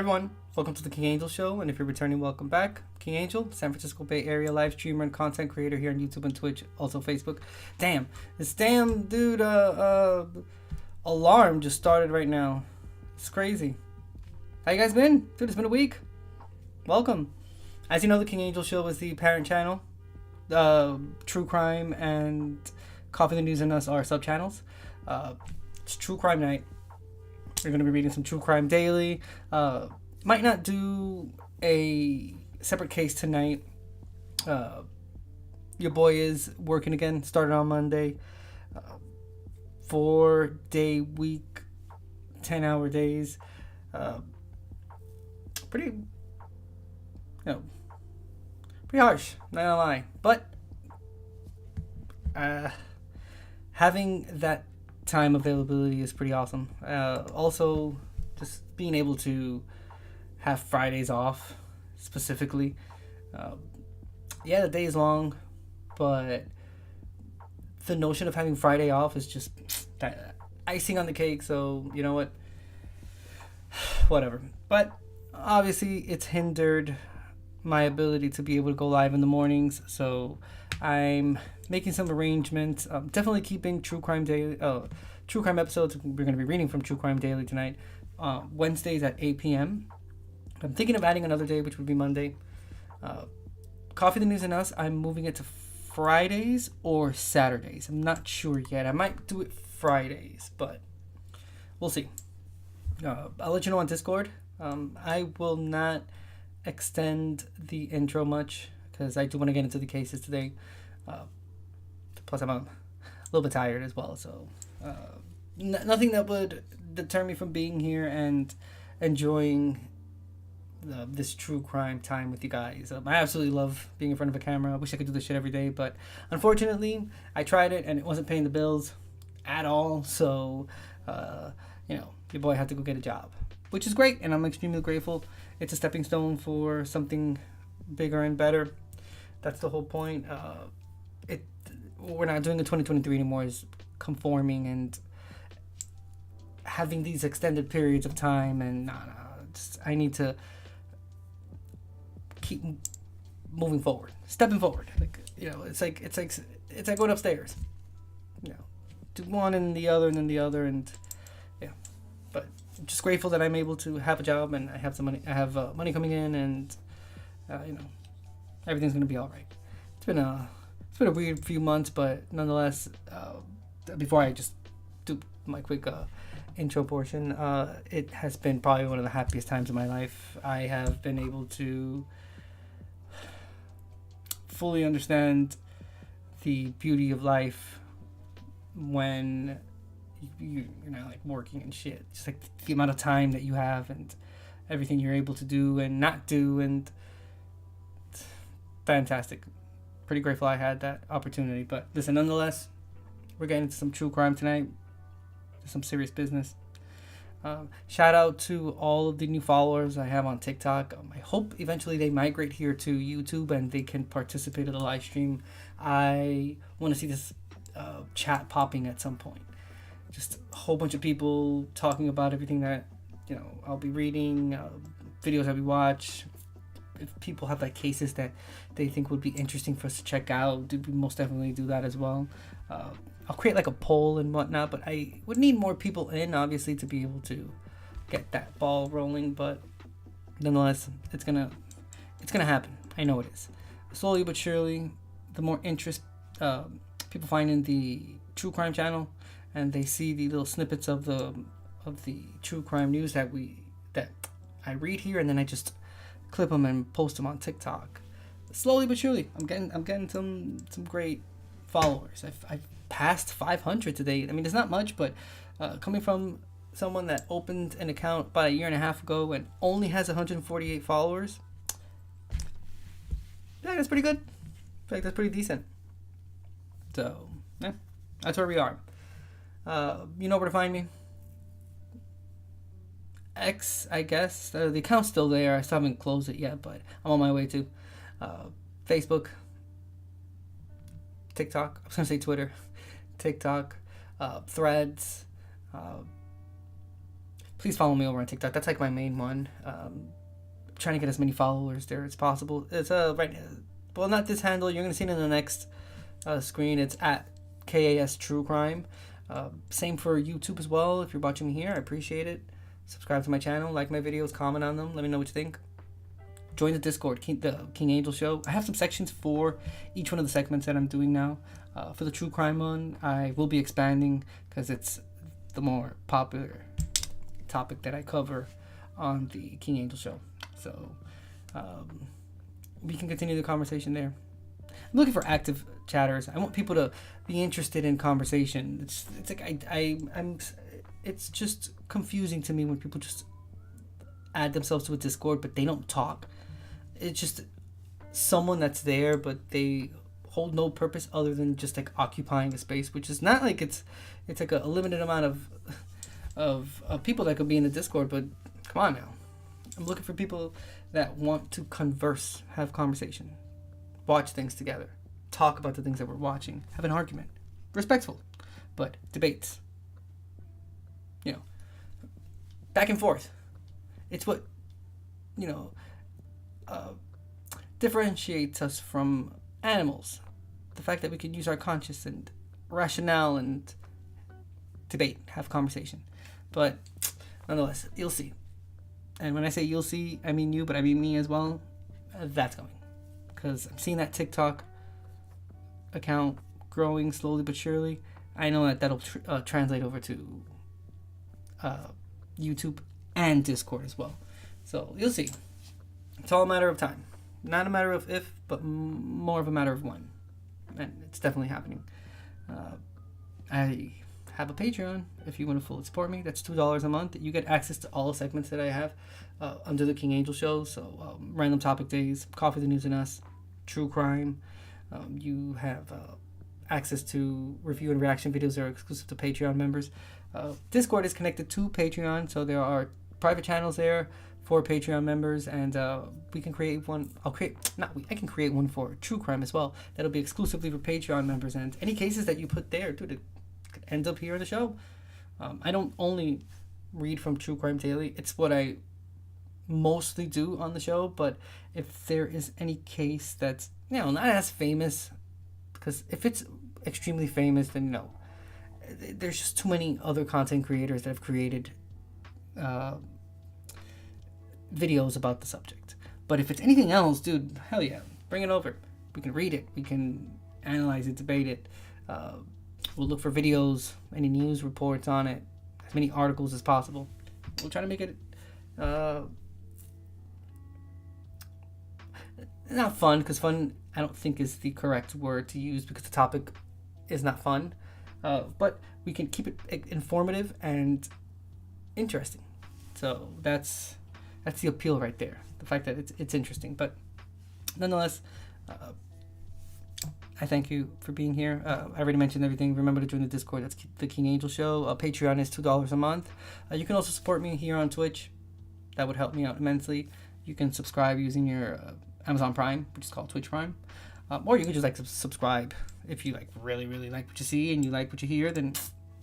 everyone, welcome to the King Angel Show, and if you're returning, welcome back. King Angel, San Francisco Bay Area live streamer and content creator here on YouTube and Twitch, also Facebook. Damn, this damn dude, alarm just started right now. It's crazy. How you guys been? Dude, it's been a week. Welcome. As you know, the King Angel Show is the parent channel. True Crime and Coffee the News and Us are sub-channels. It's True Crime Night. We're going to be reading some True Crime daily. Might not do a separate case tonight. Your boy is working again. Started on Monday. 4-day week. 10-hour days. Pretty harsh. Not gonna lie. But having that time availability is pretty awesome. Also, just being able to have Fridays off specifically. The day is long, but the notion of having Friday off is just that icing on the cake. So you know what, whatever. But obviously it's hindered my ability to be able to go live in the mornings, so I'm making some arrangements. Definitely keeping True Crime Daily, True Crime episodes. We're going to be reading from True Crime Daily tonight, Wednesdays at 8 p.m. I'm thinking of adding another day, which would be Monday. Coffee the News and Us, I'm moving it to Fridays or Saturdays. I'm not sure yet. I might do it Fridays, but we'll see. I'll let you know on Discord. I will not extend the intro much because I do want to get into the cases today. Plus, I'm a little bit tired as well, so nothing that would deter me from being here and enjoying this true crime time with you guys. I absolutely love being in front of a camera. I wish I could do this shit every day, but unfortunately, I tried it and it wasn't paying the bills at all. So, your boy had to go get a job, which is great, and I'm extremely grateful. It's a stepping stone for something bigger and better. That's the whole point. We're not doing a 2023 anymore. Is conforming and having these extended periods of time, and I need to keep moving forward, stepping forward. It's like going upstairs. Do one and the other and then the other, and yeah. But I'm just grateful that I'm able to have a job and I have some money. I have money coming in, and everything's gonna be all right. It's been a weird few months, but nonetheless, before I just do my quick intro portion, it has been probably one of the happiest times of my life. I have been able to fully understand the beauty of life when you're not like working and shit. Just like the amount of time that you have and everything you're able to do and not do, and it's fantastic. Pretty grateful I had that opportunity. But listen, nonetheless, we're getting into some true crime tonight. Some serious business. Shout out to all of the new followers I have on TikTok. I hope eventually they migrate here to YouTube and they can participate in the live stream. I want to see this chat popping at some point. Just a whole bunch of people talking about everything that I'll be reading, videos that we watch. If people have like cases that they think would be interesting for us to check out, we most definitely do that as well. I'll create like a poll and whatnot, but I would need more people in, obviously, to be able to get that ball rolling. But nonetheless, it's gonna happen. I know it is. Slowly but surely, the more interest people find in the true crime channel, and they see the little snippets of the true crime news that I read here, and then I just clip them and post them on TikTok. Slowly but surely, I'm getting some great followers. I've passed 500 today. I mean, it's not much, but coming from someone that opened an account about a year and a half ago and only has 148 followers, yeah, that's pretty good. I feel like that's pretty decent. So yeah, that's where we are. You know where to find me. X, I guess. The account's still there. I still haven't closed it yet, but I'm on my way to. Facebook, TikTok. I was gonna say Twitter, TikTok, Threads, please follow me over on TikTok. That's like my main one. Trying to get as many followers there as possible. It's right. Well, not this handle. You're gonna see it in the next screen. It's at KAS True Crime. Same for YouTube as well. If you're watching me here, I appreciate it. Subscribe to my channel, like my videos, comment on them. Let me know what you think. Join the Discord, the King Angel Show. I have some sections for each one of the segments that I'm doing now. For the true crime one, I will be expanding because it's the more popular topic that I cover on the King Angel Show. So we can continue the conversation there. I'm looking for active chatters. I want people to be interested in conversation. It's like I'm. It's just confusing to me when people just add themselves to a Discord but they don't talk. It's just someone that's there but they hold no purpose other than just like occupying a space, which is not like it's like a limited amount of people that could be in the Discord. But come on now, I'm looking for people that want to converse, have conversation, watch things together, talk about the things that we're watching, have an argument, respectful, but debates. You know, back and forth. It's what, you know, differentiates us from animals. The fact that we can use our conscience and rationale and debate, have conversation. But nonetheless, you'll see. And when I say you'll see, I mean you, but I mean me as well. That's coming. Because I'm seeing that TikTok account growing slowly but surely. I know that that'll translate over to YouTube and Discord as well. So you'll see. It's all a matter of time. Not a matter of if, but more of a matter of when. And it's definitely happening. I have a Patreon if you want to fully support me. That's $2 a month. You get access to all the segments that I have under the King Angel Show. So random topic days, Coffee, the News, and Us, True Crime. You have access to review and reaction videos that are exclusive to Patreon members. Discord is connected to Patreon, so there are private channels there for Patreon members, and we can create one. I can create one for True Crime as well. That'll be exclusively for Patreon members, and any cases that you put there, dude, it could end up here in the show. I don't only read from True Crime Daily. It's what I mostly do on the show, but if there is any case that's, you know, not as famous, because if it's extremely famous, then, you know, there's just too many other content creators that have created videos about the subject. But if it's anything else, dude, hell yeah, bring it over. We can read it. We can analyze it, debate it. We'll look for videos, any news reports on it, as many articles as possible. We'll try to make it not fun, because fun I don't think is the correct word to use, because the topic is not fun. But we can keep it informative and interesting. So that's the appeal right there. The fact that it's interesting. But nonetheless, I thank you for being here. I already mentioned everything. Remember to join the Discord. That's the King Angel Show. Patreon is $2 a month. You can also support me here on Twitch. That would help me out immensely. You can subscribe using your Amazon Prime, which is called Twitch Prime. Or you can just subscribe if you really, really like what you see and you like what you hear. Then,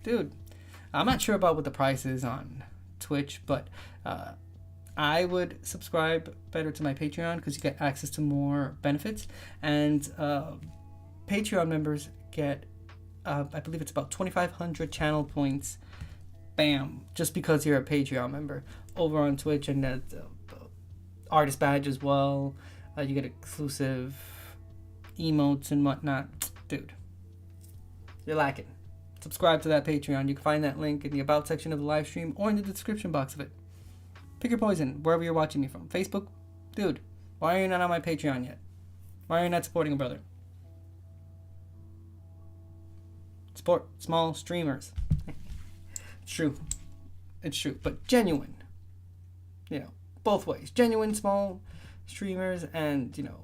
dude, I'm not sure about what the price is on Twitch, but I would subscribe better to my Patreon because you get access to more benefits. And Patreon members get, I believe it's about 2,500 channel points, bam, just because you're a Patreon member. Over on Twitch, and the artist badge as well. You get exclusive emotes and whatnot. Dude, you're lacking. Subscribe to that Patreon. You can find that link in the about section of the live stream or in the description box of it. Pick your poison wherever you're watching me from. Facebook? Dude, why are you not on my Patreon yet? Why are you not supporting a brother? Support small streamers. It's true. It's true. But genuine. You know, both ways. Genuine small streamers and, you know,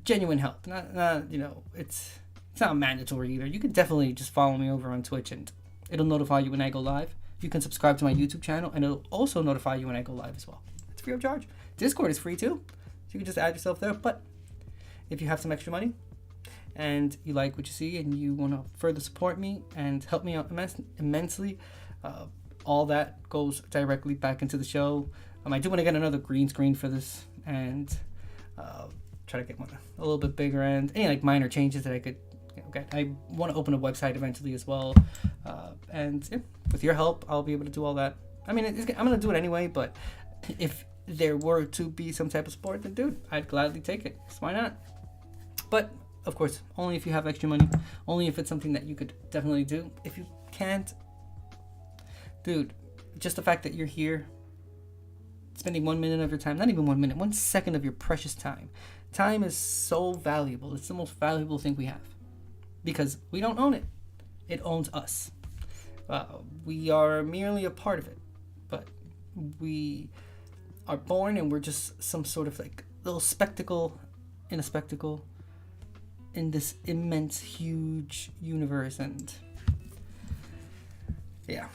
genuine help. Not you know, it's not mandatory either. You can definitely just follow me over on Twitch and it'll notify you when I go live. You can subscribe to my YouTube channel and it'll also notify you when I go live as well. It's free of charge. Discord is free too. So you can just add yourself there. But if you have some extra money and you like what you see and you want to further support me and help me out immensely, all that goes directly back into the show. I do want to get another green screen for this and try to get one a little bit bigger, and any like minor changes that I could get. I want to open a website eventually as well, and yeah, with your help, I'll be able to do all that. I mean, I'm gonna do it anyway, but if there were to be some type of support, then dude, I'd gladly take it. So why not? But of course, only if you have extra money, only if it's something that you could definitely do. If you can't, dude, just the fact that you're here, spending 1 minute of your time, not even 1 minute, 1 second of your precious time. Time is so valuable. It's the most valuable thing we have because we don't own it. It owns us. We are merely a part of it, but we are born and we're just some sort of like little spectacle in a spectacle in this immense, huge universe. And yeah,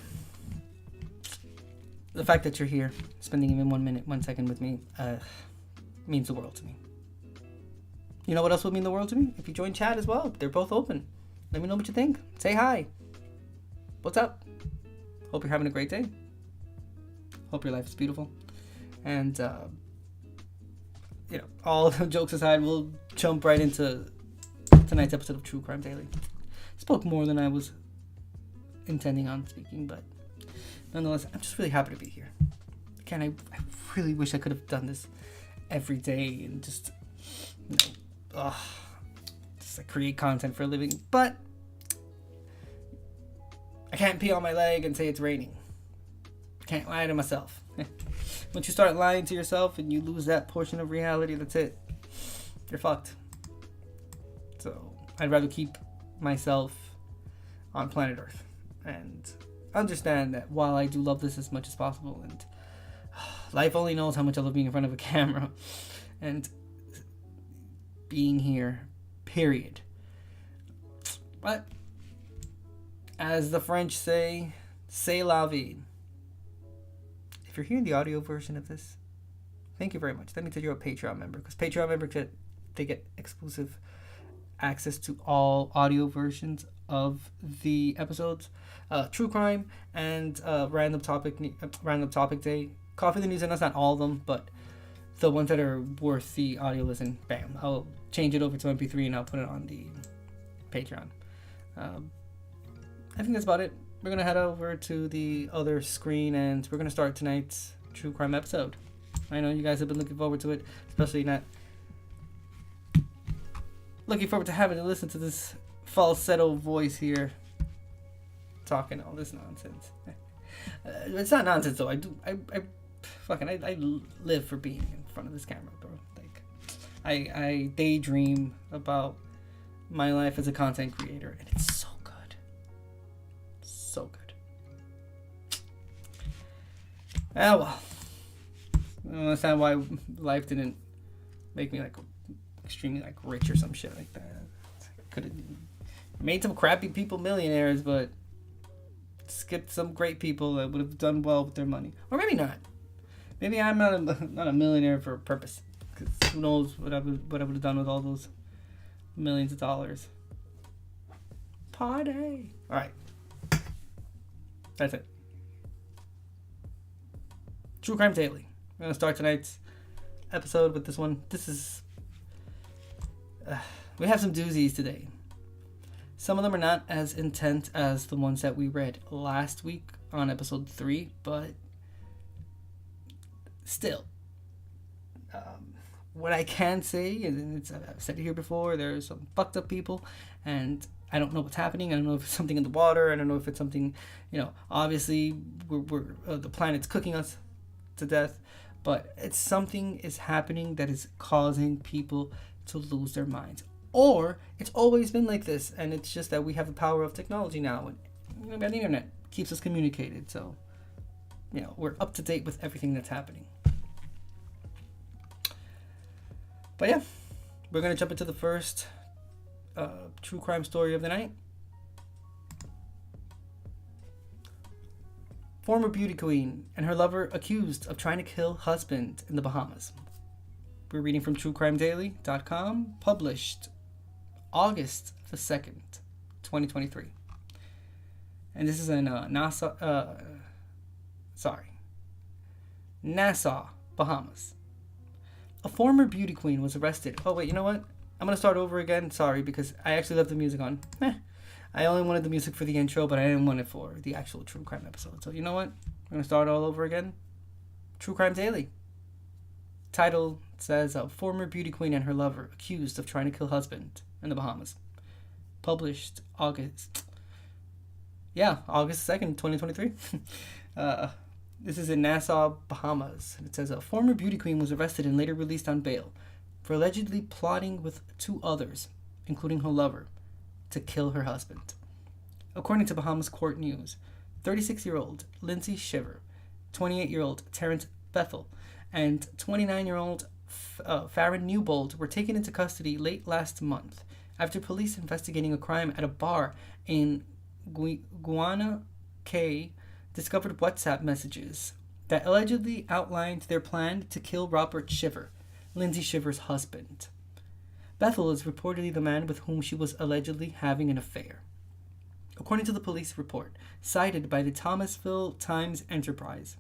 the fact that you're here, spending even 1 minute, 1 second with me, means the world to me. You know what else would mean the world to me? If you join chat as well. They're both open. Let me know what you think. Say hi. What's up? Hope you're having a great day. Hope your life is beautiful. And, all the jokes aside, we'll jump right into tonight's episode of True Crime Daily. Spoke more than I was intending on speaking, but nonetheless, I'm just really happy to be here. Again, I really wish I could have done this every day and just, just like create content for a living. But I can't pee on my leg and say it's raining. I can't lie to myself. Once you start lying to yourself and you lose that portion of reality, that's it. You're fucked. So I'd rather keep myself on planet Earth and understand that while I do love this as much as possible, and life only knows how much I love being in front of a camera and being here, period. But as the French say, c'est la vie. If you're hearing the audio version of this, thank you very much. That means that you're a Patreon member, because Patreon members they get exclusive access to all audio versions of the episodes, true crime and random topic day. Coffee the news, and that's not all of them, but the ones that are worth the audio listen, bam, I'll change it over to MP3 and I'll put it on the Patreon. I think that's about it. We're going to head over to the other screen and we're going to start tonight's true crime episode. I know you guys have been looking forward to it, especially not looking forward to having to listen to this falsetto voice here talking all this nonsense. It's not nonsense though. I live for being in front of this camera, bro. Like, I daydream about my life as a content creator, and it's so good. So good. Ah, well. I don't understand why life didn't make me like extremely like rich or some shit like that. Could have made some crappy people millionaires, but skipped some great people that would have done well with their money. Or maybe not. Maybe I'm not a millionaire for a purpose. Because who knows what I would have done with all those millions of dollars. Party. Alright. That's it. True Crime Daily. We're going to start tonight's episode with this one. This is... we have some doozies today. Some of them are not as intense as the ones that we read last week on episode 3, but still. What I can say, and I've said it here before, there's some fucked up people, and I don't know what's happening. I don't know if it's something in the water. I don't know if it's something, obviously we're the planet's cooking us to death, but it's something is happening that is causing people to lose their minds. Or it's always been like this, and it's just that we have the power of technology now, and the internet keeps us communicated. So, we're up to date with everything that's happening. But yeah, we're gonna jump into the first true crime story of the night. Former beauty queen and her lover accused of trying to kill husband in the Bahamas. We're reading from truecrimedaily.com, published August the 2nd, 2023. And this is in Sorry. Nassau, Bahamas. A former beauty queen was arrested. Oh, wait, you know what? I'm going to start over again. Sorry, because I actually left the music on. I only wanted the music for the intro, but I didn't want it for the actual true crime episode. So you know what? I'm going to start all over again. True Crime Daily. Title says, a former beauty queen and her lover accused of trying to kill husband in the Bahamas. Published August 2nd, 2023. This is in Nassau, Bahamas. It says, a former beauty queen was arrested and later released on bail for allegedly plotting with 2 others, including her lover, to kill her husband. According to Bahamas Court News, 36-year-old Lindsay Shiver, 28-year-old Terrence Bethel, and 29-year-old Farron Newbold were taken into custody late last month after police investigating a crime at a bar in Guana Cay discovered WhatsApp messages that allegedly outlined their plan to kill Robert Shiver, Lindsay Shiver's husband. Bethel is reportedly the man with whom she was allegedly having an affair. According to the police report, cited by the Thomasville Times-Enterprise,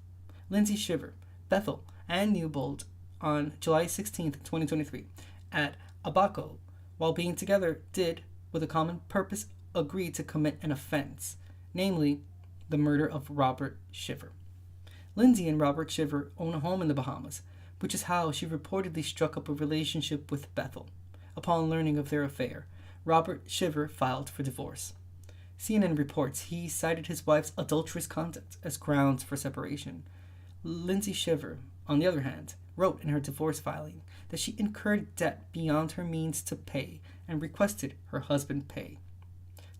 Lindsay Shiver, Bethel, and Newbold on July 16, 2023, at Abaco, while being together, did, with a common purpose, agree to commit an offense, namely, the murder of Robert Shiver. Lindsay and Robert Shiver own a home in the Bahamas, which is how she reportedly struck up a relationship with Bethel. Upon learning of their affair, Robert Shiver filed for divorce. CNN reports he cited his wife's adulterous conduct as grounds for separation. Lindsay Shiver, on the other hand, wrote in her divorce filing that she incurred debt beyond her means to pay and requested her husband pay.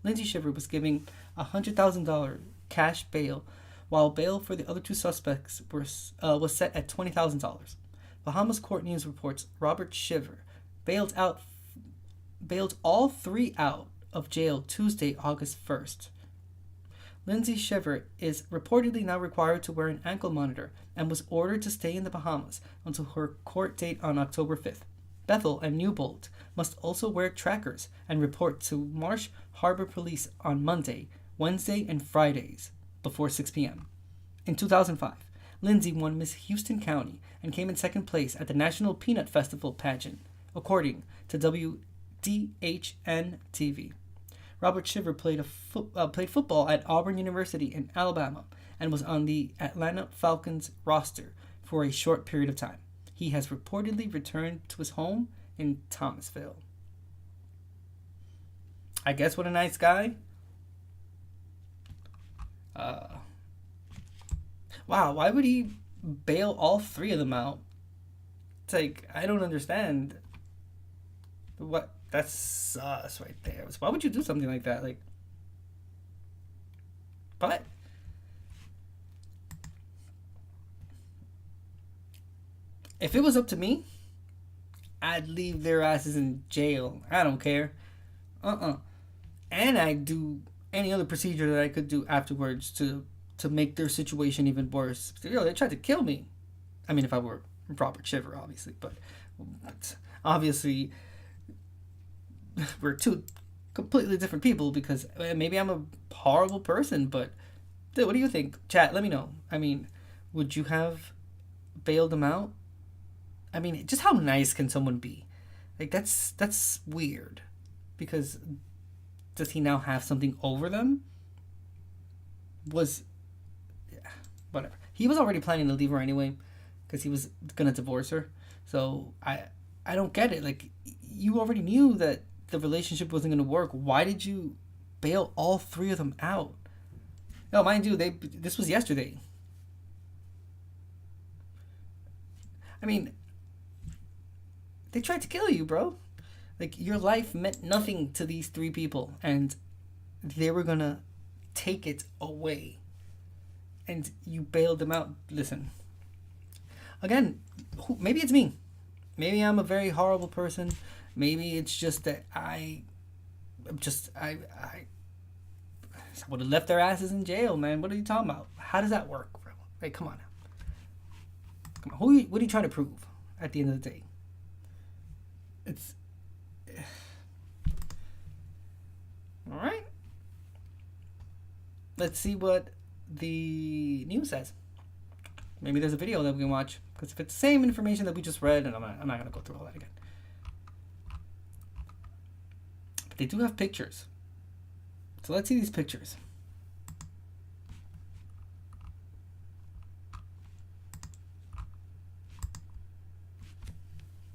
Lindsay Shiver was given $100,000 cash bail, while bail for the other 2 suspects was set at $20,000. Bahamas Court News reports Robert Shiver bailed all 3 out of jail Tuesday, August 1st. Lindsay Shiver is reportedly now required to wear an ankle monitor and was ordered to stay in the Bahamas until her court date on October 5th. Bethel and Newbold must also wear trackers and report to Marsh Harbor Police on Monday, Wednesday, and Fridays before 6 p.m. In 2005, Lindsay won Miss Houston County and came in second place at the National Peanut Festival pageant, according to WDHN-TV. Robert Shiver played football at Auburn University in Alabama and was on the Atlanta Falcons roster for a short period of time. He has reportedly returned to his home in Thomasville. I guess what a nice guy. Wow, why would he bail all 3 of them out? It's like, I don't understand. What? That's sus right there. Why would you do something like that? Like, but if it was up to me, I'd leave their asses in jail. I don't care. And I'd do any other procedure that I could do afterwards to make their situation even worse. They tried to kill me. I mean, if I were Robert Shiver, obviously, but obviously we're 2 completely different people, because maybe I'm a horrible person, but dude, what do you think? Chat, let me know. I mean, would you have bailed them out? I mean, just how nice can someone be? Like, that's weird, because does he now have something over them? Whatever. He was already planning to leave her anyway, because he was gonna divorce her. So I don't get it. Like, you already knew that the relationship wasn't gonna work. Why did you bail all 3 of them out? No, mind you, this was yesterday. I mean, they tried to kill you, bro. Like, your life meant nothing to these 3 people, and they were gonna take it away. And you bailed them out. Listen. Again, maybe it's me. Maybe I'm a very horrible person. Maybe it's just that I would have left their asses in jail, man. What are you talking about? How does that work, bro? Like, come on now. Come on. What are you trying to prove at the end of the day? It's... All right. Let's see what the news says. maybe there's a video that we can watch. Because if it's the same information that we just read, and I'm not going to go through all that again. But they do have pictures. So let's see these pictures.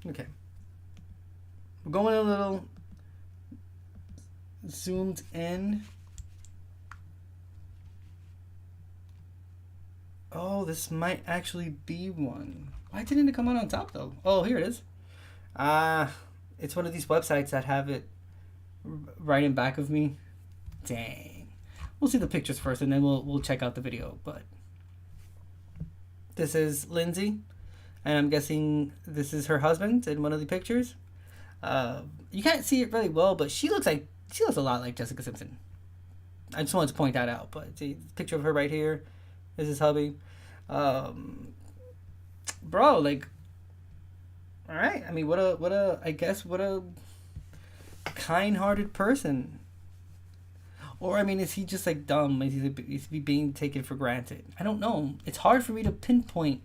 Okay. We're going a little zoomed in. Oh, this might actually be one. Why didn't it come on top though? Oh, here it is. It's one of these websites that have it right in back of me. Dang. We'll see the pictures first, and then we'll check out the video. But this is Lindsay, and I'm guessing this is her husband in one of the pictures. You can't see it really well, but she looks a lot like Jessica Simpson. I just wanted to point that out. But see, picture of her right here. This is hubby. Bro, like, all right. I mean, what a kind-hearted person. Or, I mean, is he just, like, dumb? Is he being taken for granted? I don't know. It's hard for me to pinpoint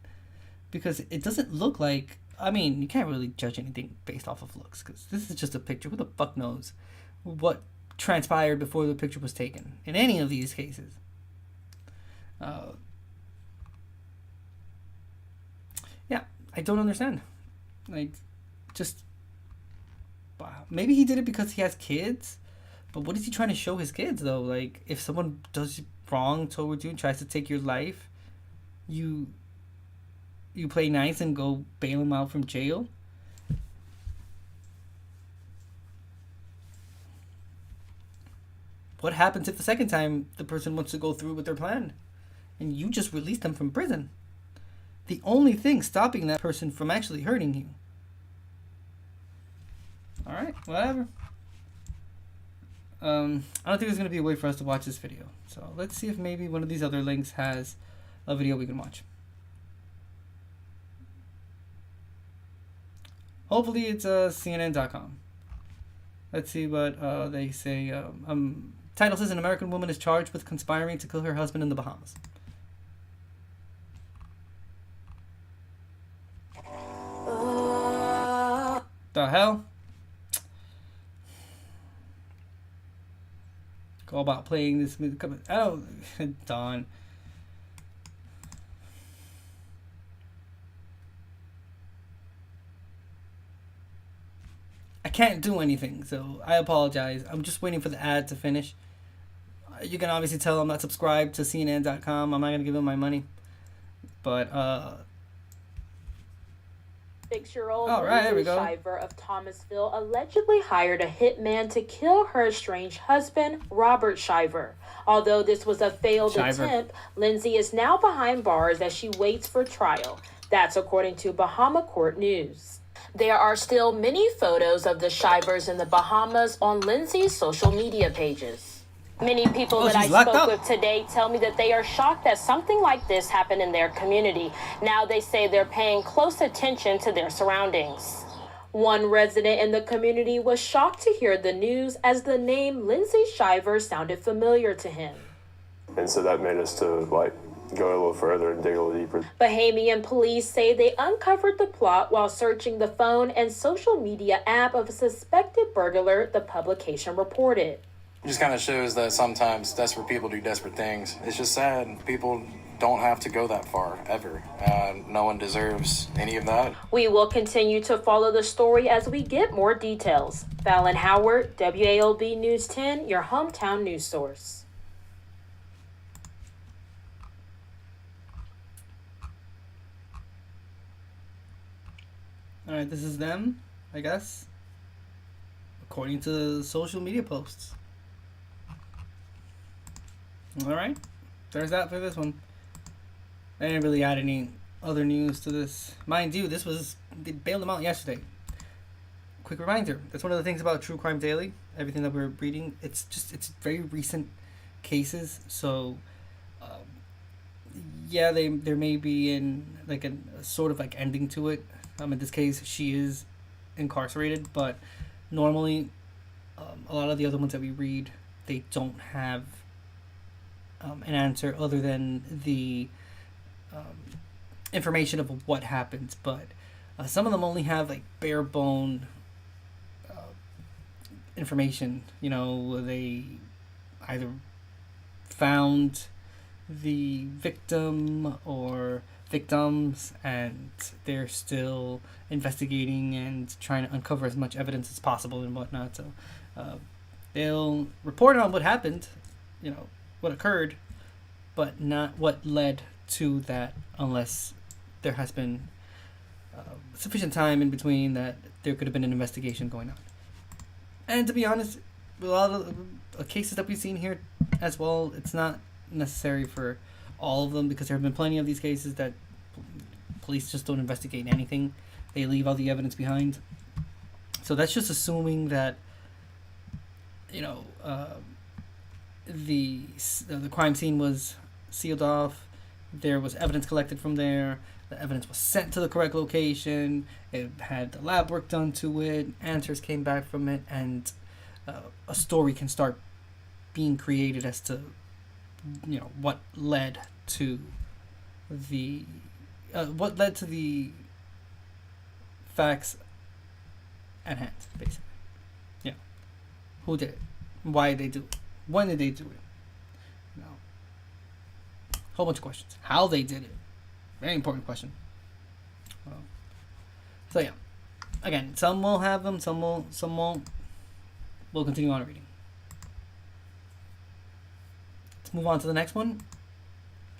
because it doesn't look like... I mean, you can't really judge anything based off of looks because this is just a picture. Who the fuck knows what transpired before the picture was taken in any of these cases? Yeah, I don't understand. Like, just... Wow. Maybe he did it because he has kids? But what is he trying to show his kids, though? Like, if someone does wrong towards you and tries to take your life, you play nice and go bail him out from jail? What happens if the second time the person wants to go through with their plan and you just release them from prison? The only thing stopping that person from actually hurting you. Alright, whatever. I don't think there's going to be a way for us to watch this video. So let's see if maybe one of these other links has a video we can watch. Hopefully it's CNN.com. Let's see what they say. Title says an American woman is charged with conspiring to kill her husband in the Bahamas. The hell? Go about playing this movie. Oh, Don. I can't do anything, so I apologize. I'm just waiting for the ad to finish. You can obviously tell I'm not subscribed to CNN.com. I'm not gonna give them my money, but 6-year-old Lindsay Shiver of Thomasville allegedly hired a hitman to kill her estranged husband, Robert Shiver. Although this was a failed attempt, Lindsay is now behind bars as she waits for trial. That's according to Bahama Court News. There are still many photos of the Shivers in the Bahamas on Lindsay's social media pages. Many people that I spoke with today tell me that they are shocked that something like this happened in their community. Now they say they're paying close attention to their surroundings. One resident in the community was shocked to hear the news as the name Lindsay Shiver sounded familiar to him. And so that made us to go a little further and dig a little deeper. Bahamian police say they uncovered the plot while searching the phone and social media app of a suspected burglar, the publication reported. It just kind of shows that sometimes desperate people do desperate things. It's just sad. People don't have to go that far, ever. No one deserves any of that. We will continue to follow the story as we get more details. Fallon Howard, WALB News 10, your hometown news source. Alright, this is them, I guess. According to social media posts. Alright, there's that for this one. I didn't really add any other news to this. Mind you, they bailed them out yesterday. Quick reminder, that's one of the things about True Crime Daily. Everything that we're reading, it's very recent cases. So, yeah, there may be a sort of ending to it. In this case, she is incarcerated, but normally, a lot of the other ones that we read, they don't have an answer other than the information of what happened, but some of them only have like bare bone information. You know, they either found the victim or victims, and they're still investigating and trying to uncover as much evidence as possible and whatnot. So they'll report on what happened, you know, what occurred, but not what led to that, unless there has been sufficient time in between that there could have been an investigation going on. And to be honest, with a lot of the cases that we've seen here as well, it's not necessary for all of them, because there have been plenty of these cases that police just don't investigate anything. They leave all the evidence behind. So that's just assuming that, you know, the crime scene was sealed off. There was evidence collected from there. The evidence was sent to the correct location. It had the lab work done to it. Answers came back from it, and a story can start being created as to, you know, what led to the facts at hand, basically. Yeah, who did it? Why did they do it? When did they do it? You know, whole bunch of questions. How they did it? Very important question. So yeah, again, some will have them, some won't. We'll continue on reading. Let's move on to the next one,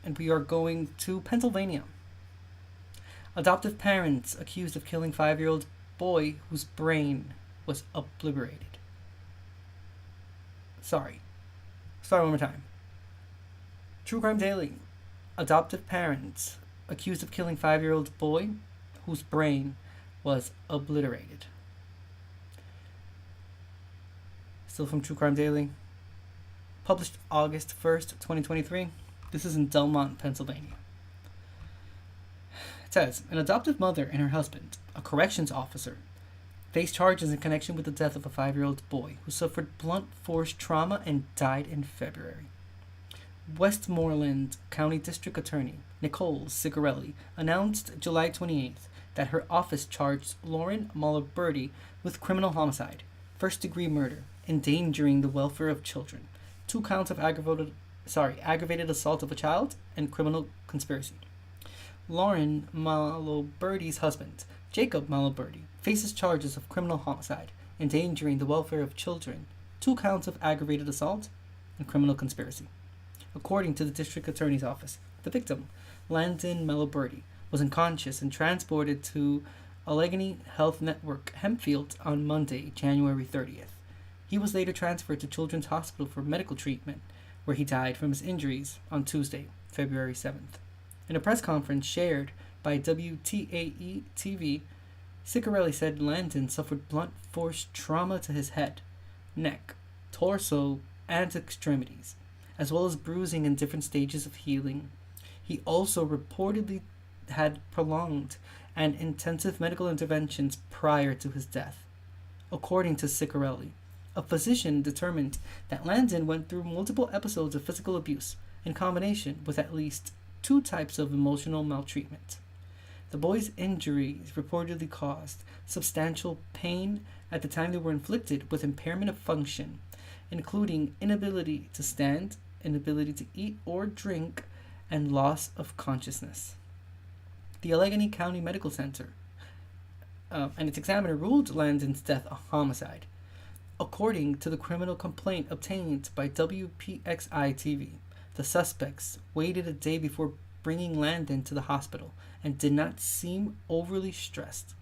and we are going to Pennsylvania. Adoptive parents accused of killing 5-year-old boy whose brain was obliterated. Sorry, one more time. True Crime Daily. Adoptive parents accused of killing 5-year-old boy whose brain was obliterated. Still from True Crime Daily. Published August 1st, 2023. This is in Delmont, Pennsylvania. It says, an adoptive mother and her husband, a corrections officer, face charges in connection with the death of a 5-year-old boy who suffered blunt force trauma and died in February. Westmoreland County District Attorney Nicole Cigarelli announced July 28th that her office charged Lauren Malaberti with criminal homicide, first-degree murder, endangering the welfare of children, 2 counts of aggravated assault of a child, and criminal conspiracy. Lauren Malaberti's husband, Jacob Malaberti, faces charges of criminal homicide, endangering the welfare of children, 2 counts of aggravated assault, and criminal conspiracy. According to the district attorney's office, the victim, Landon Malaberti, was unconscious and transported to Allegheny Health Network Hempfield on Monday, January 30th. He was later transferred to Children's Hospital for medical treatment, where he died from his injuries on Tuesday, February 7th. In a press conference shared by WTAE-TV, Cigarelli said Landon suffered blunt force trauma to his head, neck, torso, and extremities, as well as bruising in different stages of healing. He also reportedly had prolonged and intensive medical interventions prior to his death. According to Cigarelli, a physician determined that Landon went through multiple episodes of physical abuse in combination with at least 2 types of emotional maltreatment. The boy's injuries reportedly caused substantial pain at the time they were inflicted, with impairment of function, including inability to stand, inability to eat or drink, and loss of consciousness. The Allegheny County Medical Center and its examiner ruled Landon's death a homicide. According to the criminal complaint obtained by WPXI-TV, the suspects waited a day before bringing Landon to the hospital and did not seem overly stressed.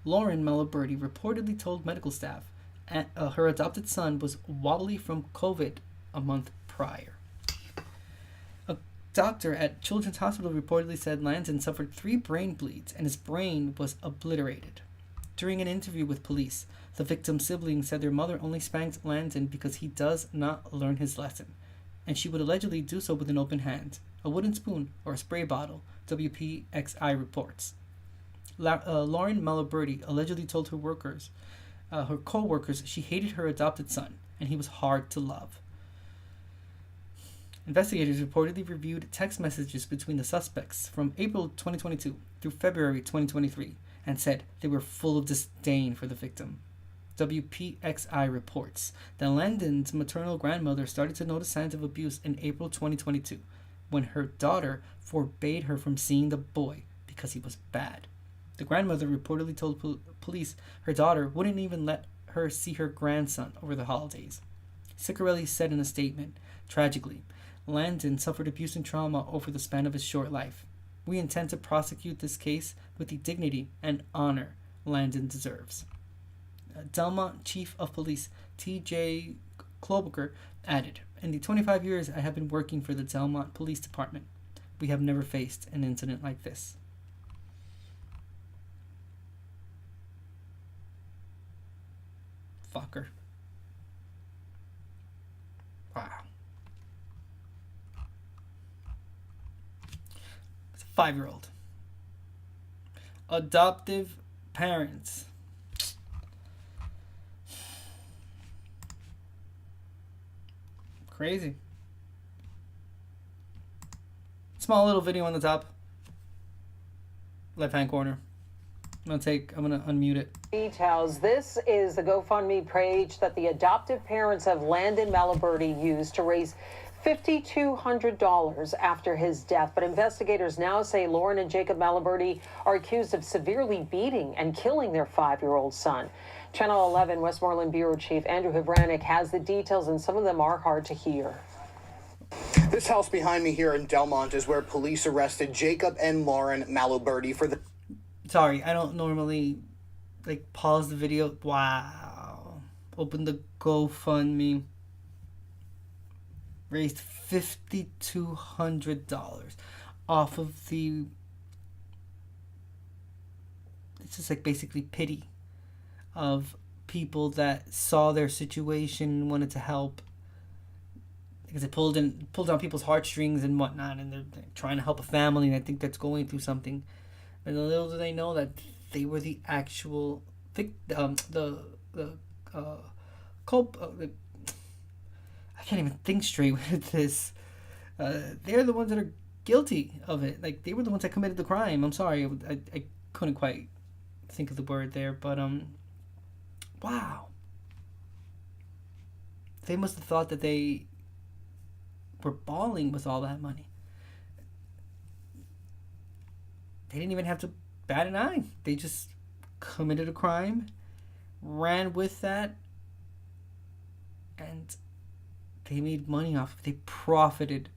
Lauren Malaberti reportedly told medical staff her adopted son was wobbly from COVID a month prior. A doctor at Children's Hospital reportedly said Landon suffered 3 brain bleeds and his brain was obliterated. During an interview with police, the victim's siblings said their mother only spanked Landon because he does not learn his lesson, and she would allegedly do so with an open hand, a wooden spoon, or a spray bottle, WPXI reports. Lauren Malaberti allegedly told her co-workers she hated her adopted son, and he was hard to love. Investigators reportedly reviewed text messages between the suspects from April 2022 through February 2023 and said they were full of disdain for the victim. WPXI reports that Landon's maternal grandmother started to notice signs of abuse in April 2022 when her daughter forbade her from seeing the boy because he was bad. The grandmother reportedly told police her daughter wouldn't even let her see her grandson over the holidays. Ciccarelli said in a statement, "Tragically, Landon suffered abuse and trauma over the span of his short life. We intend to prosecute this case with the dignity and honor Landon deserves." Delmont Chief of Police T.J. Klobuchar added, "In the 25 years I have been working for the Delmont Police Department, we have never faced an incident like this." Fucker. Wow. It's a 5-year-old. Adoptive parents. Crazy. Small little video on the top left hand corner. I'm gonna unmute it. Details. This is the GoFundMe page that the adoptive parents of Landon Maliberti used to raise $5,200 after his death. But investigators now say Lauren and Jacob Maliberti are accused of severely beating and killing their 5-year-old son. Channel 11 Westmoreland Bureau Chief Andrew Havranek has the details, and some of them are hard to hear. This house behind me here in Delmont is where police arrested Jacob and Lauren Maliberti for the... Sorry, I don't normally pause the video. Wow. Open the GoFundMe. Raised $5,200 off of the... It's just basically pity of people that saw their situation and wanted to help. Because it pulled on people's heartstrings and whatnot, and they're trying to help a family, and I think that's going through something. And little do they know that they were the actual I can't even think straight with this. They're the ones that are guilty of it. They were the ones that committed the crime. I'm sorry, I couldn't quite think of the word there, but wow. They must have thought that they were balling with all that money. They didn't even have to bat an eye. They just committed a crime, ran with that, and they made money off. They profited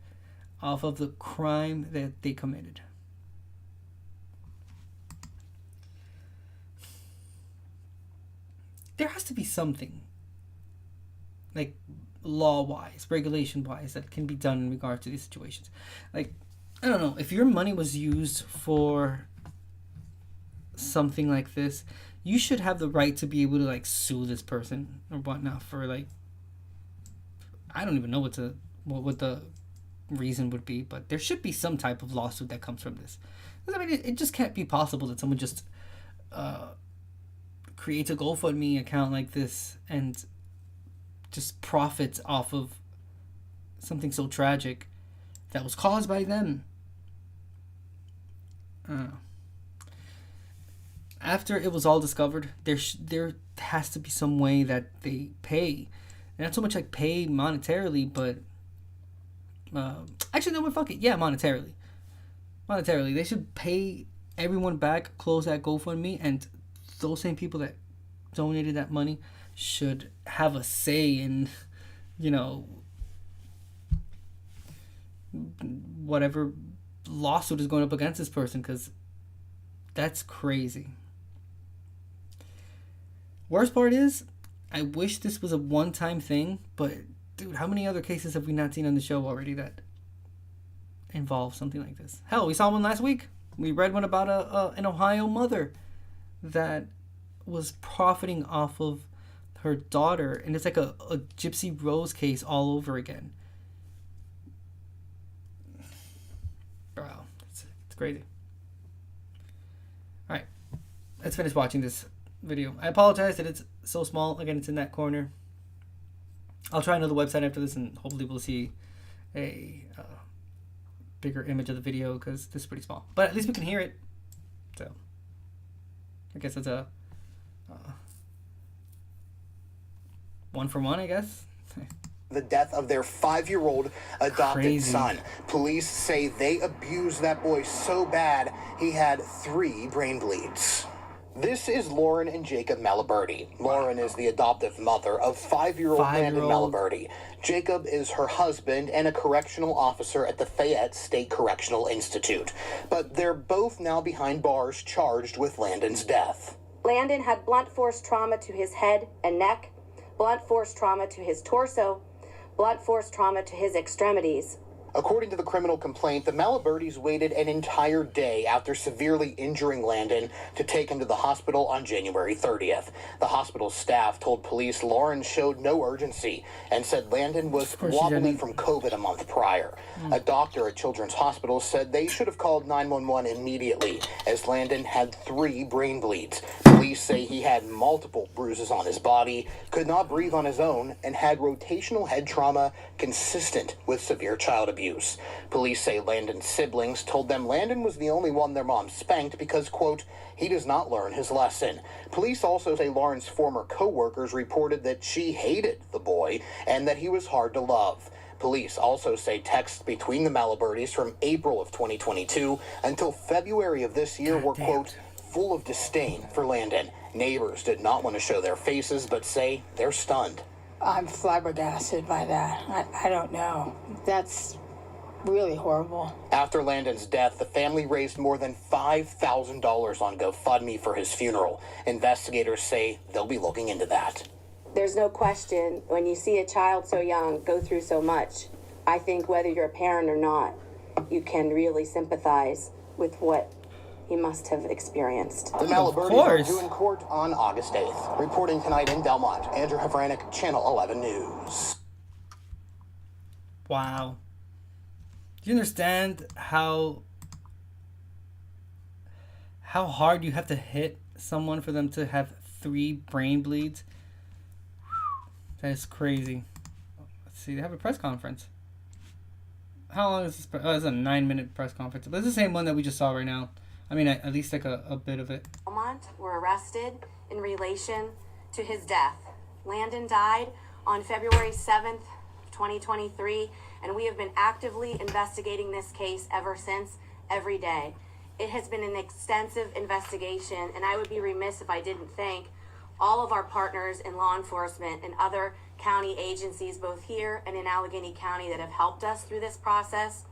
off of the crime that they committed. There has to be something, law-wise, regulation-wise, that can be done in regard to these situations. I don't know, if your money was used for something like this, you should have the right to be able to sue this person or whatnot for I don't even know what the reason would be, but there should be some type of lawsuit that comes from this. Because it just can't be possible that someone just creates a GoFundMe account like this and just profits off of something so tragic that was caused by them. After it was all discovered, there has to be some way that they pay, and not so much pay monetarily, but actually no, fuck it, yeah, monetarily. They should pay everyone back, close that GoFundMe, and those same people that donated that money should have a say in, whatever lawsuit is going up against this person, because that's crazy. Worst part is, I wish this was a one-time thing, but dude, how many other cases have we not seen on the show already that involve something like this? Hell, we saw one last week. We read one about an Ohio mother that was profiting off of her daughter, and it's a Gypsy Rose case all over again. Bro, it's crazy. Alright, let's finish watching this video. I apologize that it's so small. Again, it's in that corner. I'll try another website after this, and hopefully we'll see a bigger image of the video because this is pretty small. But at least we can hear it. So I guess it's a 1 for 1, I guess. The death of their 5-year-old adopted Crazy. son. Police say they abused that boy so bad he had 3 brain bleeds. This is Lauren and Jacob Malaberti. Lauren is the adoptive mother of 5-year-old Landon Malaberti. Jacob is her husband and a correctional officer at the Fayette State Correctional Institute. But they're both now behind bars charged with Landon's death. Landon had blunt force trauma to his head and neck, blunt force trauma to his torso, blunt force trauma to his extremities. According to the criminal complaint, the Malabertis waited an entire day after severely injuring Landon to take him to the hospital on January 30th. The hospital staff told police Lauren showed no urgency and said Landon was wobbly from COVID a month prior. A doctor at Children's Hospital said they should have called 911 immediately, as Landon had 3 brain bleeds. Police say he had multiple bruises on his body, could not breathe on his own, and had rotational head trauma consistent with severe child abuse. Police say Landon's siblings told them Landon was the only one their mom spanked because, quote, he does not learn his lesson. Police also say Lauren's former co-workers reported that she hated the boy and that he was hard to love. Police also say texts between the Malabertis from April of 2022 until February of this year were, quote, full of disdain for Landon. Neighbors did not want to show their faces, but say they're stunned. I'm flabbergasted by that. I don't know. That's really horrible. After Landon's death, the family raised more than $5,000 on GoFundMe for his funeral. Investigators say they'll be looking into that. There's no question, when you see a child so young go through so much, I think whether you're a parent or not, you can really sympathize with what he must have experienced. The Malabertis are due in court on August 8th. Reporting tonight in Delmont, Andrew Havranek, Channel 11 News. Wow. Do you understand how hard you have to hit someone for them to have 3 brain bleeds? That is crazy. Let's see, they have a press conference. How long is this? Oh, it's a 9-minute press conference. But it's the same one that we just saw right now. I mean, at least like a bit of it. Belmont were arrested in relation to his death. Landon died on February 7th, 2023, and we have been actively investigating this case ever since, every day. It has been an extensive investigation, and I would be remiss if I didn't thank all of our partners in law enforcement and other county agencies, both here and in Allegheny County, that have helped us through this process.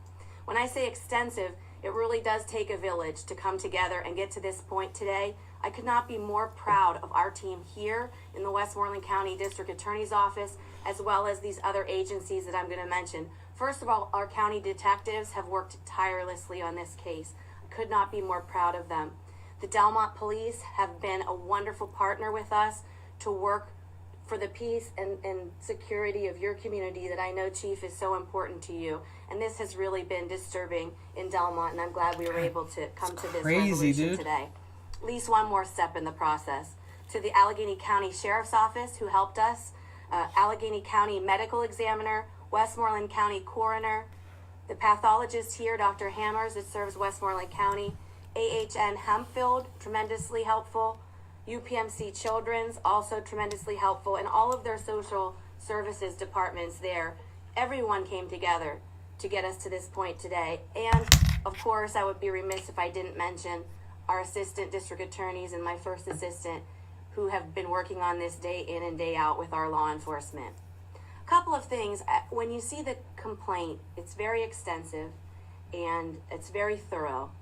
When I say extensive, it really does take a village to come together and get to this point today. I could not be more proud of our team here in the Westmoreland County District Attorney's Office, as well as these other agencies that I'm going to mention. First of all, our county detectives have worked tirelessly on this case. I could not be more proud of them. The Delmont Police have been a wonderful partner with us to work for the peace and security of your community that I know, Chief, is so important to you. And this has really been disturbing in Delmont, and I'm glad we were able to come to this resolution today. At least one more step in the process. To the Allegheny County Sheriff's Office, who helped us, Allegheny County Medical Examiner, Westmoreland County Coroner, the pathologist here, Dr. Hammers, that serves Westmoreland County, AHN Hempfield, tremendously helpful, UPMC Children's, also tremendously helpful, and all of their social services departments there. Everyone came together to get us to this point today. And, of course, I would be remiss if I didn't mention our assistant district attorneys and my first assistant, who have been working on this day in and day out with our law enforcement. A couple of things. When you see the complaint, it's very extensive and it's very thorough.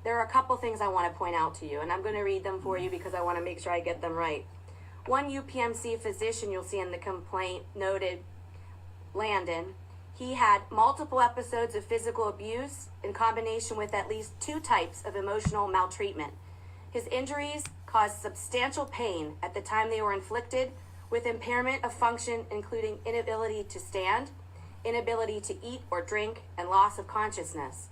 There are a couple things I want to point out to you, and I'm going to read them for you because I want to make sure I get them right. One UPMC physician you'll see in the complaint noted Landon. He had multiple episodes of physical abuse in combination with at least 2 types of emotional maltreatment. His injuries caused substantial pain at the time they were inflicted, with impairment of function including inability to stand, inability to eat or drink, and loss of consciousness.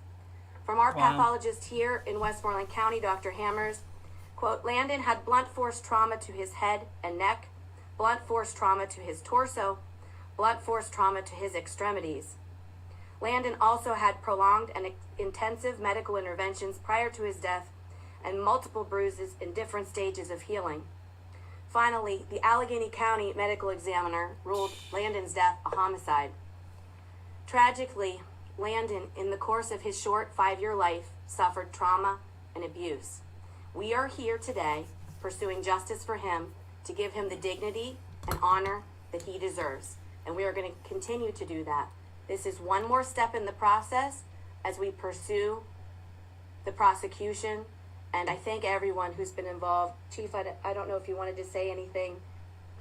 From our pathologist here in Westmoreland County, Dr. Hammers, quote, Landon had blunt force trauma to his head and neck, blunt force trauma to his torso, blunt force trauma to his extremities. Landon also had prolonged and intensive medical interventions prior to his death and multiple bruises in different stages of healing. Finally, the Allegheny County medical examiner ruled Landon's death a homicide. Tragically, Landon, in the course of his short 5-year life, suffered trauma and abuse. We are here today pursuing justice for him to give him the dignity and honor that he deserves. And we are going to continue to do that. This is one more step in the process as we pursue the prosecution. And I thank everyone who's been involved. Chief, I don't know if you wanted to say anything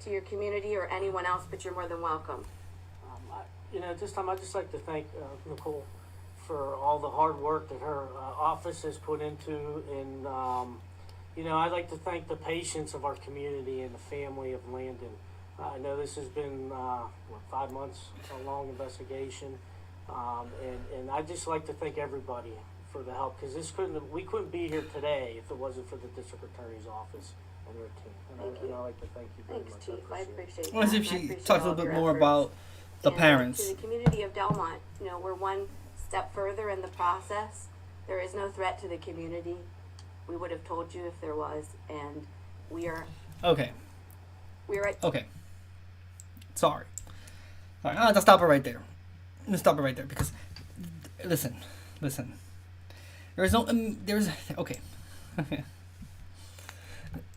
to your community or anyone else, but you're more than welcome. At this time, I'd just like to thank Nicole for all the hard work that her office has put into. And, I'd like to thank the patience of our community and the family of Landon. I know this has been, 5 months, a long investigation. And I'd just like to thank everybody for the help, because we couldn't be here today if it wasn't for the district attorney's office and their team. And I'd like to thank you very much. Thanks, Chief. I appreciate that. Well, as if she talked a little bit more about the parents. To the community of Delmont, we're one step further in the process. There is no threat to the community. We would have told you if there was, and we are. Okay. We're at. Okay. Sorry. All right, I'll just stop it right there. I'm gonna stop it right there because, listen. There's no. There's okay.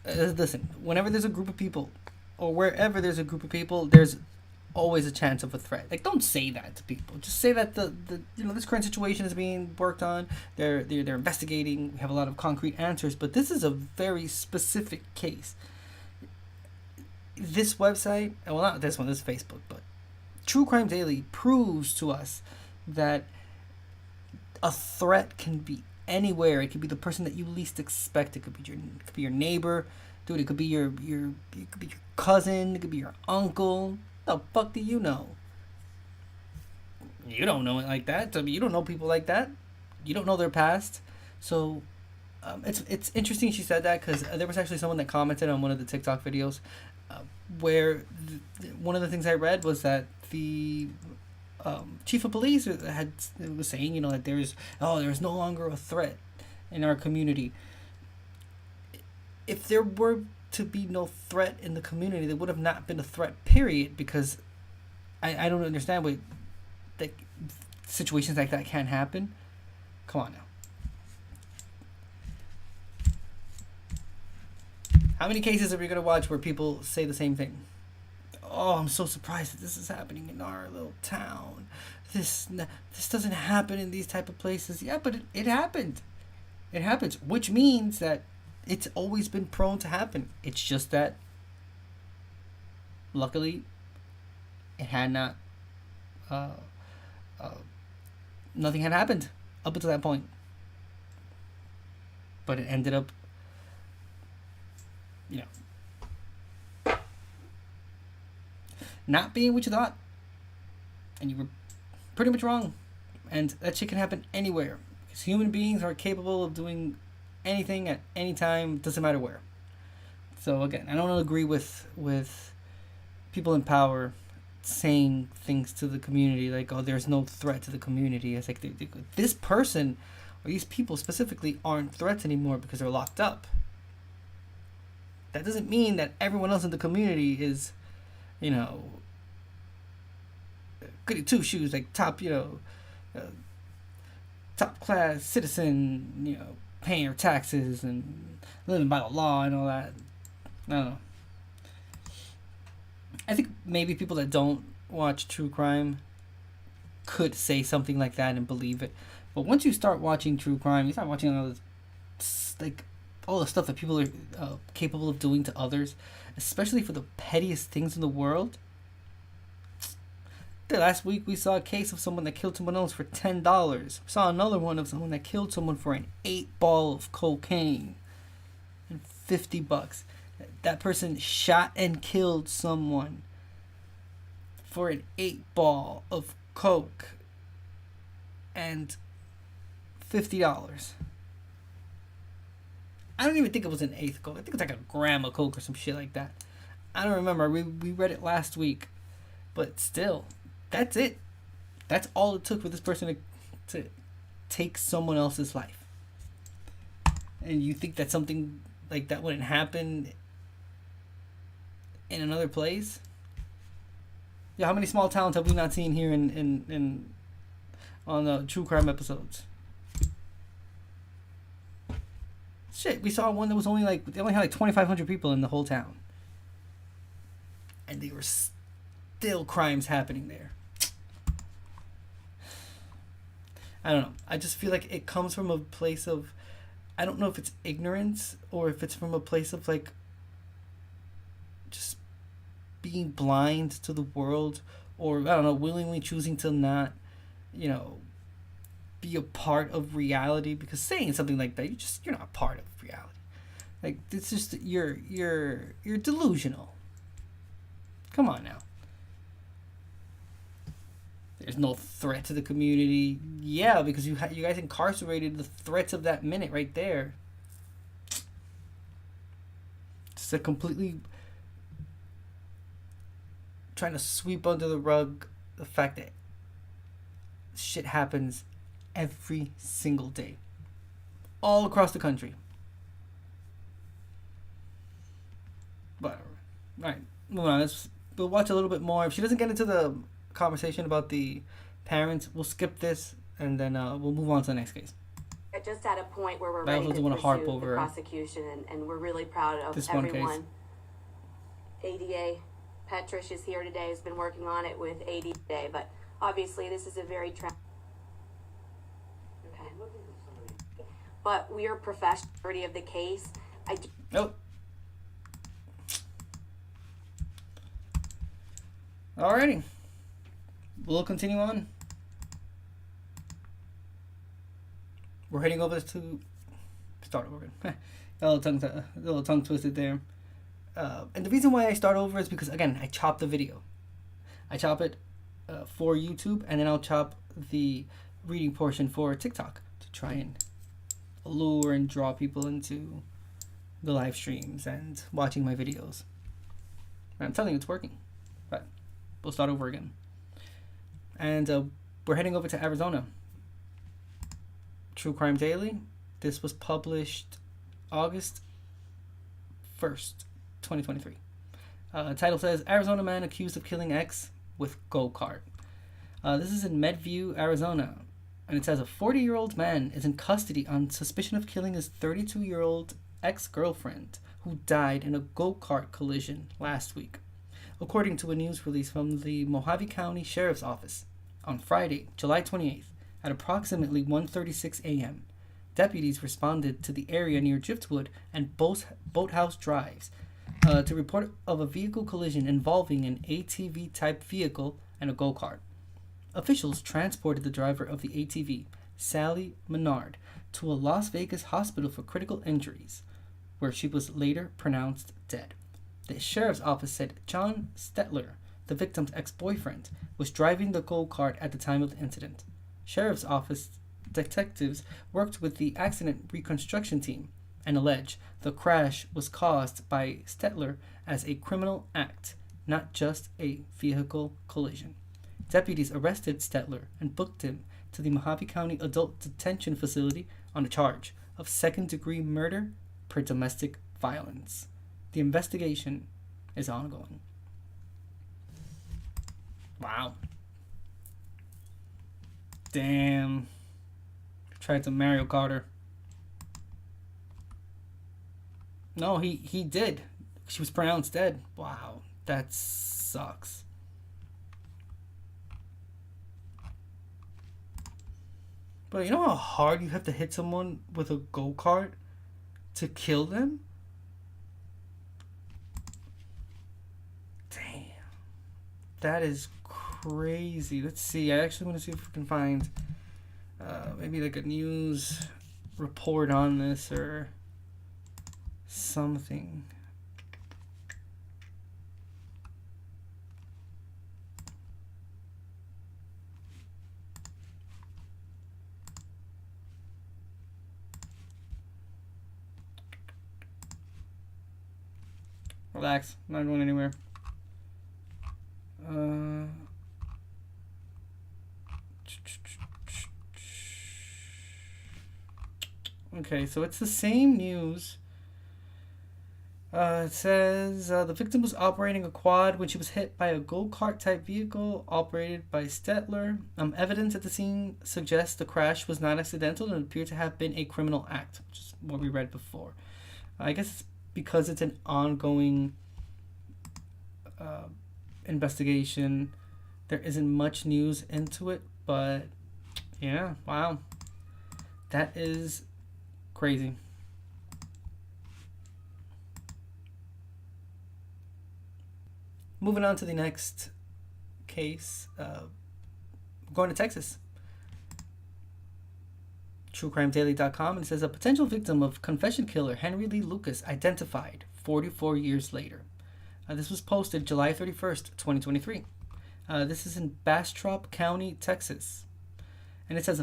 Listen. Whenever there's a group of people, or wherever there's a group of people, there's always a chance of a threat. Like, don't say that to people. Just say that the this current situation is being worked on. They're investigating. We have a lot of concrete answers, but this is a very specific case. This website, well, not this one, this is Facebook, but True Crime Daily proves to us that a threat can be anywhere. It could be the person that you least expect. It could be your neighbor, dude. It could be your cousin. It could be your uncle. The fuck do you know? You don't know it like that. I mean, you don't know people like that. You don't know their past. So it's interesting she said that, because there was actually someone that commented on one of the TikTok videos where one of the things I read was that the chief of police was saying, that there's no longer a threat in our community. If there were to be no threat in the community, there would have not been a threat, period, because I don't understand why situations like that can't happen. Come on now. How many cases are we going to watch where people say the same thing? Oh, I'm so surprised that this is happening in our little town. This doesn't happen in these type of places. Yeah, but it happened. It happens, which means that it's always been prone to happen. It's just that, luckily, it had not, nothing had happened up until that point. But it ended up, not being what you thought. And you were pretty much wrong. And that shit can happen anywhere. Because human beings are capable of doing anything at any time, doesn't matter where. So again, I don't agree with people in power saying things to the community like, oh, there's no threat to the community. It's like this person or these people specifically aren't threats anymore because they're locked up. That doesn't mean that everyone else in the community is, goody two shoes, like top class citizen, paying your taxes and living by the law and all that. I don't know. I think maybe people that don't watch true crime could say something like that and believe it. But once you start watching true crime, you start watching all this, all the stuff that people are capable of doing to others, especially for the pettiest things in the world. Last week we saw a case of someone that killed someone else for $10. We saw another one of someone that killed someone for an 8-ball of cocaine and $50. That person shot and killed someone for an 8-ball of coke and $50. I don't even think it was an eighth coke. I think it's like a gram of coke or some shit like that. I don't remember. We read it last week. But still, that's it. That's all it took for this person to take someone else's life. And you think that something like that wouldn't happen in another place? Yeah, how many small towns have we not seen here in on the true crime episodes? Shit, we saw one that was only like, they only had like 2,500 people in the whole town. And they were still crimes happening there. I don't know. I just feel like it comes from a place of, I don't know if it's ignorance or if it's from a place of like just being blind to the world, or I don't know, willingly choosing to not, you know, be a part of reality. Because saying something like that, you're not part of reality. Like, it's just you're delusional. Come on now. There's no threat to the community. Yeah, because you guys incarcerated the threats of that minute right there. Just a completely trying to sweep under the rug the fact that shit happens every single day, all across the country. But all right, moving on. We'll watch a little bit more. If she doesn't get into the conversation about the parents, we'll skip this and then we'll move on to the next case. Just at a point where we're I ready also to want to harp pursue over the prosecution, and we're really proud of this one everyone. ADA Petrish is here today, has been working on it with ADA today, but obviously this is a very okay. But we are professional of the case. Nope. Alrighty. We'll continue on. We're heading over to start over again. a little tongue twisted there. And the reason why I start over is because, again, I chop the video. I chop it for YouTube, and then I'll chop the reading portion for TikTok to try and allure and draw people into the live streams and watching my videos. And I'm telling you, it's working. But we'll start over again. And we're heading over to Arizona. True Crime Daily. This was published August 1st, 2023. Title says, Arizona man accused of killing ex with go-kart. This is in Medview, Arizona. And it says a 40-year-old man is in custody on suspicion of killing his 32-year-old ex-girlfriend who died in a go-kart collision last week, according to a news release from the Mojave County Sheriff's Office. On Friday, July 28th, at approximately 1:36 a.m., deputies responded to the area near Driftwood and Boathouse Drives to report of a vehicle collision involving an ATV-type vehicle and a go-kart. Officials transported the driver of the ATV, Sally Menard, to a Las Vegas hospital for critical injuries, where she was later pronounced dead. The sheriff's office said John Stetler, the victim's ex-boyfriend, was driving the go-kart at the time of the incident. Sheriff's office detectives worked with the accident reconstruction team and allege the crash was caused by Stetler as a criminal act, not just a vehicle collision. Deputies arrested Stetler and booked him to the Mojave County Adult Detention Facility on a charge of second-degree murder per domestic violence. The investigation is ongoing. Wow. Damn. Tried to Mario Kart. No, he did. She was pronounced dead. Wow, that sucks. But you know how hard you have to hit someone with a go-kart to kill them? Damn. That is crazy. Let's see. I actually want to see if we can find maybe like a news report on this or something. Relax, I'm not going anywhere. Okay, so it's the same news. It says the victim was operating a quad when she was hit by a go-kart type vehicle operated by Stetler. Evidence at the scene suggests the crash was not accidental and appeared to have been a criminal act, which is what we read before. I guess it's because it's an ongoing investigation. There isn't much news into it, but yeah, wow. That is crazy. Moving on to the next case, going to Texas. TrueCrimeDaily.com, and it says a potential victim of confession killer Henry Lee Lucas identified 44 years later. This was posted July 31st, 2023. This is in Bastrop County, Texas. And it says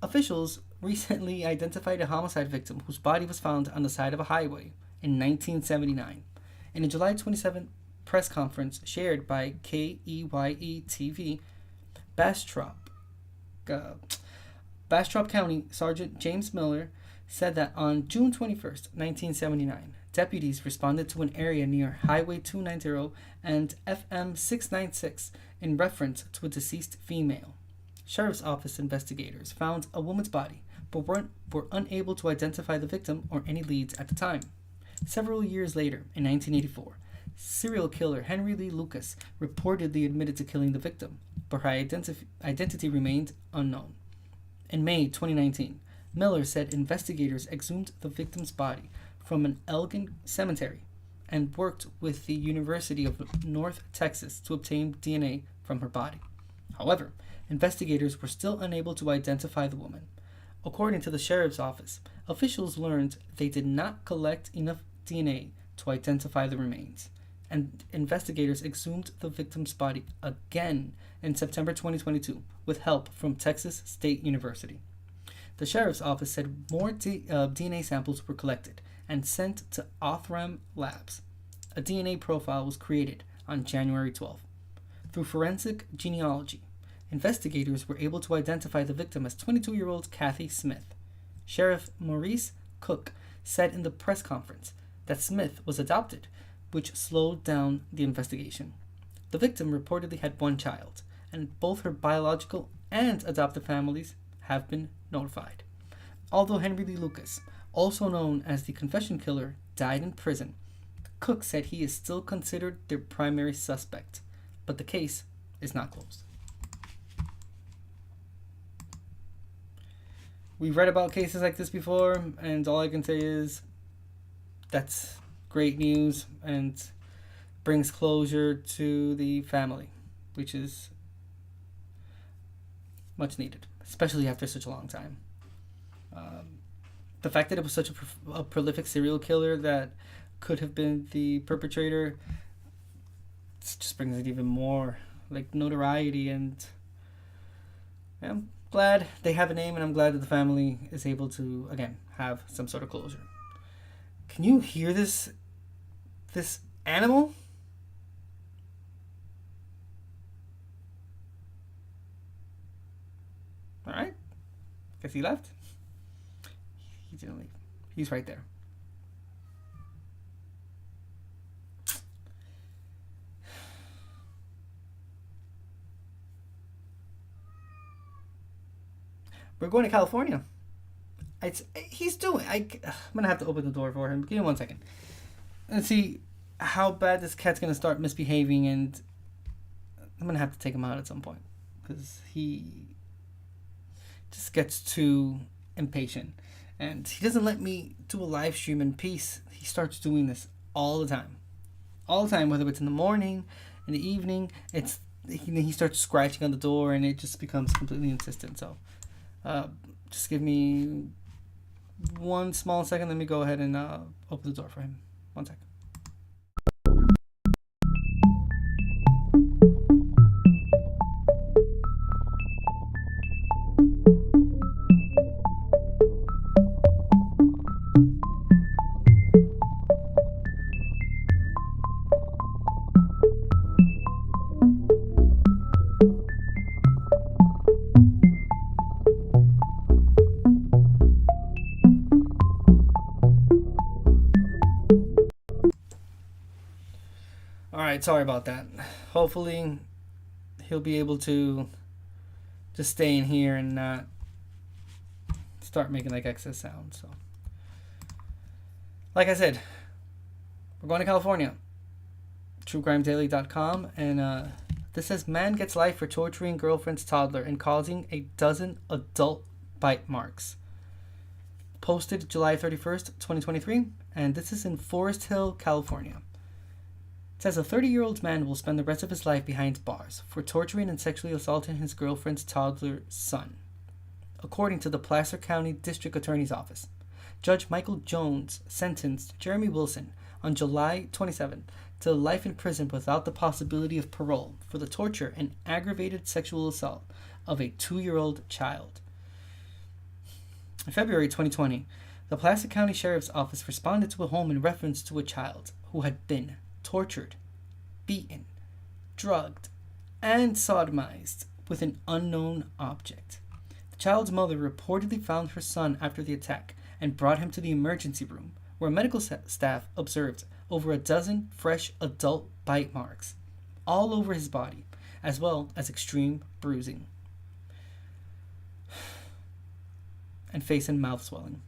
officials recently identified a homicide victim whose body was found on the side of a highway in 1979. In a July 27th press conference shared by KEYE TV, Bastrop County Sergeant James Miller said that on June 21st, 1979, deputies responded to an area near Highway 290 and FM 696 in reference to a deceased female. Sheriff's Office investigators found a woman's body, but were unable to identify the victim or any leads at the time. Several years later, in 1984, serial killer Henry Lee Lucas reportedly admitted to killing the victim, but her identity remained unknown. In May 2019, Miller said investigators exhumed the victim's body from an Elgin cemetery and worked with the University of North Texas to obtain DNA from her body. However, investigators were still unable to identify the woman. According to the sheriff's office, officials learned they did not collect enough DNA to identify the remains, and investigators exhumed the victim's body again in September 2022 with help from Texas State University. The sheriff's office said more DNA samples were collected and sent to Othram Labs. A DNA profile was created on January 12th. Through forensic genealogy, investigators were able to identify the victim as 22-year-old Kathy Smith. Sheriff Maurice Cook said in the press conference that Smith was adopted, which slowed down the investigation. The victim reportedly had one child, and both her biological and adoptive families have been notified. Although Henry Lee Lucas, also known as the confession killer, died in prison, Cook said he is still considered their primary suspect, but the case is not closed. We've read about cases like this before, and all I can say is that's great news and brings closure to the family, which is much needed, especially after such a long time. The fact that it was such a prolific serial killer that could have been the perpetrator just brings it even more like notoriety, and I'm glad they have a name, and I'm glad that the family is able to again have some sort of closure. Can you hear this animal? All right. Guess he left. He didn't leave. He's right there. We're going to California. I'm gonna have to open the door for him. Give me 1 second. Let's see how bad this cat's gonna start misbehaving, and I'm gonna have to take him out at some point because he just gets too impatient, and he doesn't let me do a live stream in peace. He starts doing this all the time, whether it's in the morning, in the evening. He starts scratching on the door, and it just becomes completely insistent. So just give me 1 small second. Let me go ahead and open the door for him. 1 second. Alright, sorry about that. Hopefully he'll be able to just stay in here and not start making like excess sound. So, like I said, we're going to California. TrueCrimeDaily.com, and this says man gets life for torturing girlfriend's toddler and causing a dozen adult bite marks. Posted July 31st, 2023, and this is in Forest Hill, California. It says a 30-year-old man will spend the rest of his life behind bars for torturing and sexually assaulting his girlfriend's toddler son, according to the Placer County District Attorney's Office. Judge Michael Jones sentenced Jeremy Wilson on July 27 to life in prison without the possibility of parole for the torture and aggravated sexual assault of a 2-year-old child. In February 2020, the Placer County Sheriff's Office responded to a home in reference to a child who had been tortured, beaten, drugged, and sodomized with an unknown object. The child's mother reportedly found her son after the attack and brought him to the emergency room, where medical staff observed over a dozen fresh adult bite marks all over his body, as well as extreme bruising and face and mouth swelling.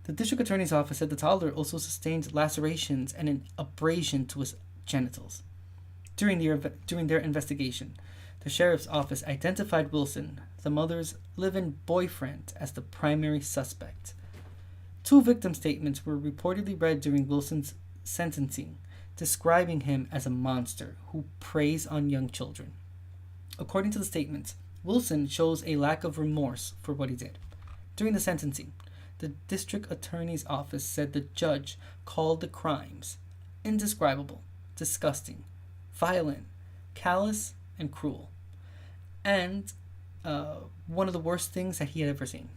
The district attorney's office said the toddler also sustained lacerations and an abrasion to his genitals. During their investigation, the sheriff's office identified Wilson, the mother's live-in boyfriend, as the primary suspect. 2 victim statements were reportedly read during Wilson's sentencing, describing him as a monster who preys on young children. According to the statements, Wilson shows a lack of remorse for what he did. During the sentencing, the district attorney's office said the judge called the crimes indescribable, disgusting, violent, callous, and cruel, and one of the worst things that he had ever seen.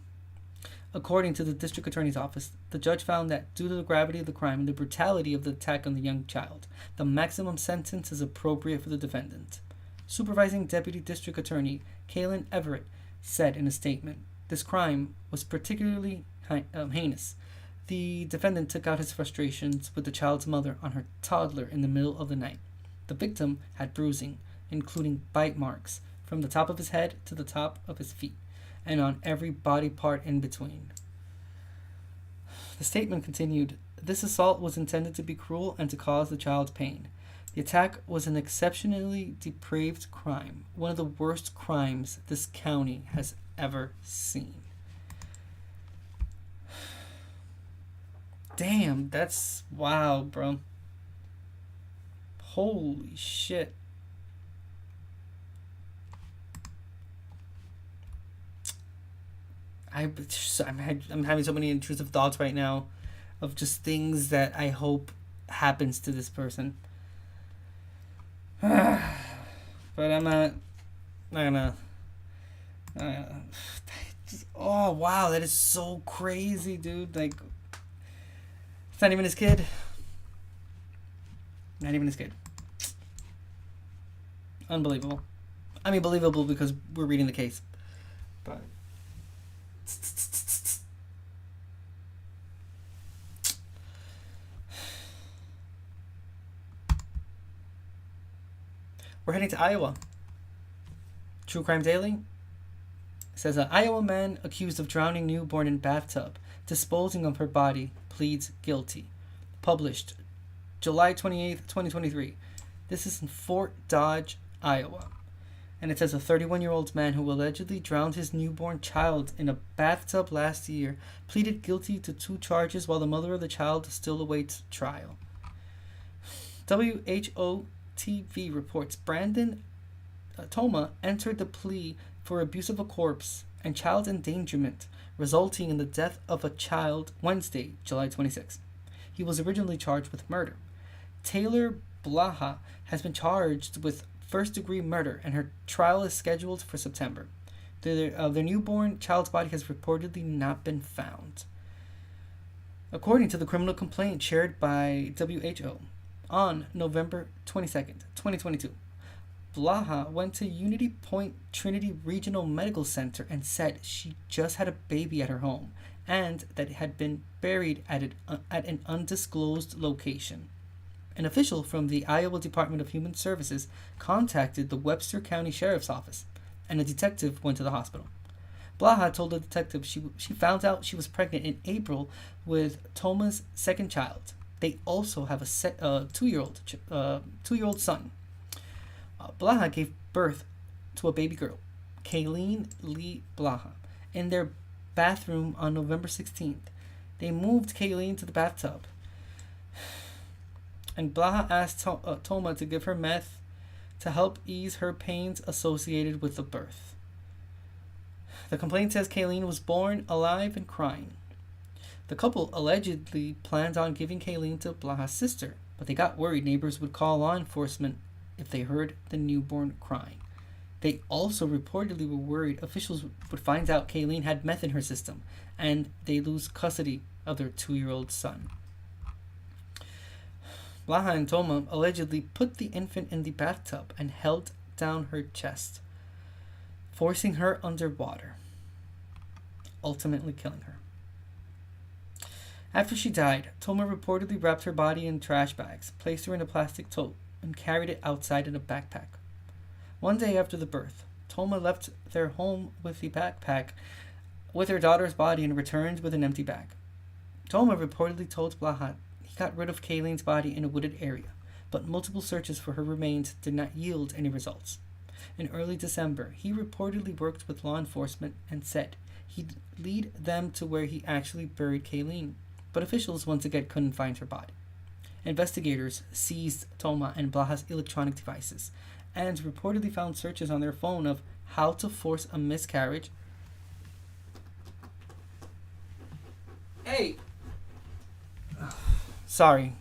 According to the district attorney's office, the judge found that due to the gravity of the crime and the brutality of the attack on the young child, the maximum sentence is appropriate for the defendant. Supervising Deputy District Attorney Kaylin Everett said in a statement, "This crime was particularly heinous. The defendant took out his frustrations with the child's mother on her toddler in the middle of the night. The victim had bruising, including bite marks, from the top of his head to the top of his feet, and on every body part in between." The statement continued, "This assault was intended to be cruel and to cause the child pain. The attack was an exceptionally depraved crime, one of the worst crimes this county has ever seen." Damn, that's wow, bro. Holy shit. I'm having so many intrusive thoughts right now of just things that I hope happens to this person. But I'm not gonna. Oh wow, that is so crazy, dude. Like, it's not even his kid. Not even his kid. Unbelievable. I mean, believable because we're reading the case. But we're heading to Iowa. True Crime Daily says an Iowa man accused of drowning newborn in bathtub, disposing of her body, pleads guilty. Published July 28th, 2023. This is in Fort Dodge, Iowa. And it says a 31-year-old man who allegedly drowned his newborn child in a bathtub last year pleaded guilty to 2 charges while the mother of the child still awaits trial. WHO-TV reports Brandon Toma entered the plea for abuse of a corpse and child endangerment, resulting in the death of a child Wednesday, July 26. He was originally charged with murder. Taylor Blaha has been charged with first-degree murder, and her trial is scheduled for September. Their newborn child's body has reportedly not been found. According to the criminal complaint shared by WHO, on November 22nd, 2022, Blaha went to Unity Point Trinity Regional Medical Center and said she just had a baby at her home and that it had been buried at an undisclosed location. An official from the Iowa Department of Human Services contacted the Webster County Sheriff's Office, and a detective went to the hospital. Blaha told the detective she found out she was pregnant in April with Toma's second child. They also have a two-year-old son. Blaha gave birth to a baby girl, Kayleen Lee Blaha, in their bathroom on November 16th. They moved Kayleen to the bathtub, and Blaha asked Toma to give her meth to help ease her pains associated with the birth. The complaint says Kayleen was born alive and crying. The couple allegedly planned on giving Kayleen to Blaha's sister, but they got worried neighbors would call law enforcement if they heard the newborn crying. They also reportedly were worried officials would find out Kayleen had meth in her system, and they lose custody of their 2-year-old son. Blaha and Toma allegedly put the infant in the bathtub and held down her chest, forcing her underwater, ultimately killing her. After she died, Toma reportedly wrapped her body in trash bags, placed her in a plastic tote, and carried it outside in a backpack. One day after the birth, Toma left their home with the backpack with her daughter's body and returned with an empty bag. Toma reportedly told Blaha he got rid of Kayleen's body in a wooded area, but multiple searches for her remains did not yield any results. In early December, he reportedly worked with law enforcement and said he'd lead them to where he actually buried Kayleen, but officials once again couldn't find her body. Investigators seized Toma and Blaha's electronic devices and reportedly found searches on their phone of how to force a miscarriage. Hey! Sorry.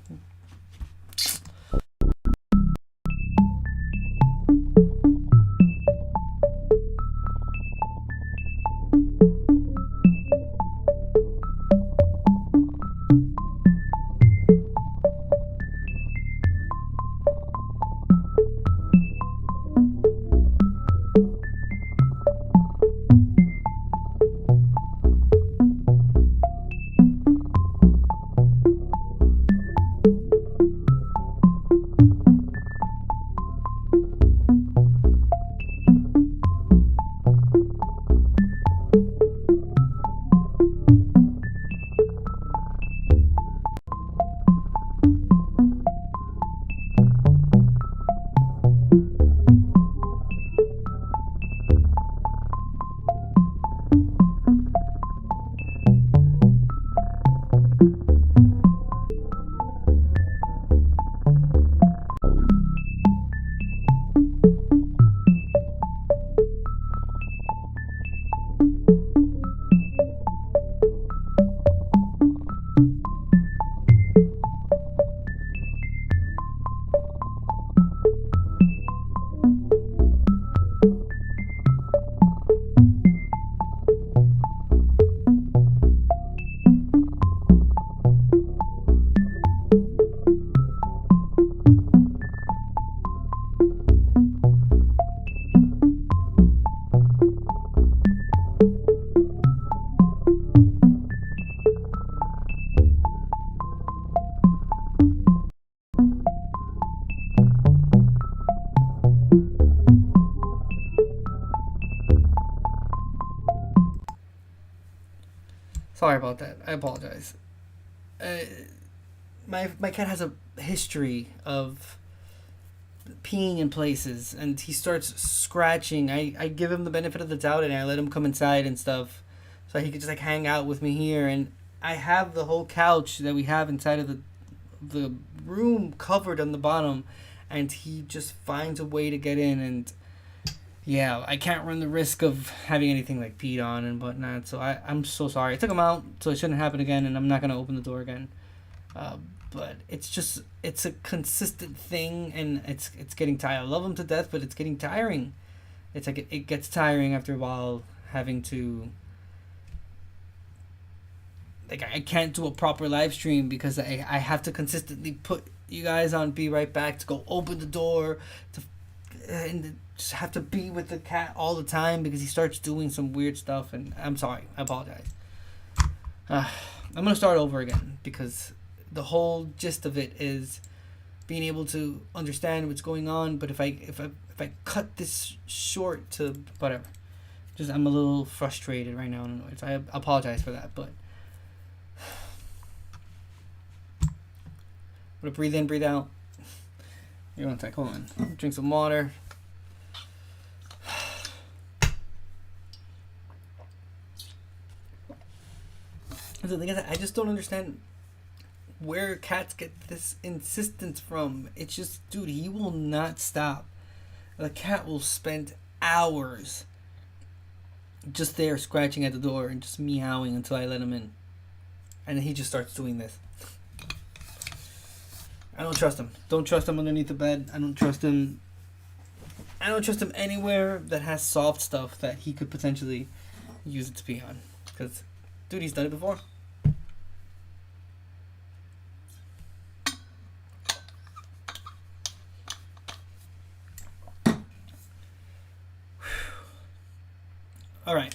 Sorry about that. I apologize. My cat has a history of peeing in places, and he starts scratching. I give him the benefit of the doubt, and I let him come inside and stuff, so he could just like hang out with me here. And I have the whole couch that we have inside of the room covered on the bottom, and he just finds a way to get in. And yeah, I can't run the risk of having anything like peed on and whatnot. So I'm so sorry. I took him out, so it shouldn't happen again, and I'm not gonna open the door again. But it's a consistent thing, and it's getting tired. I love him to death, but it's getting tiring. It's like it gets tiring after a while having to. Like, I can't do a proper live stream because I have to consistently put you guys on Be Right Back to go open the door and just have to be with the cat all the time because he starts doing some weird stuff. And I'm sorry. I apologize. I'm going to start over again because the whole gist of it is being able to understand what's going on. But if I cut this short to whatever, just I'm a little frustrated right now and annoyed. So I apologize for that. But I'm gonna breathe in, breathe out. You're gonna take. Hold on. Drink some water. The thing is, I just don't understand where cats get this insistence from. It's just, dude, he will not stop. The cat will spend hours just there scratching at the door and just meowing until I let him in. And then he just starts doing this. I don't trust him. Don't trust him underneath the bed. I don't trust him anywhere that has soft stuff that he could potentially use it to pee on. Because, dude, he's done it before. All right.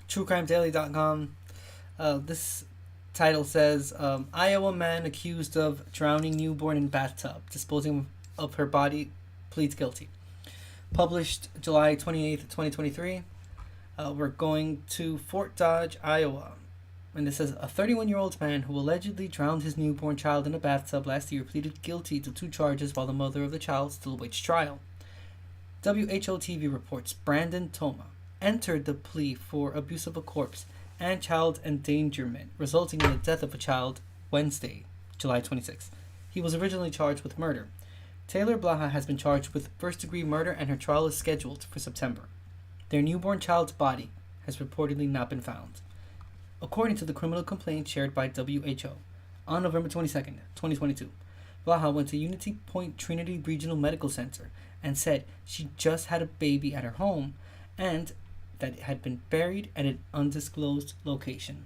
TrueCrimeDaily.com. This title says, Iowa man accused of drowning newborn in bathtub, disposing of her body, pleads guilty. Published July 28th, 2023. We're going to Fort Dodge, Iowa. And it says, a 31-year-old man who allegedly drowned his newborn child in a bathtub last year pleaded guilty to 2 charges while the mother of the child still awaits trial. WHO-TV reports Brandon Toma entered the plea for abuse of a corpse and child endangerment, resulting in the death of a child Wednesday, July 26. He was originally charged with murder. Taylor Blaha has been charged with first-degree murder and her trial is scheduled for September. Their newborn child's body has reportedly not been found. According to the criminal complaint shared by WHO, on November 22nd, 2022, Blaha went to Unity Point Trinity Regional Medical Center and said she just had a baby at her home and that it had been buried at an undisclosed location.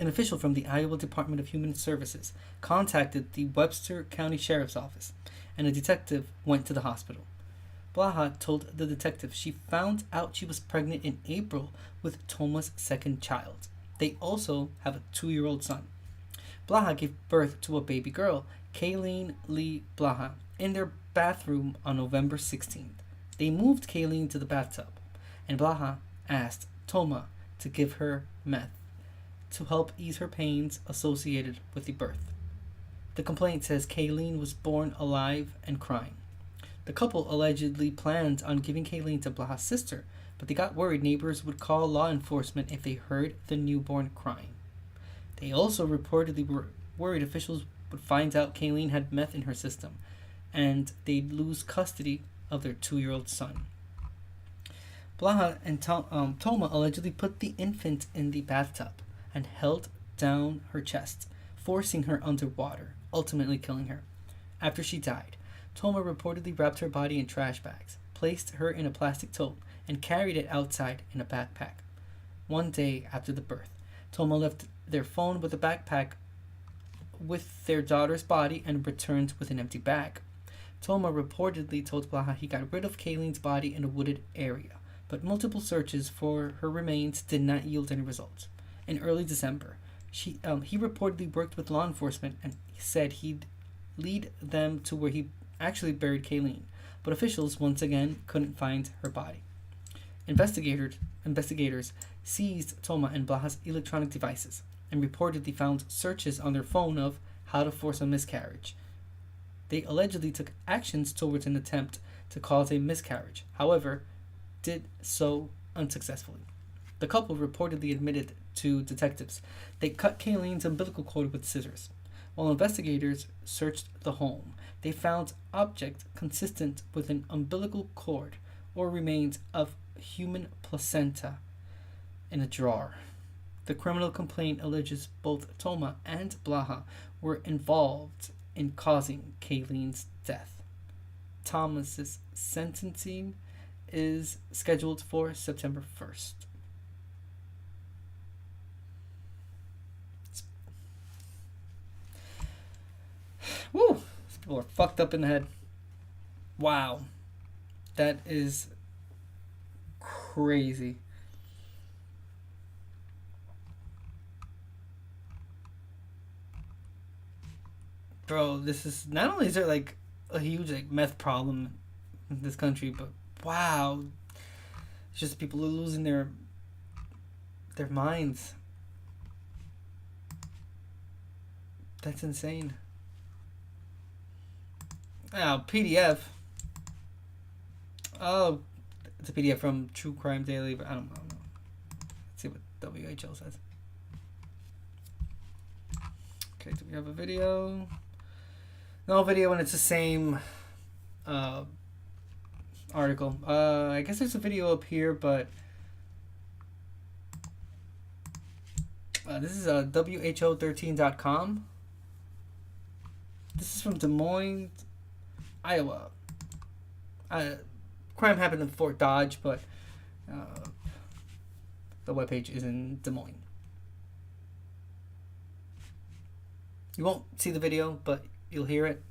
An official from the Iowa Department of Human Services contacted the Webster County Sheriff's Office, and a detective went to the hospital. Blaha told the detective she found out she was pregnant in April with Toma's second child. They also have a 2-year-old son. Blaha gave birth to a baby girl, Kayleen Lee Blaha, in their bathroom on November 16th. They moved Kayleen to the bathtub, and Blaha asked Toma to give her meth to help ease her pains associated with the birth. The complaint says Kayleen was born alive and crying. The couple allegedly planned on giving Kayleen to Blaha's sister, but they got worried neighbors would call law enforcement if they heard the newborn crying. They also reportedly were worried officials would find out Kayleen had meth in her system, and they'd lose custody of their 2-year-old son. Blaha and Toma allegedly put the infant in the bathtub and held down her chest, forcing her underwater, ultimately killing her. After she died, Toma reportedly wrapped her body in trash bags, placed her in a plastic tote, and carried it outside in a backpack. One day after the birth, Toma left their phone with the backpack with their daughter's body and returned with an empty bag. Toma reportedly told Blaha he got rid of Kayleen's body in a wooded area, but multiple searches for her remains did not yield any results. In early December, he reportedly worked with law enforcement and said he'd lead them to where he actually buried Kayleen, but officials once again couldn't find her body. Investigators seized Toma and Blaha's electronic devices and reportedly found searches on their phone of how to force a miscarriage. They allegedly took actions towards an attempt to cause a miscarriage, however, did so unsuccessfully. The couple reportedly admitted to detectives they cut Kayleen's umbilical cord with scissors. While investigators searched the home, they found objects consistent with an umbilical cord or remains of human placenta in a drawer. The criminal complaint alleges both Toma and Blaha were involved in causing Kayleen's death. Thomas's sentencing is scheduled for September 1st. Woo! These people are fucked up in the head. Wow. That is crazy. bro, this is not only is there like a huge like meth problem in this country, but wow, it's just people are losing their minds. That's insane. Now, PDF. Oh, it's a PDF from True Crime Daily, but I don't know. Let's see what WHO says. Okay, do we have a video? No video when it's the same article. I guess there's a video up here, but this is WHO13.com. This is from Des Moines, Iowa. Crime happened in Fort Dodge, but the webpage is in Des Moines. You won't see the video, but you'll hear it.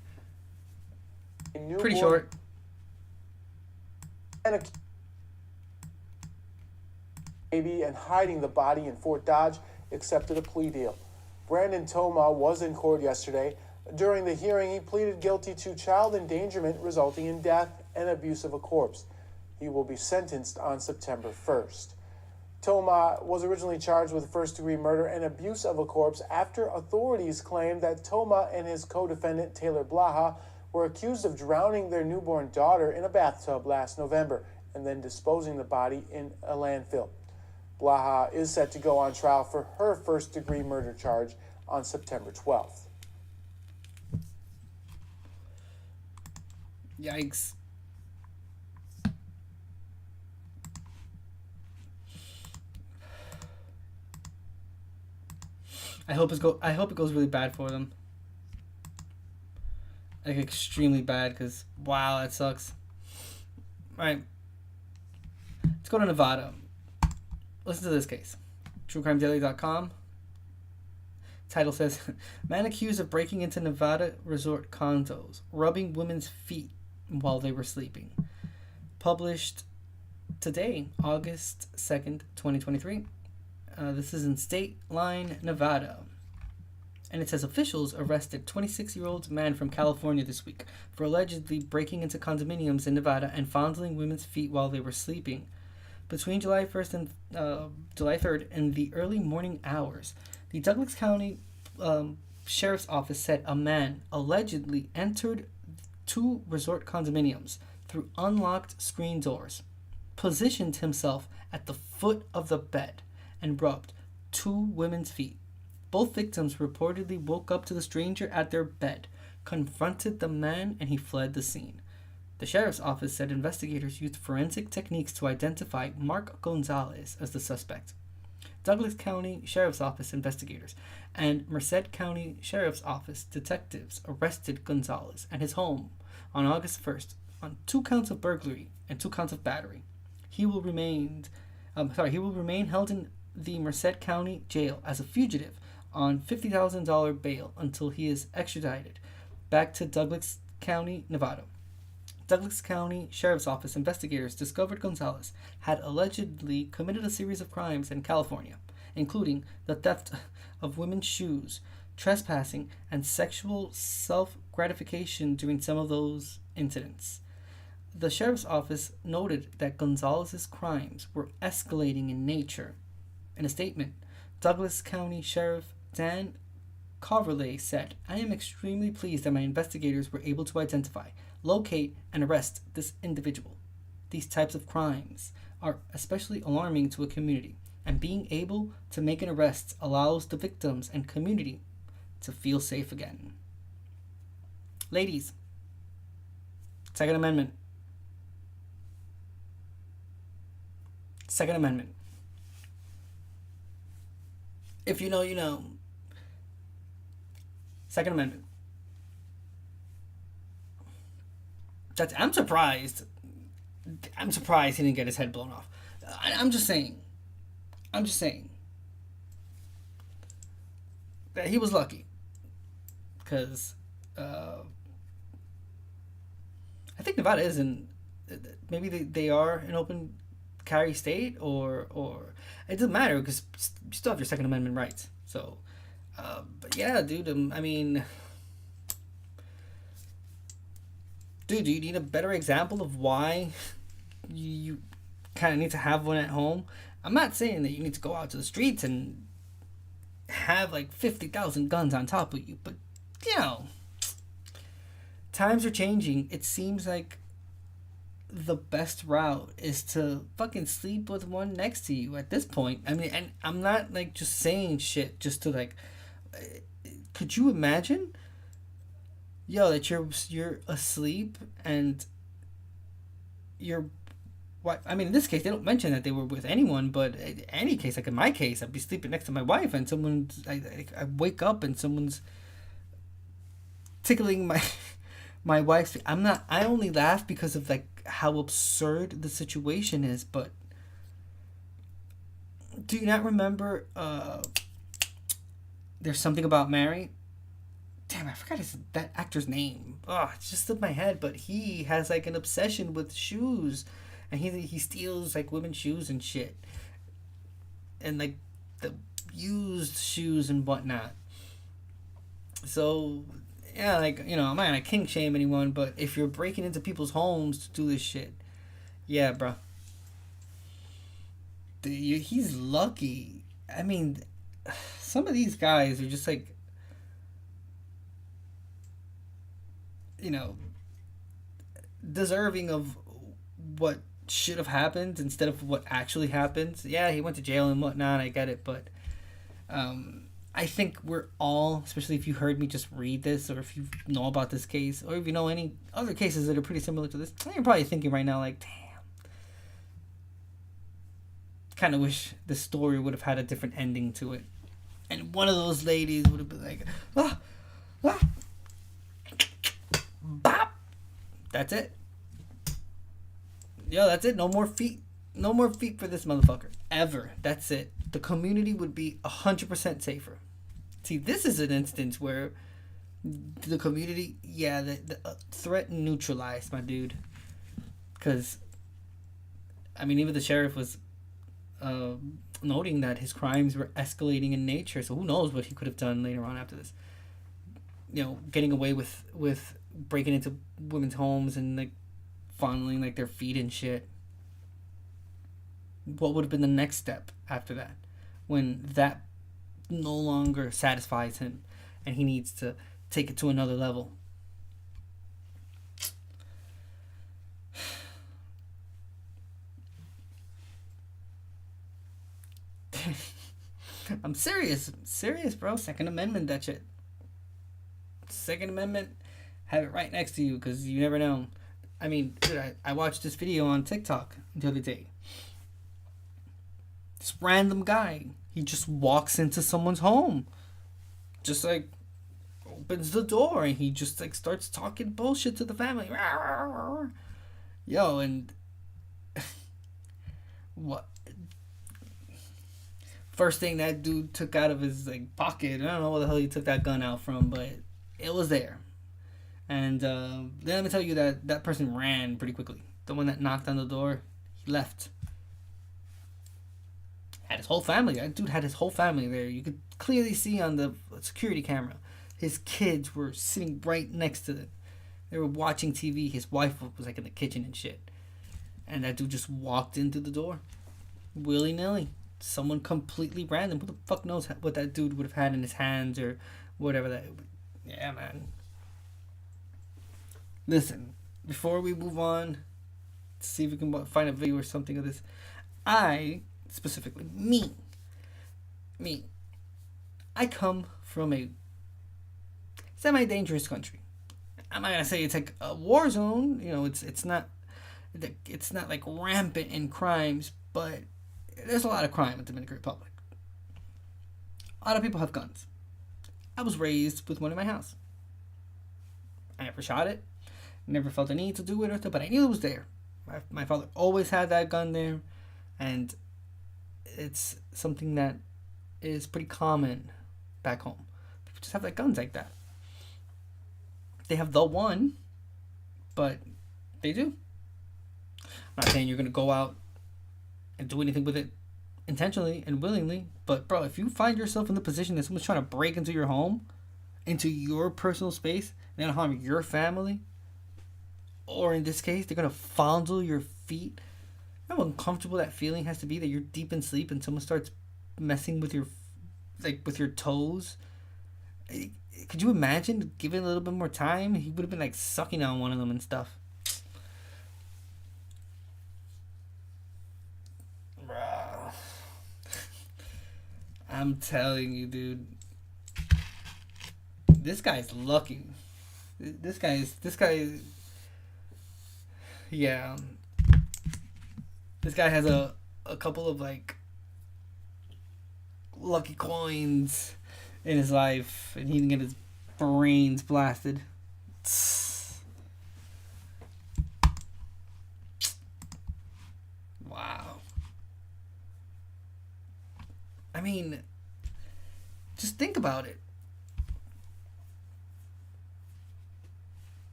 Pretty short. Baby and hiding the body in Fort Dodge accepted a plea deal. Brandon Toma was in court yesterday. During the hearing, he pleaded guilty to child endangerment resulting in death and abuse of a corpse. He will be sentenced on September 1st. Toma was originally charged with first-degree murder and abuse of a corpse after authorities claimed that Toma and his co-defendant Taylor Blaha were accused of drowning their newborn daughter in a bathtub last November and then disposing the body in a landfill. Blaha is set to go on trial for her first-degree murder charge on September 12th. Yikes. I hope it goes really bad for them. Like extremely bad, because wow, that sucks. Alright. Let's go to Nevada. Listen to this case. TrueCrimeDaily.com. Title says, man accused of breaking into Nevada resort condos, rubbing women's feet while they were sleeping. Published today, August 2nd, 2023. This is in State Line, Nevada. And it says officials arrested 26-year-old man from California this week for allegedly breaking into condominiums in Nevada and fondling women's feet while they were sleeping. Between July 1st and July 3rd in the early morning hours, the Douglas County Sheriff's Office said a man allegedly entered 2 resort condominiums through unlocked screen doors, positioned himself at the foot of the bed, and rubbed 2 women's feet. Both victims reportedly woke up to the stranger at their bed, confronted the man, and he fled the scene. The sheriff's office said investigators used forensic techniques to identify Mark Gonzalez as the suspect. Douglas County Sheriff's Office investigators and Merced County Sheriff's Office detectives arrested Gonzalez at his home on August 1st on 2 counts of burglary and 2 counts of battery. He will remain held in the Merced County Jail as a fugitive on $50,000 bail until he is extradited back to Douglas County, Nevada. Douglas County Sheriff's Office investigators discovered Gonzalez had allegedly committed a series of crimes in California, including the theft of women's shoes, trespassing, and sexual self-gratification during some of those incidents. The Sheriff's Office noted that Gonzalez's crimes were escalating in nature. In a statement, Douglas County Sheriff Dan Coverley said, "I am extremely pleased that my investigators were able to identify, locate, and arrest this individual. These types of crimes are especially alarming to a community, and being able to make an arrest allows the victims and community to feel safe again." Ladies, Second Amendment. Second Amendment. If you know, you know. Second Amendment. I'm surprised. I'm surprised he didn't get his head blown off. I'm just saying that he was lucky, because I think Nevada is maybe they are an open carry state, or it doesn't matter because you still have your Second Amendment rights. So, but yeah, dude. I mean, dude, do you need a better example of why you kind of need to have one at home? I'm not saying that you need to go out to the streets and have like 50,000 guns on top of you, but you know, times are changing. It seems like the best route is to fucking sleep with one next to you at this point. I mean, and I'm not like just saying shit just to like, could you imagine, yo, that you're asleep and your wife, I mean, in this case they don't mention that they were with anyone, but in any case, like in my case, I'd be sleeping next to my wife and I wake up and someone's tickling my wife's. I only laugh because of like how absurd the situation is, but do you not remember There's Something About Mary? Damn, I forgot that actor's name. Oh, it's just slipped my head, but he has like an obsession with shoes, and he steals like women's shoes and shit, and like the used shoes and whatnot. So yeah, like, you know, I'm not gonna kink shame anyone, but if you're breaking into people's homes to do this shit, yeah, bro. He's lucky. I mean, some of these guys are just like, you know, deserving of what should have happened instead of what actually happened. Yeah, he went to jail and whatnot, I get it, but I think we're all, especially if you heard me just read this, or if you know about this case, or if you know any other cases that are pretty similar to this, you're probably thinking right now, like, damn, kind of wish the story would have had a different ending to it. And one of those ladies would have been like, bop. That's it. Yo, that's it. No more feet. No more feet for this motherfucker. Ever. That's it. The community would be 100% safer. See, this is an instance where the community, yeah, the threat neutralized, my dude. Because, I mean, even the sheriff was noting that his crimes were escalating in nature. So who knows what he could have done later on after this. You know, getting away with breaking into women's homes and, like, fondling, like, their feet and shit. What would have been the next step after that, when that no longer satisfies him and he needs to take it to another level? I'm serious, bro. Second Amendment, that shit. Second Amendment, have it right next to you, because you never know. I mean, dude, I watched this video on TikTok the other day. This random guy, he just walks into someone's home, just like opens the door, and he just like starts talking bullshit to the family. Yo, and what? First thing that dude took out of his like pocket, I don't know where the hell he took that gun out from, but it was there. And then let me tell you that person ran pretty quickly. The one that knocked on the door, he left. Had his whole family. That dude had his whole family there. You could clearly see on the security camera. His kids were sitting right next to them. They were watching TV. His wife was like in the kitchen and shit. And that dude just walked in through the door. Willy-nilly. Someone completely random. Who the fuck knows what that dude would have had in his hands or whatever that... Yeah, man. Listen, before we move on, see if we can find a video or something of this. Specifically, me, I come from a semi-dangerous country. I'm not gonna say it's like a war zone. You know, it's not like rampant in crimes, but there's a lot of crime in the Dominican Republic. A lot of people have guns. I was raised with one in my house. I never shot it. Never felt the need to do it, but I knew it was there. My father always had that gun there, and it's something that is pretty common back home. People just have like guns like that. They have the one, but they do. I'm not saying you're gonna go out and do anything with it intentionally and willingly, but bro, if you find yourself in the position that someone's trying to break into your home, into your personal space, and then harm your family, or in this case, they're gonna fondle your feet. You know how uncomfortable that feeling has to be, that you're deep in sleep and someone starts messing with your, like, with your toes. Could you imagine giving a little bit more time? He would have been like sucking on one of them and stuff. Bruh. I'm telling you, dude. This guy's lucky. This guy is. Yeah. This guy has a couple of, like, lucky coins in his life, and he didn't get his brains blasted. Wow. I mean, just think about it.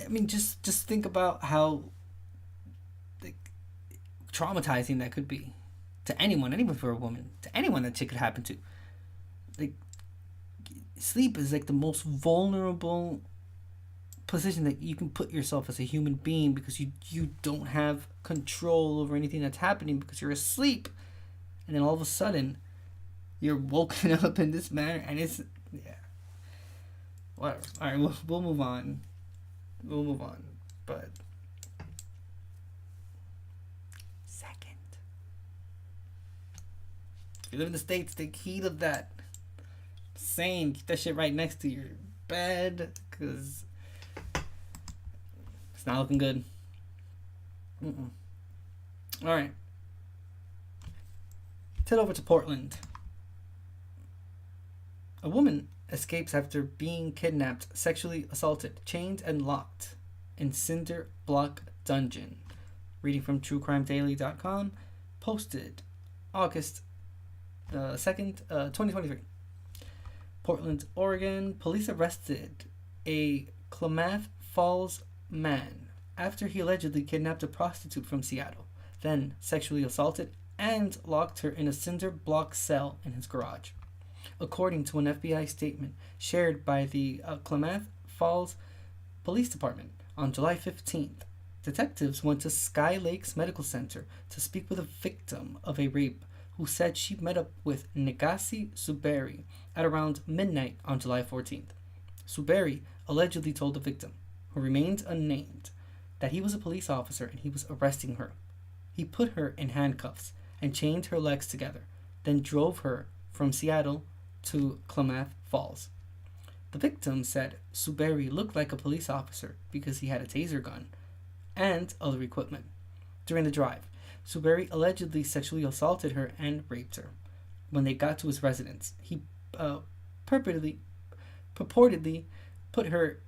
I mean, just think about how, like, traumatizing that could be to anyone for a woman, to anyone that shit could happen to. Like, sleep is like the most vulnerable position that you can put yourself as a human being, because you don't have control over anything that's happening because you're asleep, and then all of a sudden you're woken up in this manner, and it's, yeah, whatever. All right, we'll move on. But second, if you live in the States, take heed of that. Saying, keep that shit right next to your bed, because it's not looking good. Alright. Let's head over to Portland. A woman escapes after being kidnapped, sexually assaulted, chained, and locked in cinder block dungeon. Reading from truecrimedaily.com. Posted August 2nd, 2023. Portland, Oregon. Police arrested a Klamath Falls man after he allegedly kidnapped a prostitute from Seattle, then sexually assaulted and locked her in a cinder block cell in his garage. According to an FBI statement shared by the Klamath Falls Police Department on July 15th, detectives went to Sky Lakes Medical Center to speak with a victim of a rape who said she met up with Negasi Suberi at around midnight on July 14th. Suberi allegedly told the victim, who remained unnamed, that he was a police officer and he was arresting her. He put her in handcuffs and chained her legs together, then drove her from Seattle to Klamath Falls. The victim said Suberi looked like a police officer because he had a taser gun and other equipment. During the drive, Suberi allegedly sexually assaulted her and raped her. When they got to his residence, he purportedly put her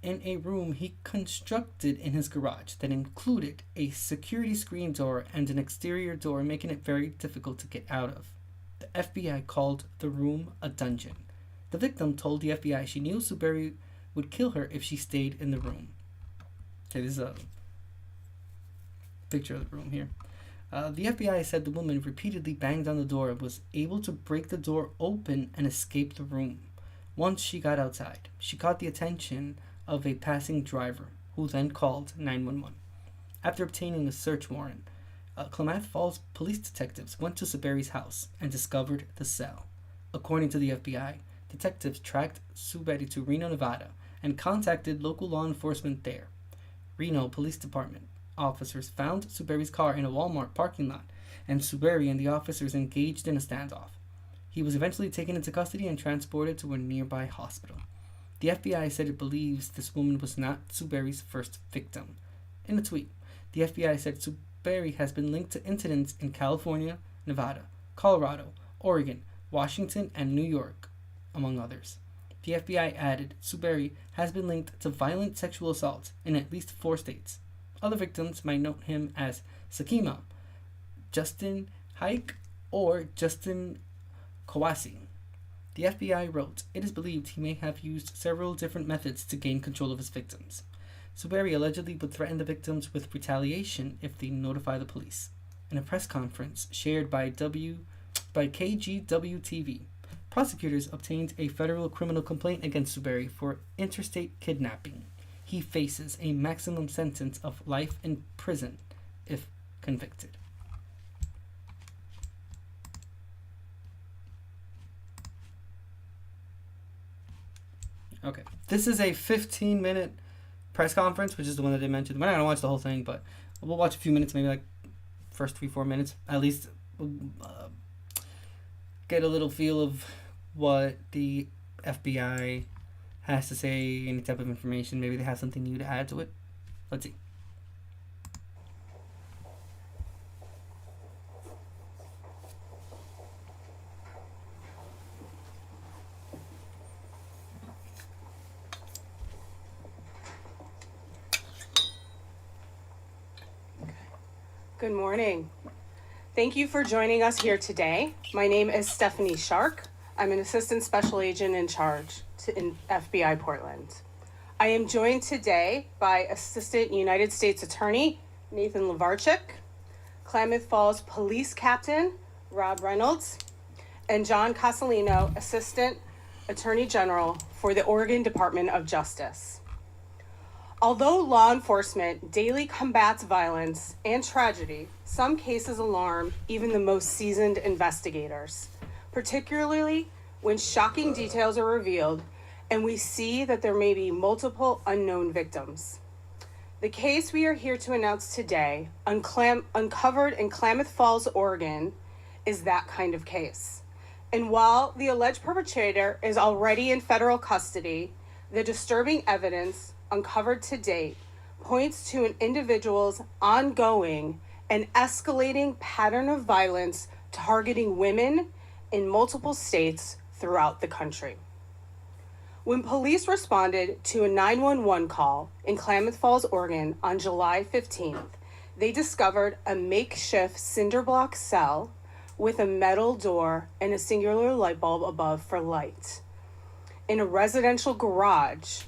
in a room he constructed in his garage that included a security screen door and an exterior door, making it very difficult to get out of. The FBI called the room a dungeon. The victim told the FBI she knew Suberi would kill her if she stayed in the room. Okay, this is a picture of the room here. The FBI said the woman repeatedly banged on the door and was able to break the door open and escape the room. Once she got outside, she caught the attention of a passing driver, who then called 911. After obtaining a search warrant, Klamath Falls police detectives went to Suberi's house and discovered the cell. According to the FBI, detectives tracked Suberi to Reno, Nevada, and contacted local law enforcement there. Reno Police Department officers found Suberi's car in a Walmart parking lot, and Suberi and the officers engaged in a standoff. He was eventually taken into custody and transported to a nearby hospital. The FBI said it believes this woman was not Suberi's first victim. In a tweet, the FBI said Suberi has been linked to incidents in California, Nevada, Colorado, Oregon, Washington, and New York, among others. The FBI added Suberi has been linked to violent sexual assaults in at least 4 states. Other victims might note him as Sakima, Justin Hike, or Justin Kawasi. The FBI wrote, it is believed he may have used several different methods to gain control of his victims. Suberi allegedly would threaten the victims with retaliation if they notify the police. In a press conference shared by KGW-TV, prosecutors obtained a federal criminal complaint against Suberi for interstate kidnapping. he faces a maximum sentence of life in prison if convicted. Okay, this is a 15-minute press conference, which is the one that they mentioned. We're not going to watch the whole thing, but we'll watch a few minutes, maybe like first 3-4 minutes, at least get a little feel of what the FBI has to say, any type of information. Maybe they have something new to add to it. Let's see. Good morning. Thank you for joining us here today. My name is Stephanie Shark. I'm an assistant special agent in charge in FBI Portland. I am joined today by Assistant United States Attorney Nathan Levarchik, Klamath Falls Police Captain Rob Reynolds, and John Casalino, Assistant Attorney General for the Oregon Department of Justice. Although law enforcement daily combats violence and tragedy, some cases alarm even the most seasoned investigators, particularly when shocking details are revealed and we see that there may be multiple unknown victims. The case we are here to announce today, uncovered in Klamath Falls, Oregon, is that kind of case. And while the alleged perpetrator is already in federal custody, the disturbing evidence uncovered to date points to an individual's ongoing and escalating pattern of violence targeting women in multiple states throughout the country. When police responded to a 911 call in Klamath Falls, Oregon on July 15th, they discovered a makeshift cinder block cell with a metal door and a singular light bulb above for light in a residential garage,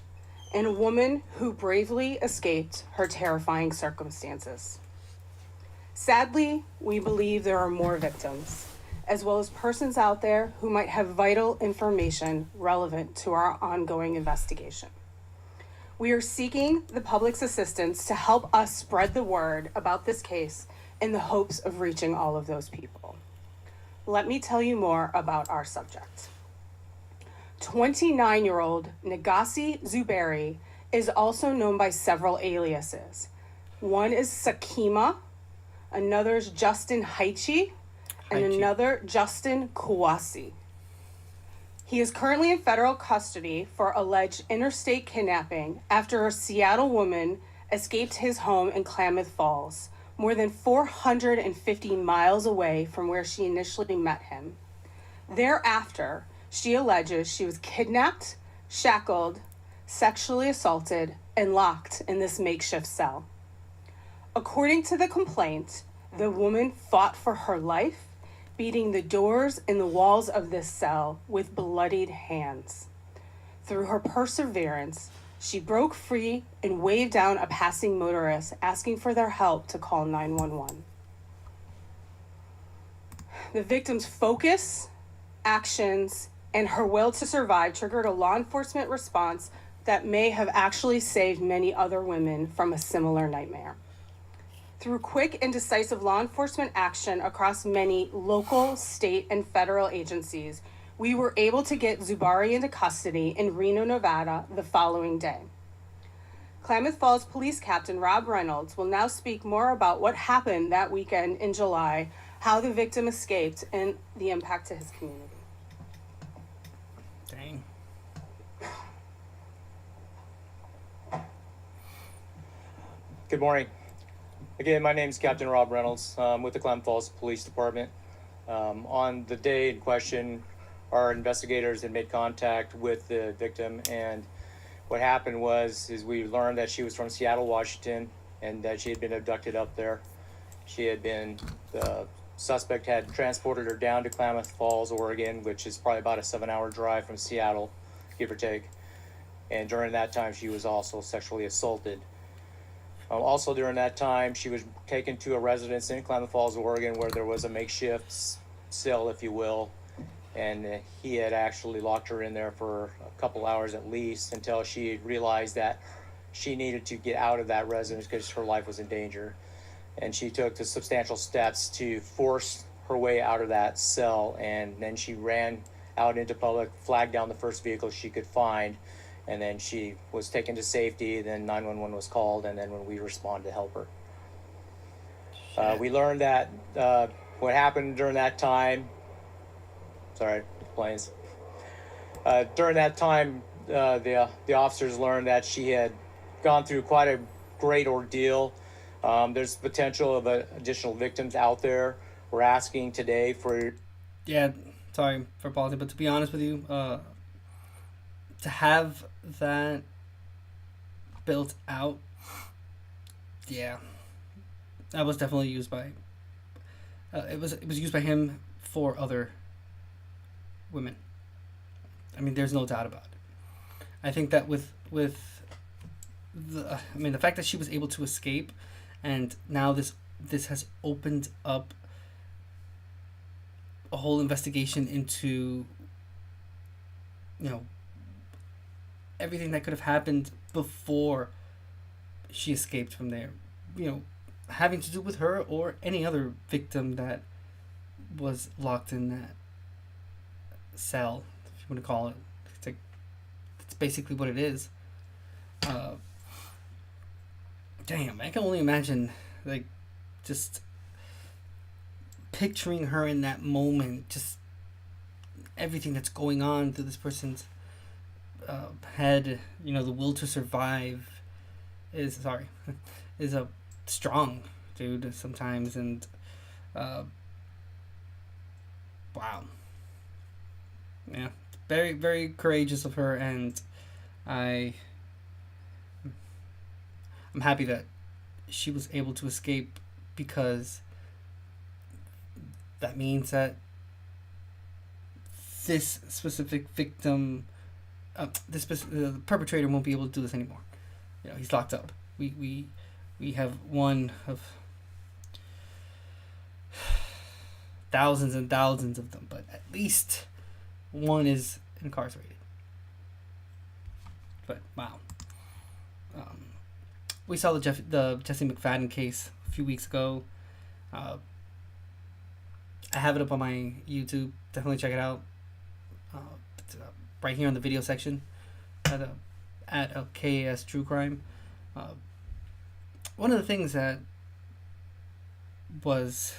and a woman who bravely escaped her terrifying circumstances. Sadly, we believe there are more victims, as well as persons out there who might have vital information relevant to our ongoing investigation. We are seeking the public's assistance to help us spread the word about this case in the hopes of reaching all of those people. Let me tell you more about our subject. 29-year-old Nagasi Zuberi is also known by several aliases. One is Sakima, another is Justin Haichi, and another Justin Kouassi. He is currently in federal custody for alleged interstate kidnapping after a Seattle woman escaped his home in Klamath Falls, more than 450 miles away from where she initially met him. Thereafter, she alleges she was kidnapped, shackled, sexually assaulted, and locked in this makeshift cell. According to the complaint, the woman fought for her life, beating the doors and the walls of this cell with bloodied hands. Through her perseverance, she broke free and waved down a passing motorist asking for their help to call 911. The victim's focus, actions, and her will to survive triggered a law enforcement response that may have actually saved many other women from a similar nightmare. Through quick and decisive law enforcement action across many local, state, and federal agencies, we were able to get Zuberi into custody in Reno, Nevada the following day. Klamath Falls Police Captain Rob Reynolds will now speak more about what happened that weekend in July, how the victim escaped, and the impact to his community. Dang. Good morning. Again, my name is Captain Rob Reynolds. I'm with the Klamath Falls Police Department. On the day in question, our investigators had made contact with the victim, and what happened was we learned that she was from Seattle, Washington, and that she had been abducted up there. The suspect had transported her down to Klamath Falls, Oregon, which is probably about a 7-hour drive from Seattle, give or take. And during that time, she was also sexually assaulted. Also during that time, she was taken to a residence in Klamath Falls, Oregon, where there was a makeshift cell, if you will. And he had actually locked her in there for a couple hours at least until she realized that she needed to get out of that residence because her life was in danger. And she took the substantial steps to force her way out of that cell, and then she ran out into public, flagged down the first vehicle she could find, and then she was taken to safety. Then 911 was called, and then when we responded to help her. We learned that what happened during that time, sorry, planes. During that time, the officers learned that she had gone through quite a great ordeal. There's potential of additional victims out there. We're asking today for... Yeah, sorry for pausing, but to be honest with you, to have that built out, yeah, that was definitely used by... it was used by him for other women. I mean, there's no doubt about it. I think that with the fact that she was able to escape, and now this has opened up a whole investigation into, everything that could have happened before she escaped from there, having to do with her or any other victim that was locked in that cell, if you want to call it. It's basically what it is. Damn, I can only imagine, just picturing her in that moment, just everything that's going on through this person's head. The will to survive is a strong, dude, sometimes, and wow. Yeah, very, very courageous of her, and I'm happy that she was able to escape, because that means that this specific victim, the perpetrator won't be able to do this anymore. He's locked up. We have one of thousands and thousands of them, but at least one is incarcerated. But wow. We saw the Jesse McFadden case a few weeks ago. I have it up on my YouTube. Definitely check it out. It's, right here in the video section at KAS True Crime. One of the things that was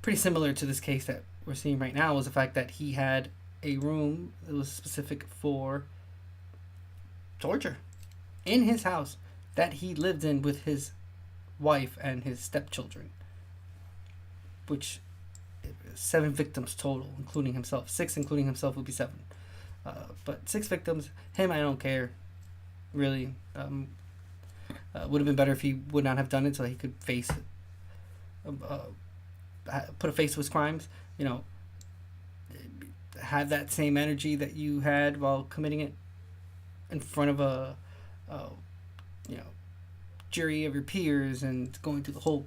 pretty similar to this case that we're seeing right now was the fact that he had a room that was specific for torture in his house that he lived in with his wife and his stepchildren, which 7 victims total, including himself. 6 including himself would be 7, but 6 victims. Him, I don't care, really. Would have been better if he would not have done it, so he could face put a face to his crimes. Have that same energy that you had while committing it in front of a jury of your peers, and going through the whole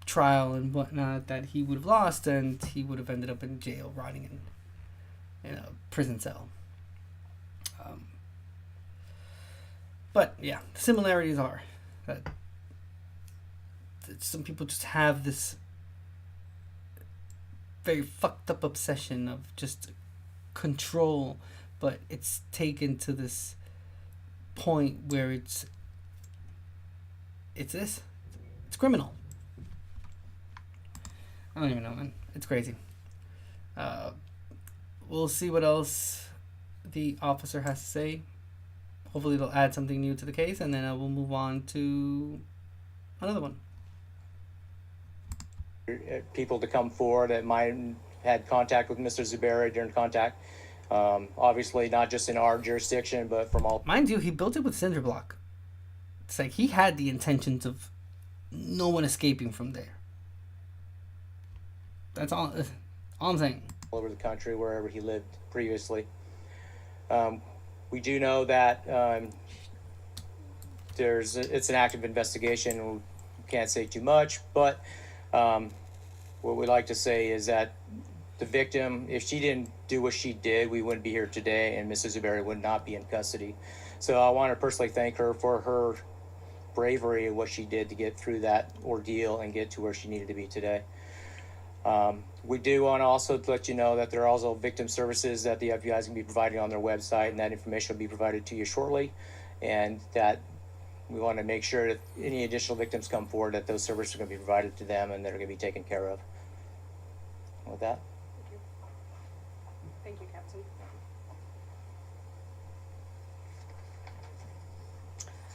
trial and whatnot, that he would have lost, and he would have ended up in jail, rotting in a prison cell. But yeah, the similarities are that some people just have this very fucked up obsession of just control, but it's taken to this point where it's criminal. I don't even know, man. It's crazy. We'll see what else the officer has to say. Hopefully it'll add something new to the case, and then we'll move on to another one. People to come forward that might have had contact with Mr. Zuberi during contact. Obviously not just in our jurisdiction, but from all... Mind you, he built it with cinder block. It's like he had the intentions of no one escaping from there. That's all I'm saying. All over the country, wherever he lived previously. We do know that it's an active investigation. We can't say too much, but what we like to say is that the victim, if she didn't do what she did, we wouldn't be here today, and Mrs. Zuberi would not be in custody. So I want to personally thank her for her bravery and what she did to get through that ordeal and get to where she needed to be today. We do want to also let you know that there are also victim services that the FBI is going to be providing on their website, and that information will be provided to you shortly, and that we want to make sure that any additional victims come forward, that those services are going to be provided to them and they're going to be taken care of. With that. Thank you, Captain.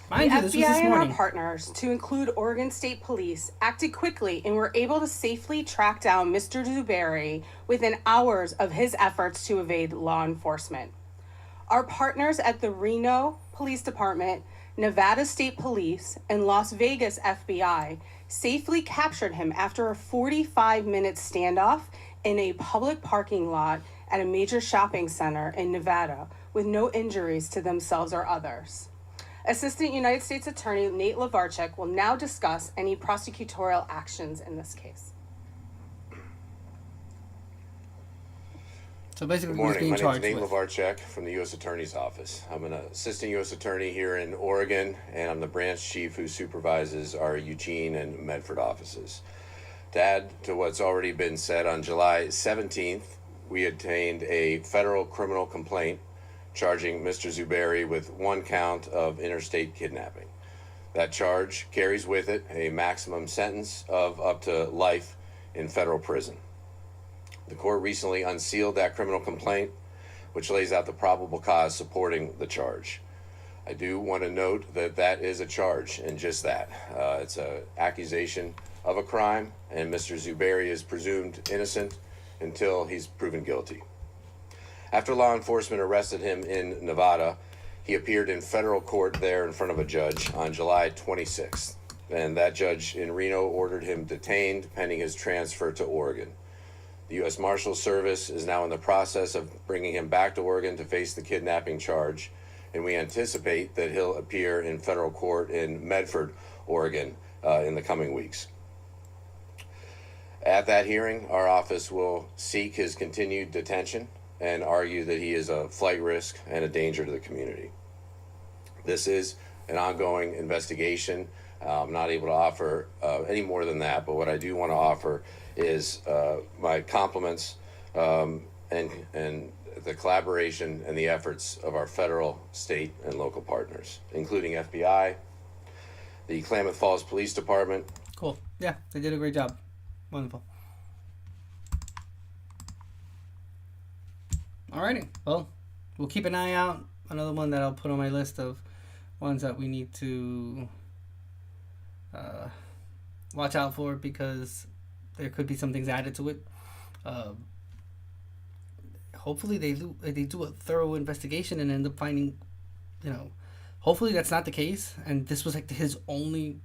Mind you, this was FBI this and our morning. partners, to include Oregon State Police, acted quickly and were able to safely track down Mr. Zuberi within hours of his efforts to evade law enforcement. Our partners at the Reno Police Department, Nevada State Police, and Las Vegas FBI safely captured him after a 45-minute standoff in a public parking lot at a major shopping center in Nevada with no injuries to themselves or others. Assistant United States Attorney Nate Lavarchek will now discuss any prosecutorial actions in this case. So basically, Good morning. being My name is charged Nate with. Lavarchek from the U.S. Attorney's Office. I'm an assistant U.S. attorney here in Oregon, and I'm the branch chief who supervises our Eugene and Medford offices. To add to what's already been said, on July 17th, we obtained a federal criminal complaint charging Mr. Zuberi with one count of interstate kidnapping. That charge carries with it a maximum sentence of up to life in federal prison. The court recently unsealed that criminal complaint, which lays out the probable cause supporting the charge. I do want to note that that is a charge, and just that. It's an accusation of a crime, and Mr. Zuberi is presumed innocent until he's proven guilty. After law enforcement arrested him in Nevada, he appeared in federal court there in front of a judge on July 26th, and that judge in Reno ordered him detained pending his transfer to Oregon. The U.S. Marshals Service is now in the process of bringing him back to Oregon to face the kidnapping charge, and we anticipate that he'll appear in federal court in Medford, Oregon, in the coming weeks. At that hearing, our office will seek his continued detention and argue that he is a flight risk and a danger to the community. This is an ongoing investigation. I'm not able to offer any more than that, but what I do want to offer is my compliments and the collaboration and the efforts of our federal, state, and local partners, including FBI, the Klamath Falls Police Department. Cool. Yeah, they did a great job. Wonderful. Alrighty. Well, we'll keep an eye out. Another one that I'll put on my list of ones that we need to watch out for, because there could be some things added to it. Hopefully they do a thorough investigation and end up finding, hopefully that's not the case, and this was like his only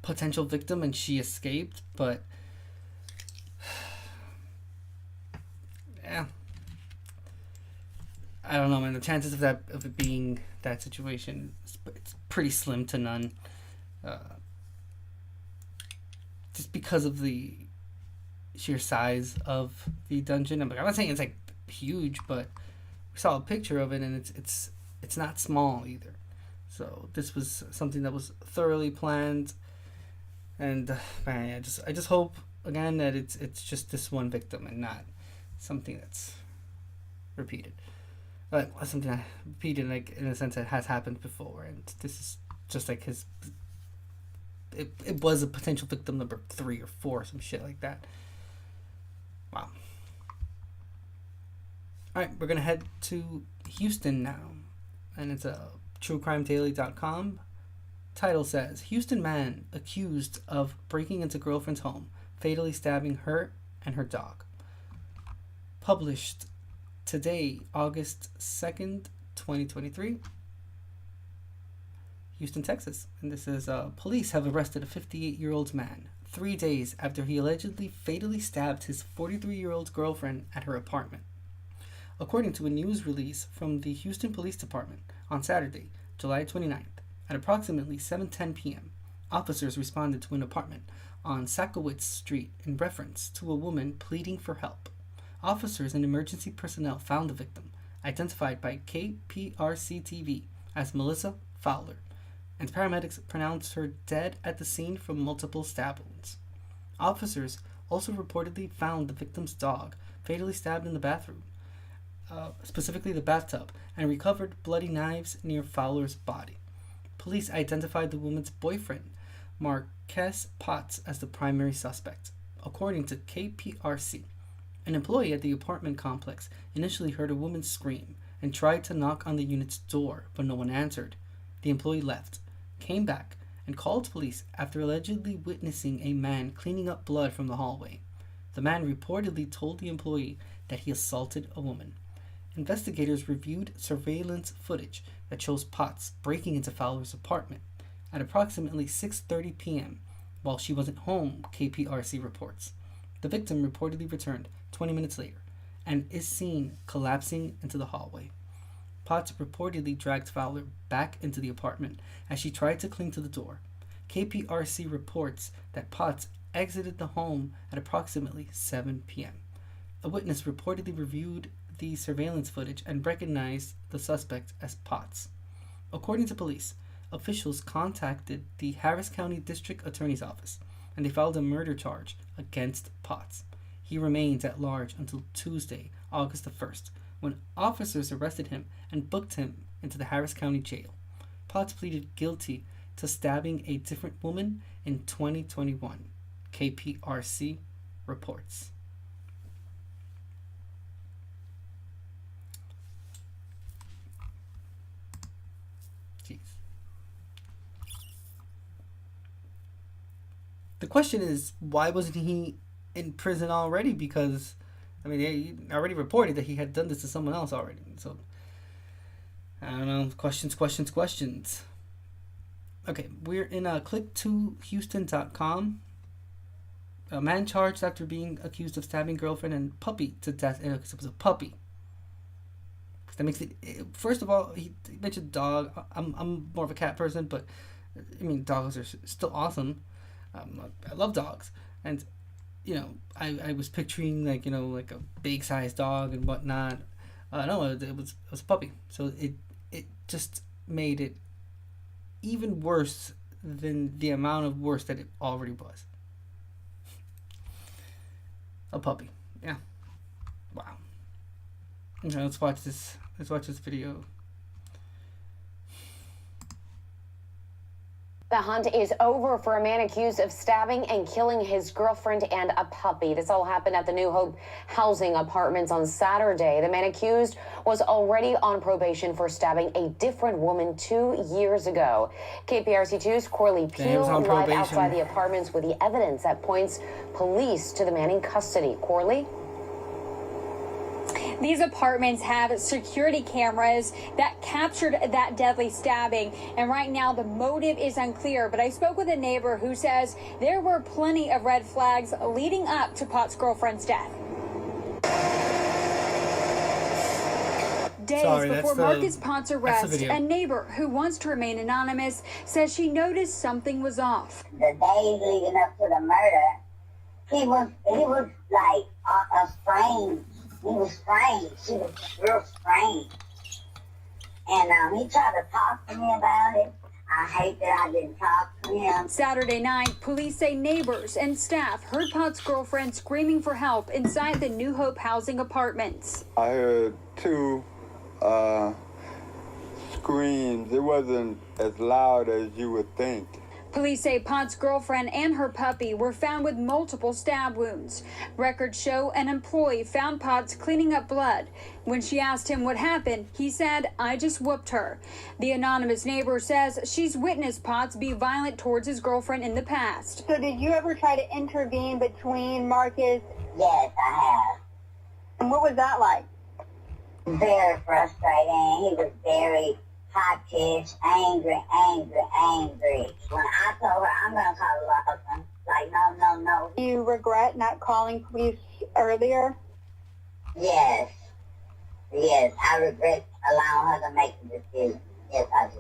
potential victim and she escaped. But yeah, I don't know, man. The chances of it being that situation, it's pretty slim to none. Just because of the sheer size of the dungeon. I'm not saying it's like huge, but we saw a picture of it, and it's not small either. So this was something that was thoroughly planned, and man, I just hope again that it's just this one victim and not something that's repeated. But something that repeated, like in a sense, that has happened before, and this is just like his. It was a potential victim number 3 or 4, some shit like that. Wow. All right, we're gonna head to Houston now, and it's truecrimedaily.com. Title says, Houston man accused of breaking into girlfriend's home, fatally stabbing her and her dog. Published today, August 2nd, 2023. Houston, Texas. And this is, police have arrested a 58-year-old man 3 days after he allegedly fatally stabbed his 43-year-old girlfriend at her apartment. According to a news release from the Houston Police Department on Saturday, July 29th, at approximately 7:10 p.m., officers responded to an apartment on Sakowitz Street in reference to a woman pleading for help. Officers and emergency personnel found the victim, identified by KPRC TV as Melissa Fowler, and paramedics pronounced her dead at the scene from multiple stab wounds. Officers also reportedly found the victim's dog fatally stabbed in the bathroom, specifically the bathtub, and recovered bloody knives near Fowler's body. Police identified the woman's boyfriend, Marquez Potts, as the primary suspect. According to KPRC, an employee at the apartment complex initially heard a woman scream and tried to knock on the unit's door, but no one answered. The employee left, came back, and called police after allegedly witnessing a man cleaning up blood from the hallway. The man reportedly told the employee that he assaulted a woman. Investigators reviewed surveillance footage that shows Potts breaking into Fowler's apartment at approximately 6:30 p.m. while she wasn't home, KPRC reports. The victim reportedly returned 20 minutes later and is seen collapsing into the hallway. Potts reportedly dragged Fowler back into the apartment as she tried to cling to the door. KPRC reports that Potts exited the home at approximately 7 p.m. A witness reportedly reviewed the surveillance footage and recognized the suspect as Potts. According to police, officials contacted the Harris County District Attorney's Office and they filed a murder charge against Potts. He remains at large until Tuesday, August the 1st, when officers arrested him and booked him into the Harris County Jail. Potts pleaded guilty to stabbing a different woman in 2021, KPRC reports. Jeez. The question is, why wasn't he in prison already? Because, I mean, they already reported that he had done this to someone else already. So, I don't know. Questions. Okay, we're in click2houston.com. A man charged after being accused of stabbing girlfriend and puppy to death because it was a puppy. That makes it. First of all, he mentioned dog. I'm more of a cat person, but I mean, dogs are still awesome. I love dogs, and you know, I was picturing like a big size dog and whatnot. No, it was a puppy. So it just made it even worse than the amount of worse that it already was. A puppy, yeah. Wow. Okay, let's watch this video. The hunt is over for a man accused of stabbing and killing his girlfriend and a puppy. This all happened at the New Hope housing apartments on Saturday. The man accused was already on probation for stabbing a different woman 2 years ago. KPRC2's Corley Peel live outside the apartments with the evidence that points police to the man in custody. Corley? These apartments have security cameras that captured that deadly stabbing, and right now the motive is unclear, but I spoke with a neighbor who says there were plenty of red flags leading up to Potts' girlfriend's death. Days before Marcus Potts' arrest, a neighbor who wants to remain anonymous says she noticed something was off. The days leading up to the murder, he was like a strange. He was strange. She was real strange. And he tried to talk to me about it. I hate that I didn't talk to him. Saturday night, police say neighbors and staff heard Potts' girlfriend screaming for help inside the New Hope housing apartments. I heard two screams. It wasn't as loud as you would think. Police say Potts' girlfriend and her puppy were found with multiple stab wounds. Records show an employee found Potts cleaning up blood. When she asked him what happened, he said, "I just whooped her." The anonymous neighbor says she's witnessed Potts be violent towards his girlfriend in the past. So did you ever try to intervene between Marcus? Yes, I have. And what was that like? Very frustrating. He was very hot-pitched, angry. When I told her, I'm going to call the law firm, like, no. Do you regret not calling police earlier? Yes, I regret allowing her to make the decision. Yes, I do.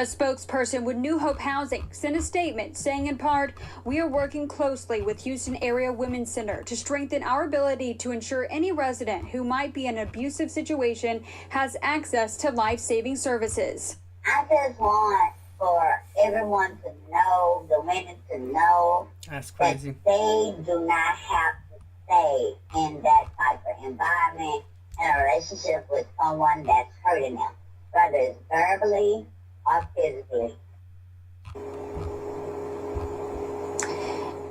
A spokesperson with New Hope Housing sent a statement saying in part, "We are working closely with Houston Area Women's Center to strengthen our ability to ensure any resident who might be in an abusive situation has access to life-saving services." I just want for everyone to know, the women to know, That's crazy. that they do not have to stay in that type of environment and a relationship with someone that's hurting them, whether it's verbally or physically.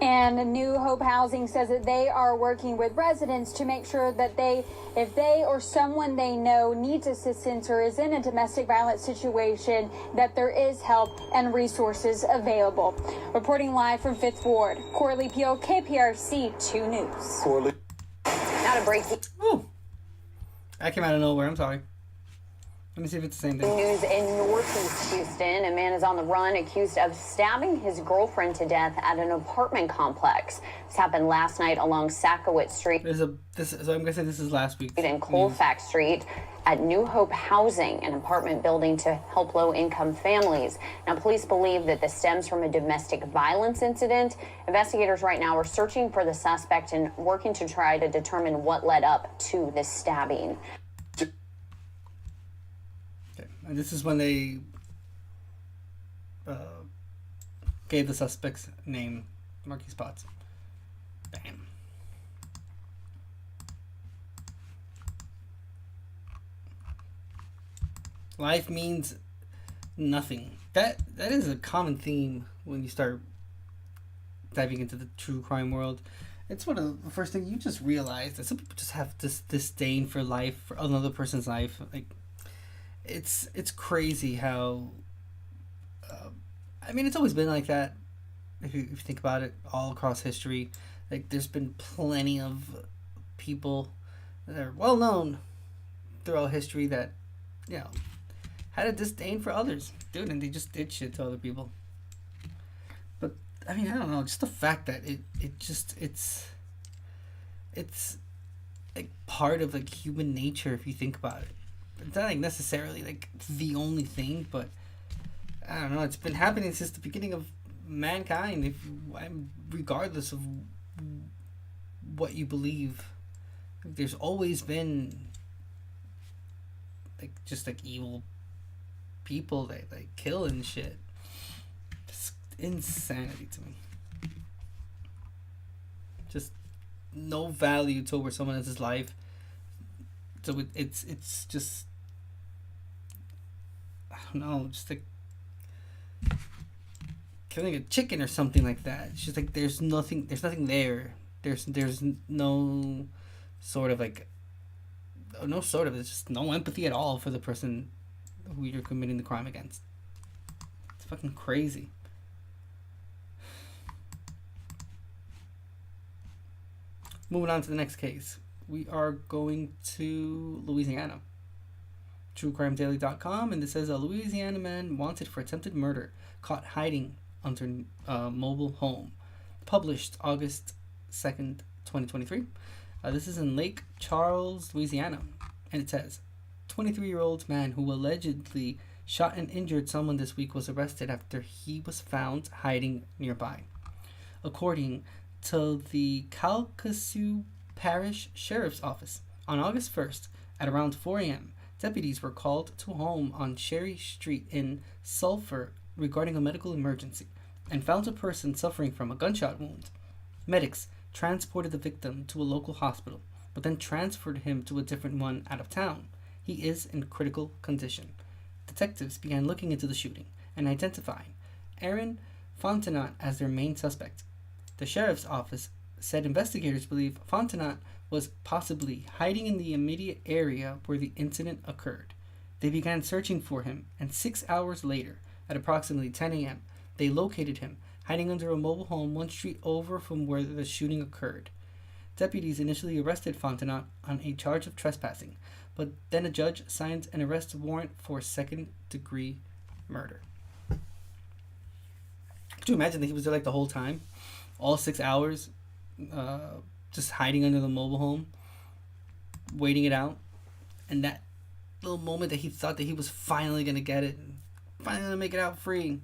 And New Hope Housing says that they are working with residents to make sure that if they or someone they know needs assistance or is in a domestic violence situation, that there is help and resources available. Reporting live from 5th Ward, Corley Peel, KPRC 2 News. Corley. Now to break Ooh. That came out of nowhere. I'm sorry. Let me see if it's the same thing. news in Northeast Houston. A man is on the run accused of stabbing his girlfriend to death at an apartment complex. This happened last night along Sackowitz Street. So I'm guessing this is last week. In Colfax Street at New Hope Housing, an apartment building to help low-income families. Now, police believe that this stems from a domestic violence incident. Investigators right now are searching for the suspect and working to try to determine what led up to this stabbing. And this is when they gave the suspect's name, Marquis Potts. Bam. Life means nothing. That is a common theme when you start diving into the true crime world. It's one of the first things you just realize that some people just have this disdain for life, for another person's life. Like, it's crazy how I mean, it's always been like that if you think about it, all across history. Like, there's been plenty of people that are well known throughout history that, you know, had a disdain for others, dude, and they just did shit to other people. But I mean, I don't know, just the fact that it's like part of like human nature if you think about it. It's not like necessarily like the only thing, but I don't know. It's been happening since the beginning of mankind. Regardless of what you believe, there's always been like just like evil people that like kill and shit. Just insanity to me. Just no value toward someone else's life. So it's just, I don't know, just like killing a chicken or something like that. It's just like there's nothing there. There's no sort of like, there's just no empathy at all for the person who you're committing the crime against. It's fucking crazy. Moving on to the next case. We are going to Louisiana. TrueCrimeDaily.com, and it says a Louisiana man wanted for attempted murder caught hiding under mobile home. Published August 2nd, 2023. This is in Lake Charles, Louisiana, and it says 23-year-old man who allegedly shot and injured someone this week was arrested after he was found hiding nearby. According to the Calcasieu Parish Sheriff's Office, on August 1st at around 4 a.m., deputies were called to a home on Cherry Street in Sulphur regarding a medical emergency and found a person suffering from a gunshot wound. Medics transported the victim to a local hospital, but then transferred him to a different one out of town. He is in critical condition. Detectives began looking into the shooting and identifying Aaron Fontenot as their main suspect. The sheriff's office said investigators believe Fontenot was possibly hiding in the immediate area where the incident occurred. They began searching for him, and 6 hours later, at approximately 10 a.m., they located him hiding under a mobile home 1 street over from where the shooting occurred. Deputies initially arrested Fontenot on a charge of trespassing, but then a judge signed an arrest warrant for second-degree murder. Could you imagine that he was there like the whole time? All 6 hours, just hiding under the mobile home, waiting it out, and that little moment that he thought that he was finally going to get it, finally gonna make it out free.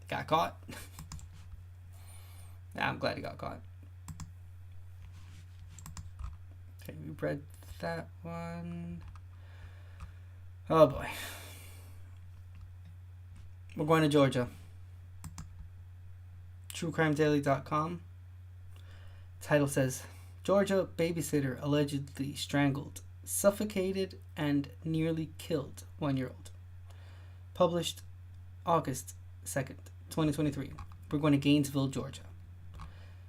Got caught. Yeah, I'm glad he got caught. Okay, we read that one. Oh boy. We're going to Georgia. TrueCrimeDaily.com. Title says, Georgia babysitter allegedly strangled, suffocated, and nearly killed 1-year-old. Published August 2nd, 2023. We're going to Gainesville, Georgia.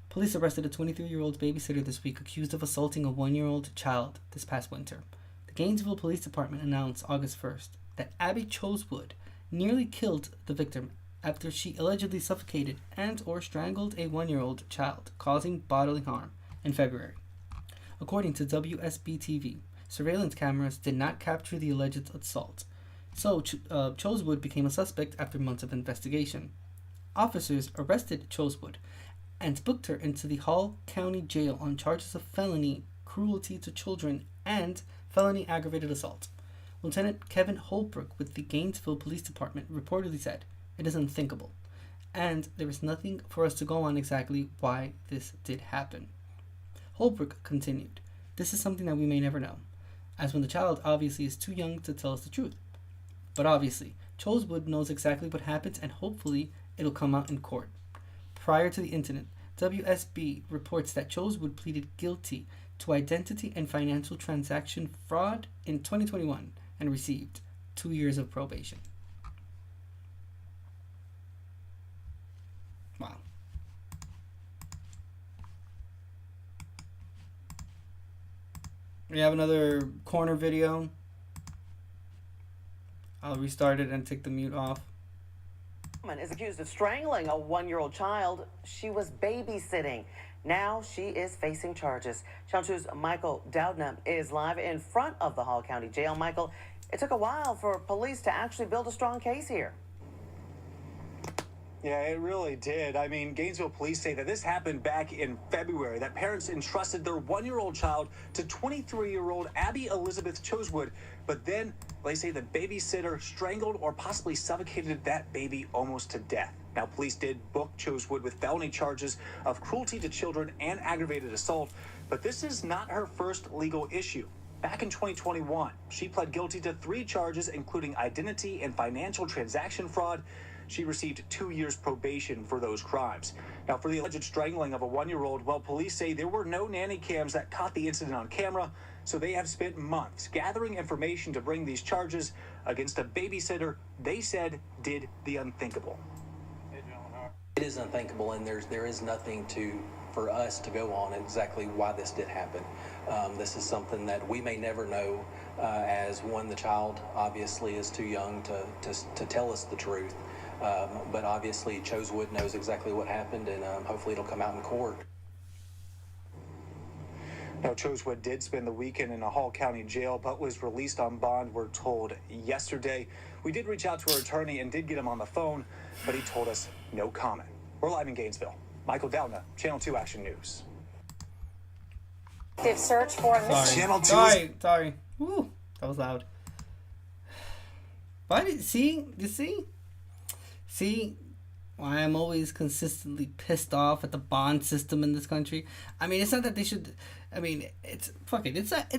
Police arrested a 23-year-old babysitter this week accused of assaulting a 1-year-old child this past winter. The Gainesville Police Department announced August 1st that Abby Chosewood nearly killed the victim after she allegedly suffocated and or strangled a 1-year-old child, causing bodily harm in February. According to WSB-TV, surveillance cameras did not capture the alleged assault, so Chosewood became a suspect after months of investigation. Officers arrested Chosewood and booked her into the Hall County Jail on charges of felony cruelty to children and felony aggravated assault. Lieutenant Kevin Holbrook with the Gainesville Police Department reportedly said, "It is unthinkable, and there is nothing for us to go on exactly why this did happen." Holbrook continued, "This is something that we may never know, as when the child obviously is too young to tell us the truth. But obviously, Chosewood knows exactly what happened and hopefully it'll come out in court." Prior to the incident, WSB reports that Chosewood pleaded guilty to identity and financial transaction fraud in 2021 and received 2 years of probation. Wow. We have another corner video. I'll restart it and take the mute off. Woman is accused of strangling a 1-year-old child she was babysitting. Now she is facing charges. Channel 2's Michael Doudna is live in front of the Hall County Jail. Michael, it took a while for police to actually build a strong case here. Yeah, it really did. I mean, Gainesville police say that this happened back in February, that parents entrusted their 1-year-old child to 23-year-old Abby Elizabeth Chosewood. But then they say the babysitter strangled or possibly suffocated that baby almost to death. Now, police did book Chosewood with felony charges of cruelty to children and aggravated assault. But this is not her first legal issue. Back in 2021, she pled guilty to 3 charges, including identity and financial transaction fraud. She received 2 years probation for those crimes. Now, for the alleged strangling of a 1-year-old, well, police say there were no nanny cams that caught the incident on camera, so they have spent months gathering information to bring these charges against a babysitter they said did the unthinkable. It is unthinkable, and there is nothing for us to go on exactly why this did happen. This is something that we may never know, as the child obviously is too young to tell us the truth. But obviously, Chosewood knows exactly what happened, and hopefully it'll come out in court. Now, Chosewood did spend the weekend in a Hall County jail, but was released on bond, we're told, yesterday. We did reach out to her attorney and did get him on the phone, but he told us no comment. We're live in Gainesville. Michael Doudna, Channel 2 Action News. Active search for a missing. Channel 2. Sorry. Woo, that was loud. Why did See why I'm always consistently pissed off at the bond system in this country? I mean, it's not that they should. I mean, it's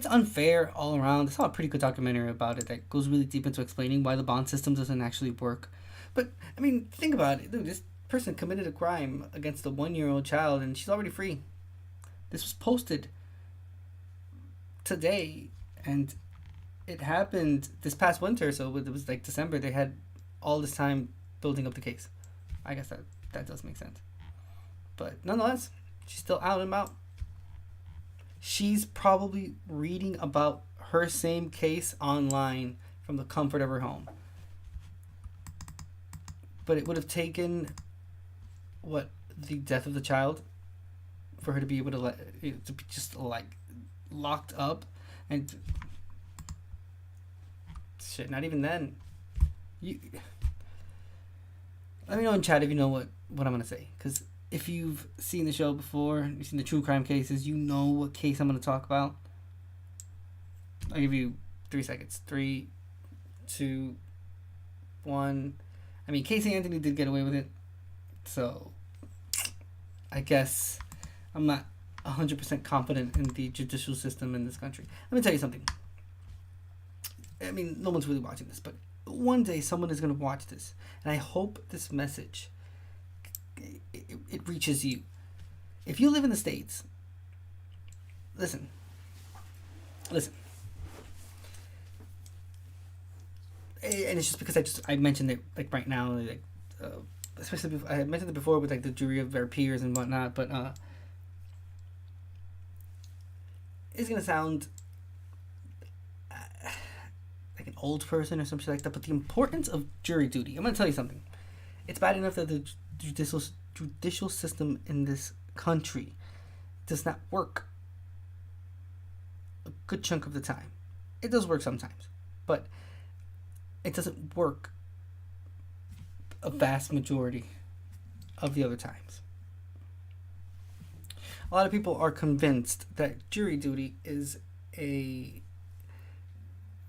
unfair all around. I saw a pretty good documentary about it that goes really deep into explaining why the bond system doesn't actually work. But I mean, think about it. Dude, this person committed a crime against a 1-year-old child, and she's already free. This was posted today, and it happened this past winter. So it was like December. They had all this time building up the case. I guess that does make sense. But nonetheless, she's still out and about. She's probably reading about her same case online from the comfort of her home. But it would have taken the death of the child for her to be able to be just like locked up and shit. Not even then. Let me know in chat if you know what I'm going to say. Because if you've seen the show before, you've seen the true crime cases, you know what case I'm going to talk about. I'll give you 3 seconds. 3, 2, one. I mean, Casey Anthony did get away with it, so I guess I'm not 100% confident in the judicial system in this country. Let me tell you something. I mean, no one's really watching this, but one day someone is going to watch this, and I hope this message, it reaches you. If you live in the States, listen. And it's just because I mentioned it like right now, like especially I had mentioned it before with like the jury of our peers and whatnot, but it's gonna sound like an old person or some shit like that. But the importance of jury duty, I'm gonna tell you something. It's bad enough that the judicial system in this country does not work a good chunk of the time. It does work sometimes, but it doesn't work a vast majority of the other times. A lot of people are convinced that jury duty is a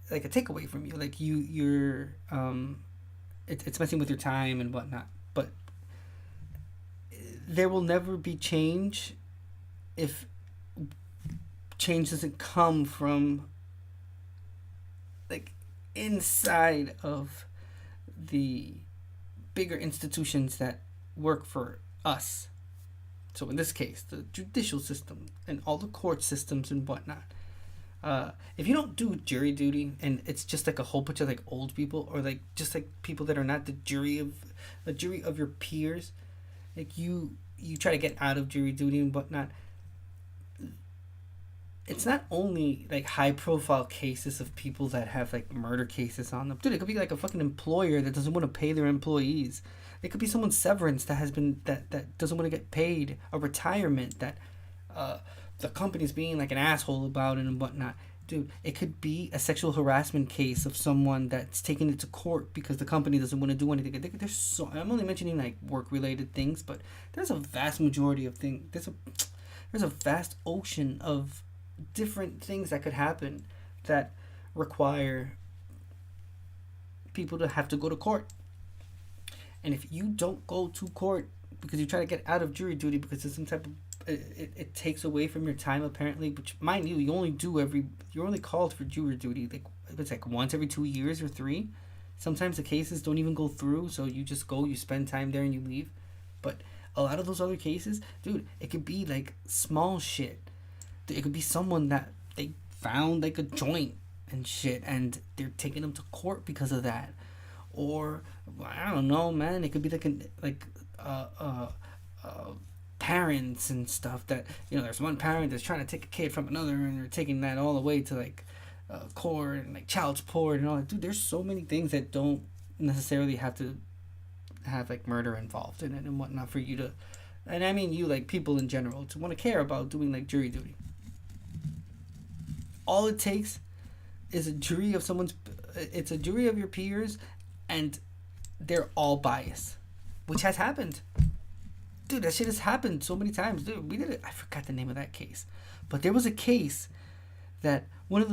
takeaway from you, like you're it's messing with your time and whatnot. But there will never be change if change doesn't come from like inside of the bigger institutions that work for us. So in this case, the judicial system and all the court systems and whatnot. If you don't do jury duty and it's just like a whole bunch of like old people or like just like people that are not the jury of your peers, like you try to get out of jury duty and whatnot. It's not only like high profile cases of people that have like murder cases on them. Dude, it could be like a fucking employer that doesn't want to pay their employees. It could be someone's severance that has been that doesn't want to get paid, a retirement that the company's being like an asshole about it and whatnot. Dude, it could be a sexual harassment case of someone that's taken it to court because the company doesn't want to do anything. There's I'm only mentioning like work related things, but there's a vast majority of things. There's a vast ocean of different things that could happen that require people to have to go to court. And if you don't go to court because you try to get out of jury duty because there's some type of it takes away from your time apparently, which mind you, you're only called for jury duty like it's like once every 2 years or 3. Sometimes the cases don't even go through, so you just go, you spend time there and you leave. But a lot of those other cases, dude, it could be like small shit. It could be someone that they found like a joint and shit and they're taking them to court because of that. Or I don't know, man, it could be like parents and stuff that, you know, there's one parent that's trying to take a kid from another and they're taking that all the way to like court and like child support and all that. Dude, there's so many things that don't necessarily have to have like murder involved in it and whatnot for you to, and I mean you, like people in general, to want to care about doing like jury duty. All it takes is a jury of it's a jury of your peers and they're all biased, which has happened. Dude, that shit has happened so many times. Dude, we did it. I forgot the name of that case, but there was a case that one of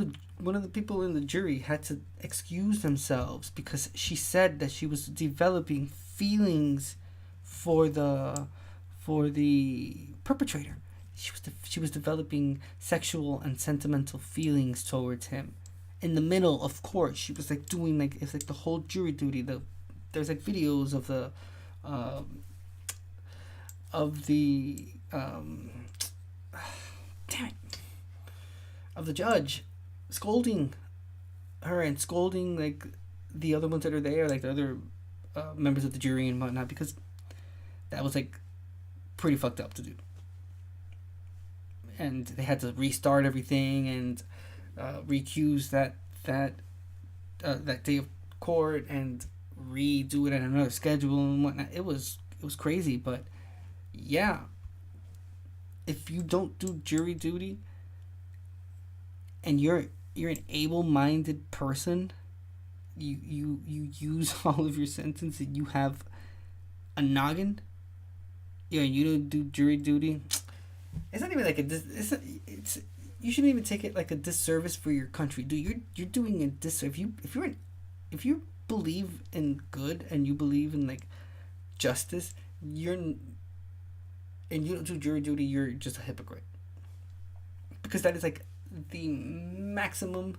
the people in the jury had to excuse themselves because she said that she was developing feelings for the perpetrator. She was developing sexual and sentimental feelings towards him. In the middle of court, she was like doing like it's like the whole jury duty. There's like videos of the of the judge scolding her and scolding like the other ones that are there, like the other members of the jury and whatnot, because that was like pretty fucked up to do. And they had to restart everything and recuse that day of court and redo it at another schedule and whatnot. It was crazy, but yeah, if you don't do jury duty and you're an able-minded person, you use all of your sentence and you have a noggin, yeah, and you don't do jury duty, it's not even like it's you shouldn't even take it like a disservice for your country. Dude, you're doing a disservice if you're believe in good and you believe in like justice, and you don't do jury duty, you're just a hypocrite. Because that is like the maximum,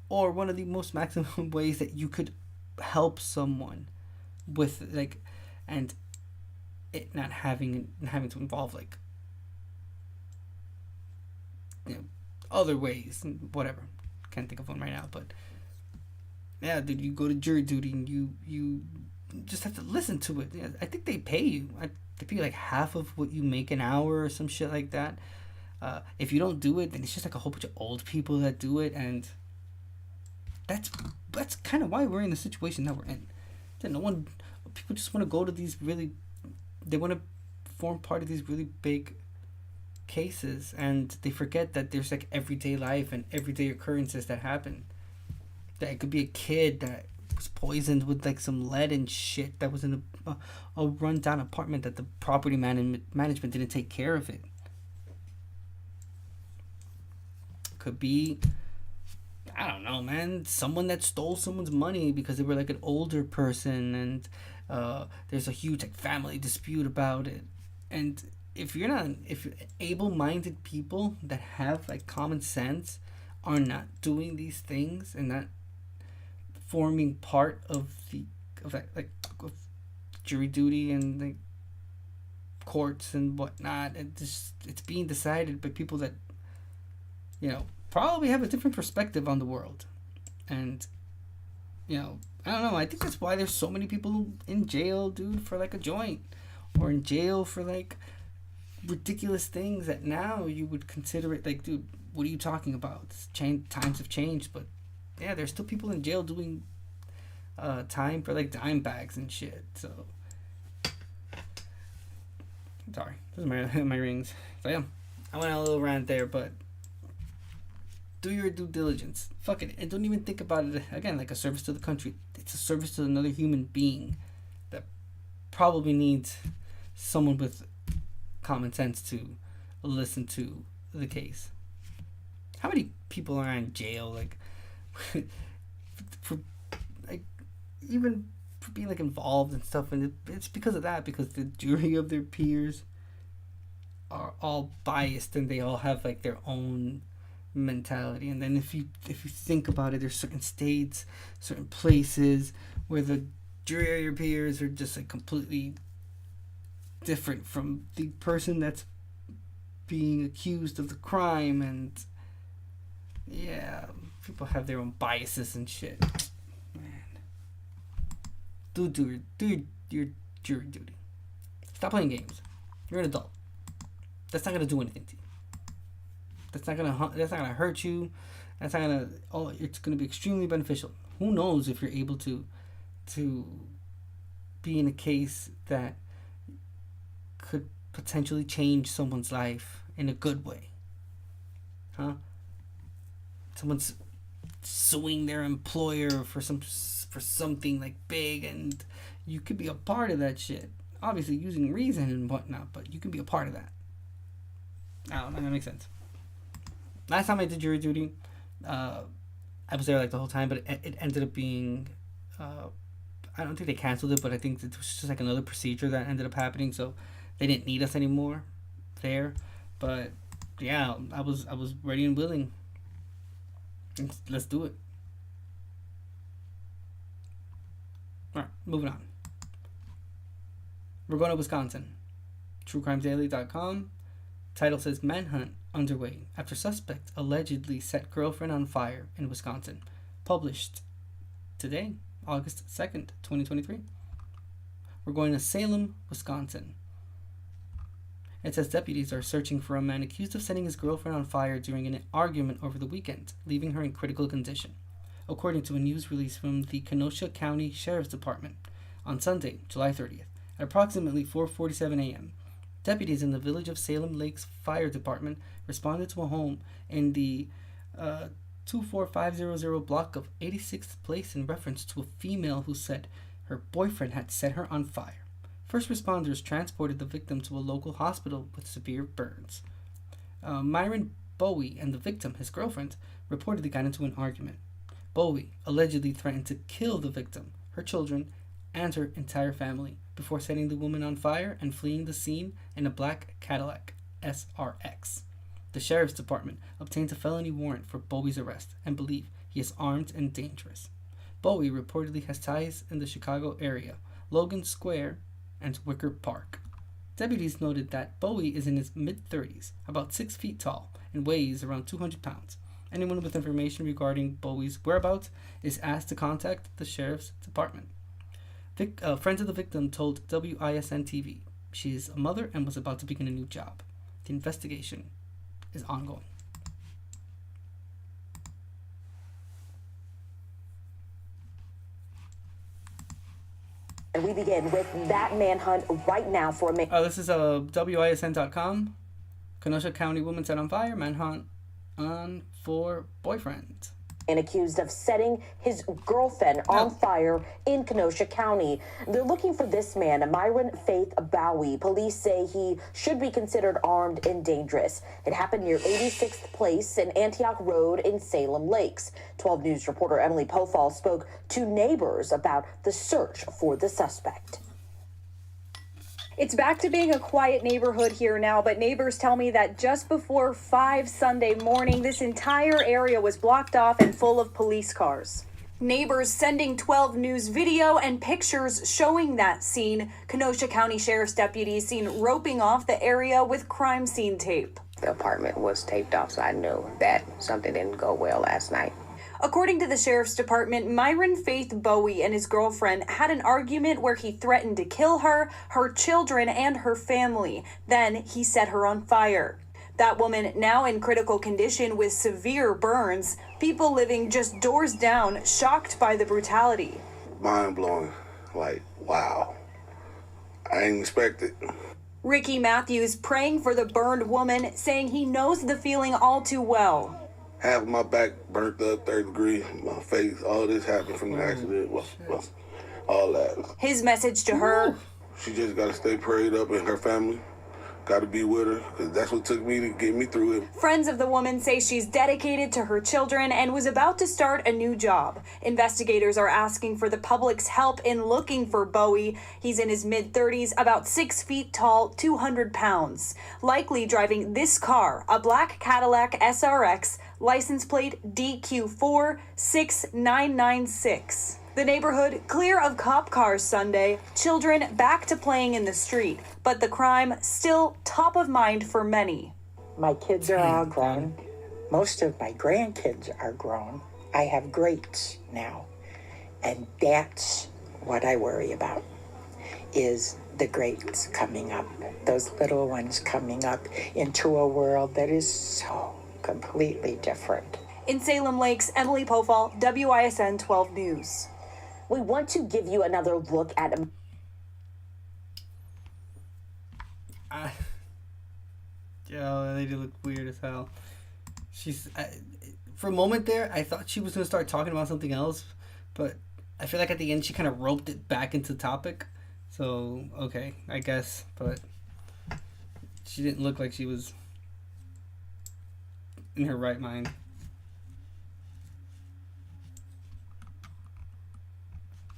or one of the most maximum ways that you could help someone with like, and it not having to involve like, you know, other ways, whatever. Can't think of one right now, but yeah, dude, you go to jury duty and you just have to listen to it. Yeah, I think they pay you. They pay you like half of what you make an hour or some shit like that. If you don't do it, then it's just like a whole bunch of old people that do it, and that's kind of why we're in the situation that we're in. That people just want to go to these they want to form part of these really big cases, and they forget that there's like everyday life and everyday occurrences that happen. That it could be a kid that was poisoned with like some lead and shit that was in a run-down apartment that the property management didn't take care of it. Could be, I don't know, man, someone that stole someone's money because they were like an older person, and there's a huge like family dispute about it. And if able-minded people that have like common sense are not doing these things and not forming part of jury duty and like courts and whatnot, it's being decided by people that, you know, probably have a different perspective on the world. And, you know, I don't know, I think that's why there's so many people in jail, dude, for like a joint, or in jail for like ridiculous things that now you would consider it like, dude, what are you talking about? Times have changed, but yeah, there's still people in jail doing time for like dime bags and shit. So sorry, those are my rings. So yeah, I went on a little rant there, but do your due diligence. Fuck it, and don't even think about it again like a service to the country. It's a service to another human being that probably needs someone with common sense to listen to the case. How many people are in jail like for like even for being like involved and stuff, and it's because of that, because the jury of their peers are all biased and they all have like their own mentality. And then if you think about it, there's certain states, certain places where the jury of your peers are just like completely different from the person that's being accused of the crime. And yeah, people have their own biases and shit. Man, do your jury duty. Stop playing games. You're an adult. That's not gonna do anything to you. That's not gonna hurt you. That's not gonna. Oh, it's gonna be extremely beneficial. Who knows if you're able to be in a case that could potentially change someone's life in a good way, huh? Someone's suing their employer for something like big, and you could be a part of that shit. Obviously using reason and whatnot, but you can be a part of that. I don't know, that makes sense. Last time I did jury duty, I was there like the whole time, but it ended up being, I don't think they canceled it, but I think it was just like another procedure that ended up happening, so they didn't need us anymore there. But yeah, I was ready and willing. Let's do it. Alright, moving on. We're going to Wisconsin. TrueCrimeDaily.com. Title says manhunt underway after suspect allegedly set girlfriend on fire in Wisconsin. Published today, August 2nd, 2023. We're going to Salem, Wisconsin. It says deputies are searching for a man accused of setting his girlfriend on fire during an argument over the weekend, leaving her in critical condition, according to a news release from the Kenosha County Sheriff's Department on Sunday, July 30th, at approximately 4:47 a.m. Deputies in the Village of Salem Lakes Fire Department responded to a home in the 24500 block of 86th Place in reference to a female who said her boyfriend had set her on fire. First responders transported the victim to a local hospital with severe burns. Myron Bowie and the victim, his girlfriend, reportedly got into an argument. Bowie allegedly threatened to kill the victim, her children, and her entire family before setting the woman on fire and fleeing the scene in a black Cadillac SRX. The sheriff's department obtained a felony warrant for Bowie's arrest and believe he is armed and dangerous. Bowie reportedly has ties in the Chicago area, Logan Square, and Wicker Park. Deputies noted that Bowie is in his mid-30s, about 6 feet tall, and weighs around 200 pounds. Anyone with information regarding Bowie's whereabouts is asked to contact the sheriff's department. Friends of the victim told WISN TV she is a mother and was about to begin a new job. The investigation is ongoing. And we begin with that manhunt right now for a man. This is WISN.com. Kenosha County woman set on fire. Manhunt on for boyfriend. And accused of setting his girlfriend on fire in Kenosha County. They're looking for this man, Myron Faith Bowie. Police say he should be considered armed and dangerous. It happened near 86th Place and Antioch Road in Salem Lakes. 12 News reporter Emily Pofall spoke to neighbors about the search for the suspect. It's back to being a quiet neighborhood here now, but neighbors tell me that just before 5 Sunday morning, this entire area was blocked off and full of police cars. Neighbors sending 12 News video and pictures showing that scene. Kenosha County Sheriff's deputies seen roping off the area with crime scene tape. The apartment was taped off, so I knew that something didn't go well last night. According to the sheriff's department, Myron Faith Bowie and his girlfriend had an argument where he threatened to kill her, her children, and her family. Then he set her on fire. That woman now in critical condition with severe burns. People living just doors down, shocked by the brutality. Mind blowing. Like, wow. I didn't expect it. Ricky Matthews praying for the burned woman, saying he knows the feeling all too well. Half of my back burnt up, 3rd degree, my face, all this happened from the accident, all that. His message to her. She just got to stay prayed up, and her family got to be with her, because that's what took me to get me through it. Friends of the woman say she's dedicated to her children and was about to start a new job. Investigators are asking for the public's help in looking for Bowie. He's in his mid-30s, about 6 feet tall, 200 pounds. Likely driving this car, a black Cadillac SRX, license plate DQ46996. The neighborhood clear of cop cars Sunday, children back to playing in the street, but the crime still top of mind for many. My kids are all grown. Most of my grandkids are grown. I have greats now. And that's what I worry about, is the greats coming up, those little ones coming up into a world that is so completely different. In Salem Lakes, Emily Pofall, WISN 12 News. We want to give you another look at Yo, they do look weird as hell. For a moment there, I thought she was going to start talking about something else, but I feel like at the end she kind of roped it back into topic. So, okay, I guess, but she didn't look like she was in her right mind.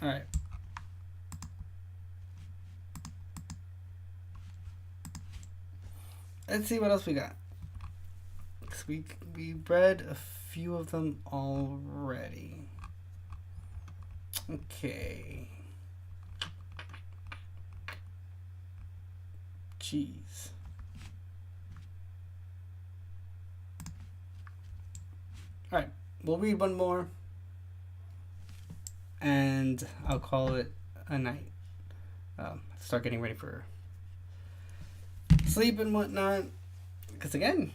All right. Let's see what else we got. 'Cause we read a few of them already. Okay. Jeez. All right, we'll read one more. And I'll call it a night. Start getting ready for sleep and whatnot. Because again,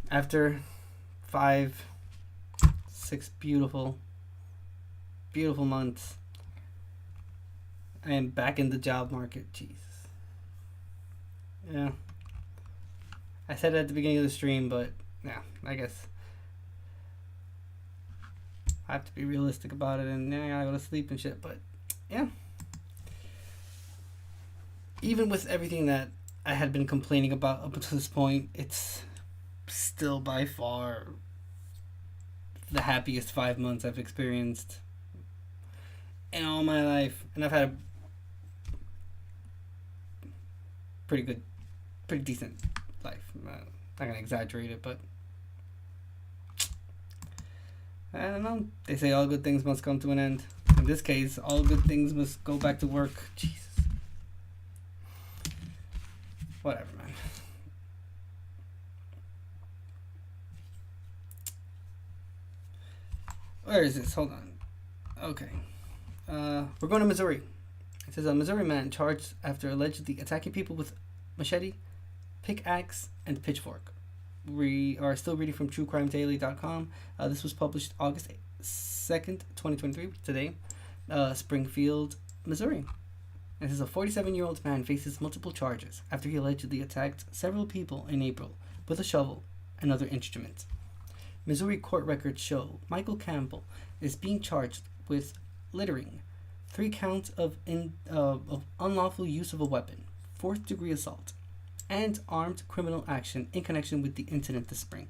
after 5, 6 beautiful months, I am back in the job market. Jesus. Yeah. I said it at the beginning of the stream, but yeah, I guess I have to be realistic about it, and I gotta go to sleep and shit, but yeah. Even with everything that I had been complaining about up to this point, it's still by far the happiest 5 months I've experienced in all my life. And I've had a pretty decent life. I'm not gonna exaggerate it, but I don't know. They say all good things must come to an end. In this case, all good things must go back to work. Jesus. Whatever, man. Where is this? Hold on. Okay. We're going to Missouri. It says a Missouri man charged after allegedly attacking people with machete, pickaxe, and pitchfork. We are still reading from truecrimedaily.com. This was published August 2nd, 2023, today. Springfield, Missouri. It says a 47-year-old man faces multiple charges after he allegedly attacked several people in April with a shovel and other instruments. Missouri court records show Michael Campbell is being charged with littering, 3 counts of unlawful use of a weapon, 4th-degree assault, and armed criminal action in connection with the incident this spring.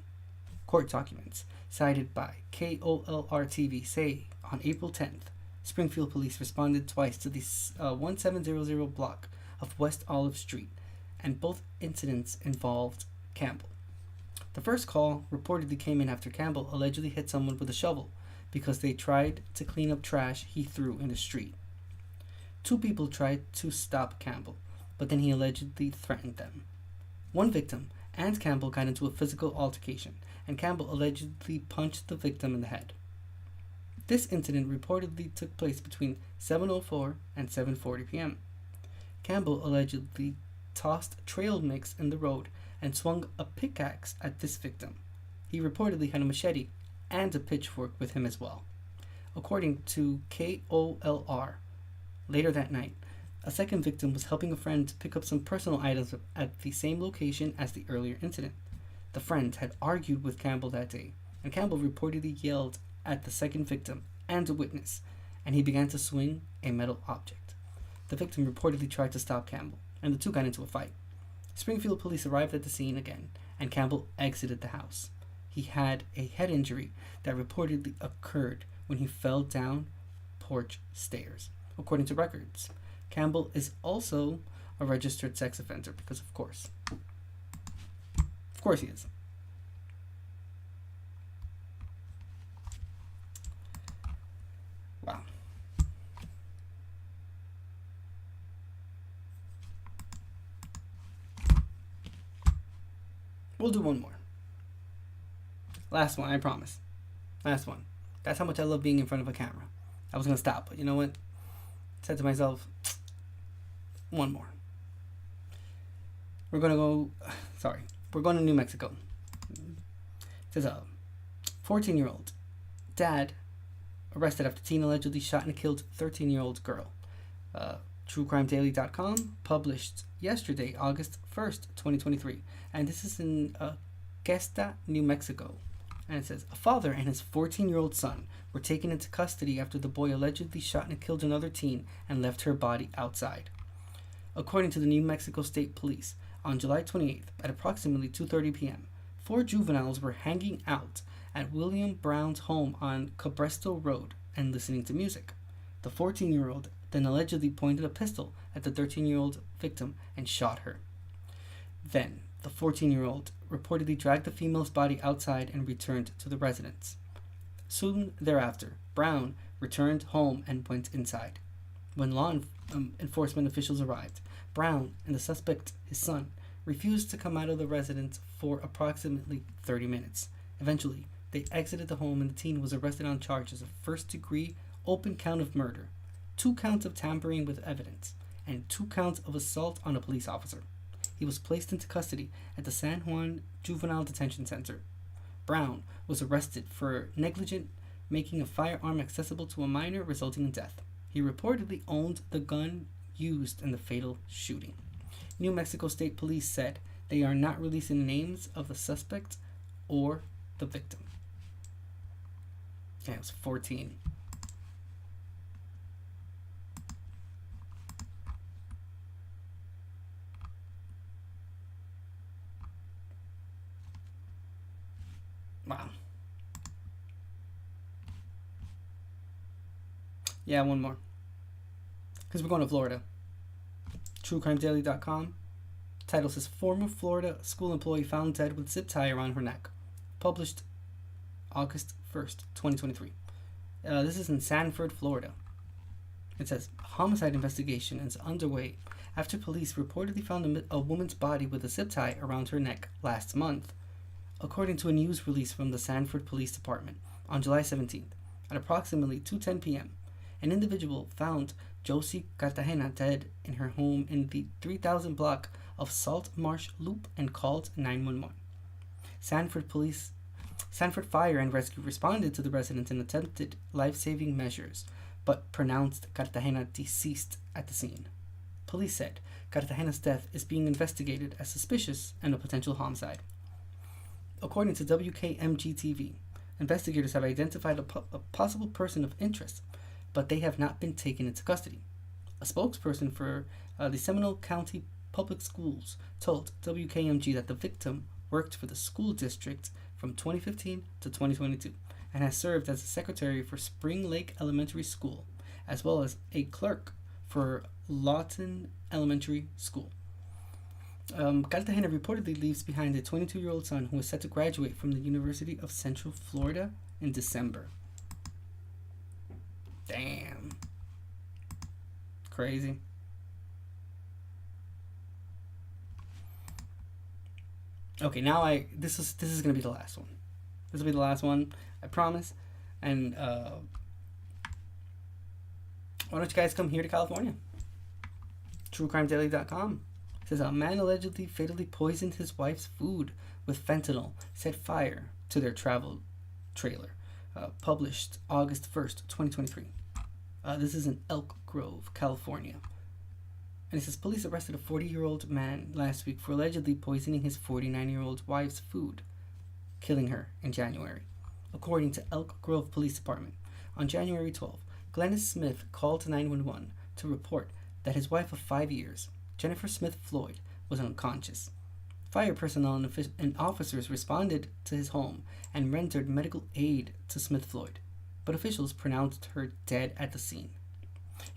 Court documents cited by KOLR-TV say on April 10th, Springfield police responded twice to the 1700 block of West Olive Street, and both incidents involved Campbell. The first call reportedly came in after Campbell allegedly hit someone with a shovel because they tried to clean up trash he threw in the street. 2 people tried to stop Campbell, but then he allegedly threatened them. 1 victim and Campbell got into a physical altercation, and Campbell allegedly punched the victim in the head. This incident reportedly took place between 7:04 and 7:40 p.m. Campbell allegedly tossed trail mix in the road and swung a pickaxe at this victim. He reportedly had a machete and a pitchfork with him as well. According to KOLR, later that night, a second victim was helping a friend pick up some personal items at the same location as the earlier incident. The friend had argued with Campbell that day, and Campbell reportedly yelled at the second victim and a witness, and he began to swing a metal object. The victim reportedly tried to stop Campbell, and the two got into a fight. Springfield police arrived at the scene again, and Campbell exited the house. He had a head injury that reportedly occurred when he fell down porch stairs, according to records. Campbell is also a registered sex offender because, of course he is. Wow. We'll do one more. Last one, I promise. Last one. That's how much I love being in front of a camera. I was going to stop, but you know what? I said to myself, one more. We're going to New Mexico. It says a 14-year-old dad arrested after teen allegedly shot and killed 13-year-old girl. TrueCrimeDaily.com published yesterday, August 1st, 2023. And this is in Questa, New Mexico. And it says, a father and his 14-year-old son were taken into custody after the boy allegedly shot and killed another teen and left her body outside. According to the New Mexico State Police, on July 28th at approximately 2:30 p.m., 4 juveniles were hanging out at William Brown's home on Cabresto Road and listening to music. The 14-year-old then allegedly pointed a pistol at the 13-year-old victim and shot her. Then, the 14-year-old reportedly dragged the female's body outside and returned to the residence. Soon thereafter, Brown returned home and went inside. When law enforcement officials arrived, Brown and the suspect, his son, refused to come out of the residence for approximately 30 minutes. Eventually, they exited the home and the teen was arrested on charges of first-degree open count of murder, 2 counts of tampering with evidence, and 2 counts of assault on a police officer. He was placed into custody at the San Juan Juvenile Detention Center. Brown was arrested for negligent making a firearm accessible to a minor, resulting in death. He reportedly owned the gun used in the fatal shooting. New Mexico State Police said they are not releasing names of the suspect or the victim. Yeah, it was 14. Wow. Yeah, one more. Because we're going to Florida. TrueCrimeDaily.com. Title says, former Florida school employee found dead with zip tie around her neck. Published August 1st, 2023. This is in Sanford, Florida. It says, homicide investigation is underway after police reportedly found a woman's body with a zip tie around her neck last month. According to a news release from the Sanford Police Department on July 17th, at approximately 2:10 p.m., an individual found Josie Cartagena dead in her home in the 3000 block of Salt Marsh Loop and called 911. Sanford Fire and Rescue responded to the residents and attempted life-saving measures, but pronounced Cartagena deceased at the scene. Police said Cartagena's death is being investigated as suspicious and a potential homicide. According to WKMG-TV, investigators have identified a possible person of interest, but they have not been taken into custody. A spokesperson for the Seminole County Public Schools told WKMG that the victim worked for the school district from 2015 to 2022 and has served as a secretary for Spring Lake Elementary School, as well as a clerk for Lawton Elementary School. Cartagena reportedly leaves behind a 22-year-old son who is set to graduate from the University of Central Florida in December. Damn. Crazy. Okay, now this is gonna be the last one. This will be the last one, I promise. And why don't you guys come here to California? TrueCrimeDaily.com says a man allegedly fatally poisoned his wife's food with fentanyl, set fire to their travel trailer. Published August 1st, 2023. This is in Elk Grove, California. And it says police arrested a 40-year-old man last week for allegedly poisoning his 49-year-old wife's food, killing her in January. According to Elk Grove Police Department, on January 12th, Glennis Smith called 911 to report that his wife of 5 years, Jennifer Smith Floyd, was unconscious. Fire personnel and officers responded to his home and rendered medical aid to Smith Floyd, but officials pronounced her dead at the scene.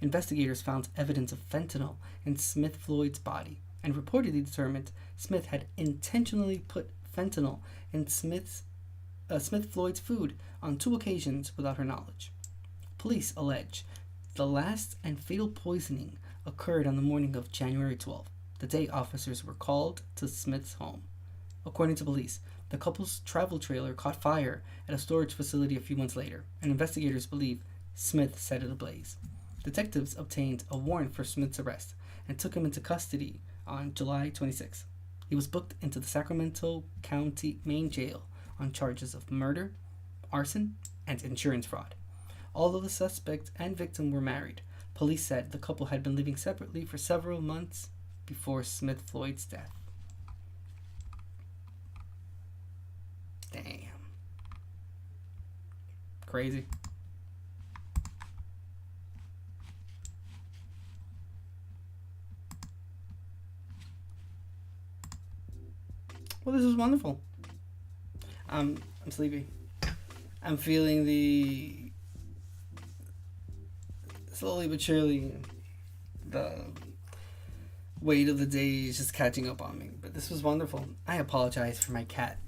Investigators found evidence of fentanyl in Smith Floyd's body and reportedly determined Smith had intentionally put fentanyl in Smith Floyd's food on 2 occasions without her knowledge. Police allege the last and fatal poisoning occurred on the morning of January 12th, the day officers were called to Smith's home. According to police, the couple's travel trailer caught fire at a storage facility a few months later, and investigators believe Smith set it ablaze. Detectives obtained a warrant for Smith's arrest and took him into custody on July 26th. He was booked into the Sacramento County Main Jail on charges of murder, arson, and insurance fraud. Although the suspect and victim were married, police said the couple had been living separately for several months before Smith Floyd's death. Damn. Crazy. Well, this is wonderful. I'm sleepy. I'm feeling the slowly but surely the weight of the day is just catching up on me. But this was wonderful. I apologize for my cat.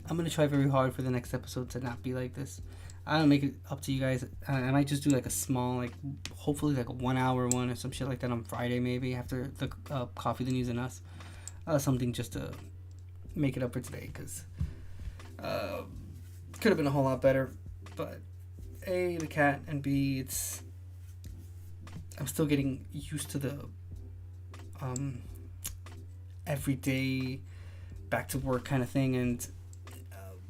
I'm gonna try very hard for the next episode to not be like this. I'll make it up to you guys. I might just do like a small, like hopefully like a 1 hour one or some shit like that on Friday maybe after the Coffee, the News, and Us. Something just to make it up for today, because could have been a whole lot better, but A, the cat, and B, I'm still getting used to the everyday back to work kind of thing, and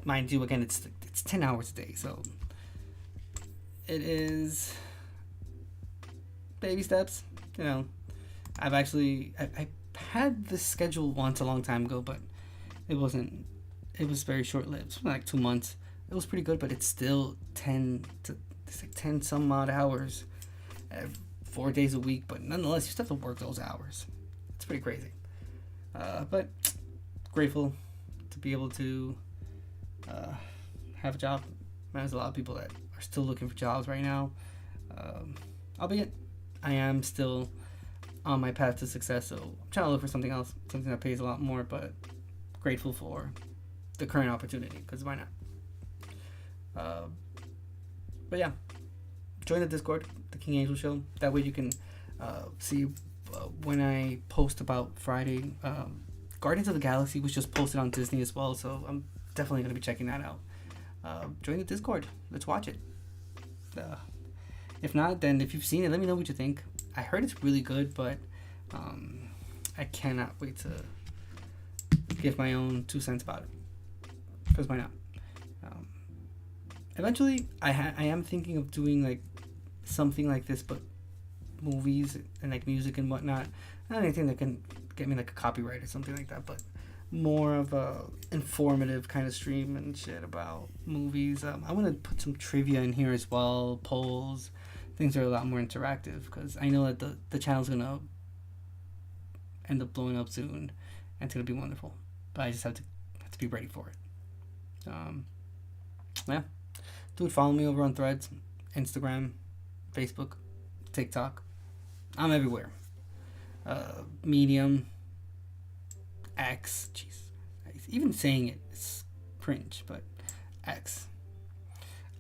mind you, again, it's 10 hours a day, so it is baby steps. I've actually I had this schedule once a long time ago, but it was very short-lived, like 2 months. It was pretty good, but it's still 10 some odd hours, 4 days a week, but nonetheless, you still have to work those hours. It's pretty crazy. But grateful to be able to have a job. There's a lot of people that are still looking for jobs right now. Albeit, I am still on my path to success, so I'm trying to look for something else, something that pays a lot more, but grateful for the current opportunity, because why not? But yeah, join the Discord, the King Angel Show. That way you can see when I post about Friday. Guardians of the Galaxy was just posted on Disney as well, so I'm definitely going to be checking that out. Join the Discord. Let's watch it. If not, then if you've seen it, let me know what you think. I heard it's really good, but I cannot wait to give my own 2 cents about it. Because why not? Eventually, I am thinking of doing like something like this, but movies and like music and whatnot. Not anything that can get me like a copyright or something like that, but more of a informative kind of stream and shit about movies. I want to put some trivia in here as well, polls, things that are a lot more interactive, because I know that the channel's gonna end up blowing up soon, and it's gonna be wonderful. But I just have to be ready for it. Yeah, dude, follow me over on Threads, Instagram, Facebook, TikTok. I'm everywhere. Medium, X, jeez, even saying it, it's cringe, but X.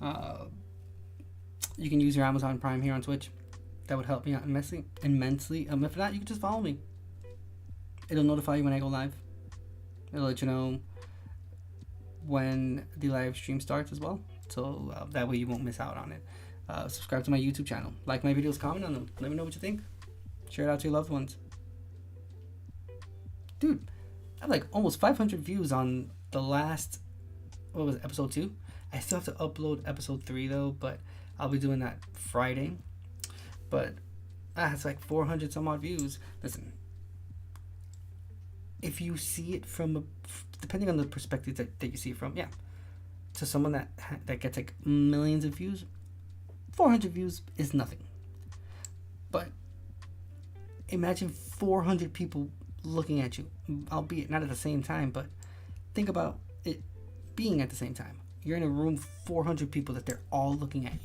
You can use your Amazon Prime here on Twitch. That would help me out immensely. If not, you can just follow me. It'll notify you when I go live. It'll let you know when the live stream starts as well, so that way you won't miss out on it. Subscribe to my YouTube channel. Like my videos, comment on them. Let me know what you think. Share it out to your loved ones. Dude, I have like almost 500 views on the last, what was it, episode 2? I still have to upload episode 3 though, but I'll be doing that Friday. But it's like 400 some odd views. Listen, if you see it from depending on the perspective that you see it from, yeah, to someone that gets like millions of views, 400 views is nothing. But imagine 400 people looking at you, albeit not at the same time, but think about it being at the same time. You're in a room, 400 people that they're all looking at you.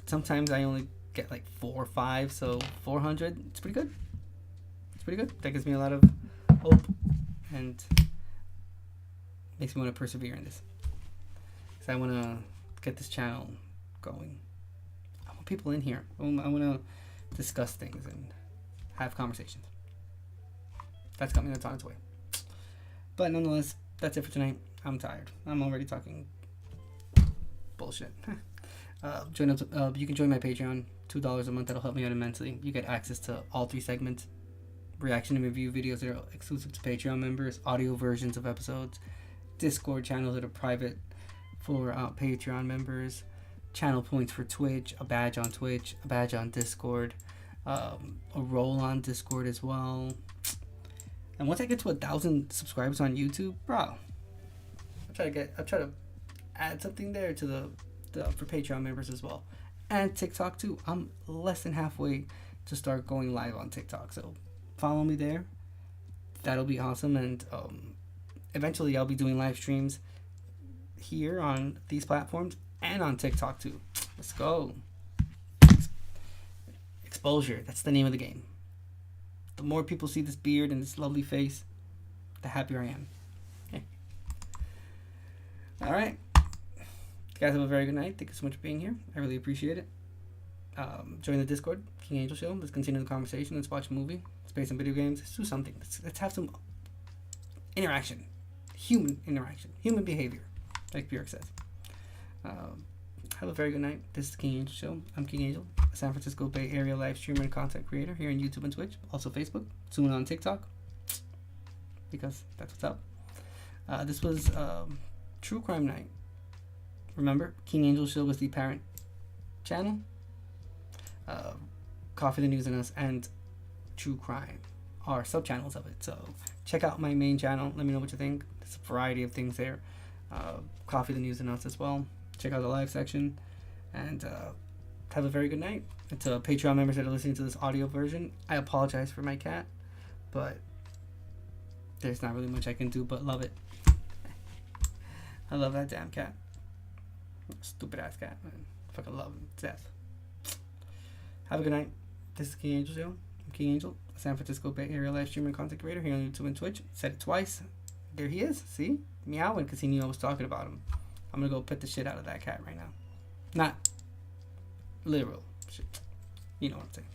Sometimes I only get like 4 or 5, so 400, it's pretty good. It's pretty good. That gives me a lot of hope and makes me want to persevere in this. Because I want to get this channel going. I want people in here. I want to discuss things and have conversations. That's something that's on its way. But nonetheless, that's it for tonight. I'm tired. I'm already talking bullshit. You can join my Patreon, $2 a month. That'll help me out immensely. You get access to all 3 segments, reaction and review videos that are exclusive to Patreon members, audio versions of episodes, Discord channels that are private for Patreon members, channel points for Twitch, a badge on Twitch, a badge on Discord, a role on Discord as well. And once I get to 1,000 subscribers on YouTube, bro, I'll try to add something there to the for Patreon members as well, and TikTok too. I'm less than halfway to start going live on TikTok, so follow me there. That'll be awesome. And eventually I'll be doing live streams here on these platforms and on TikTok too. Let's go. Exposure, that's the name of the game. The more people see this beard and this lovely face, the happier I am. Okay. All right. You guys have a very good night. Thank you so much for being here. I really appreciate it. Join the Discord, King Angel Show. Let's continue the conversation. Let's watch a movie. Let's play some video games. Let's do something. Let's have some interaction. Human interaction. Human behavior, like Bjork says. Have a very good night. This is the King Angel Show. I'm King Angel, a San Francisco Bay Area live streamer and content creator here on YouTube and Twitch. Also Facebook. Soon on TikTok, because that's what's up. This was True Crime Night. Remember, King Angel Show was the parent channel. Coffee, the News, and Us, and True Crime are sub-channels of it. So check out my main channel. Let me know what you think. There's a variety of things there. Coffee, the News, and Us as well. Check out the live section. And have a very good night. And to Patreon members that are listening to this audio version, I apologize for my cat, but there's not really much I can do but love it. I love that damn cat. Stupid ass cat, man. Fucking love him to death. Have a good night. This is King Angel Show. I'm King Angel, a San Francisco Bay Area live streamer and content creator here on YouTube and Twitch. Said it twice. There he is. See? Meowing because he knew I was talking about him. I'm gonna go pet the shit out of that cat right now. Not literal shit. You know what I'm saying.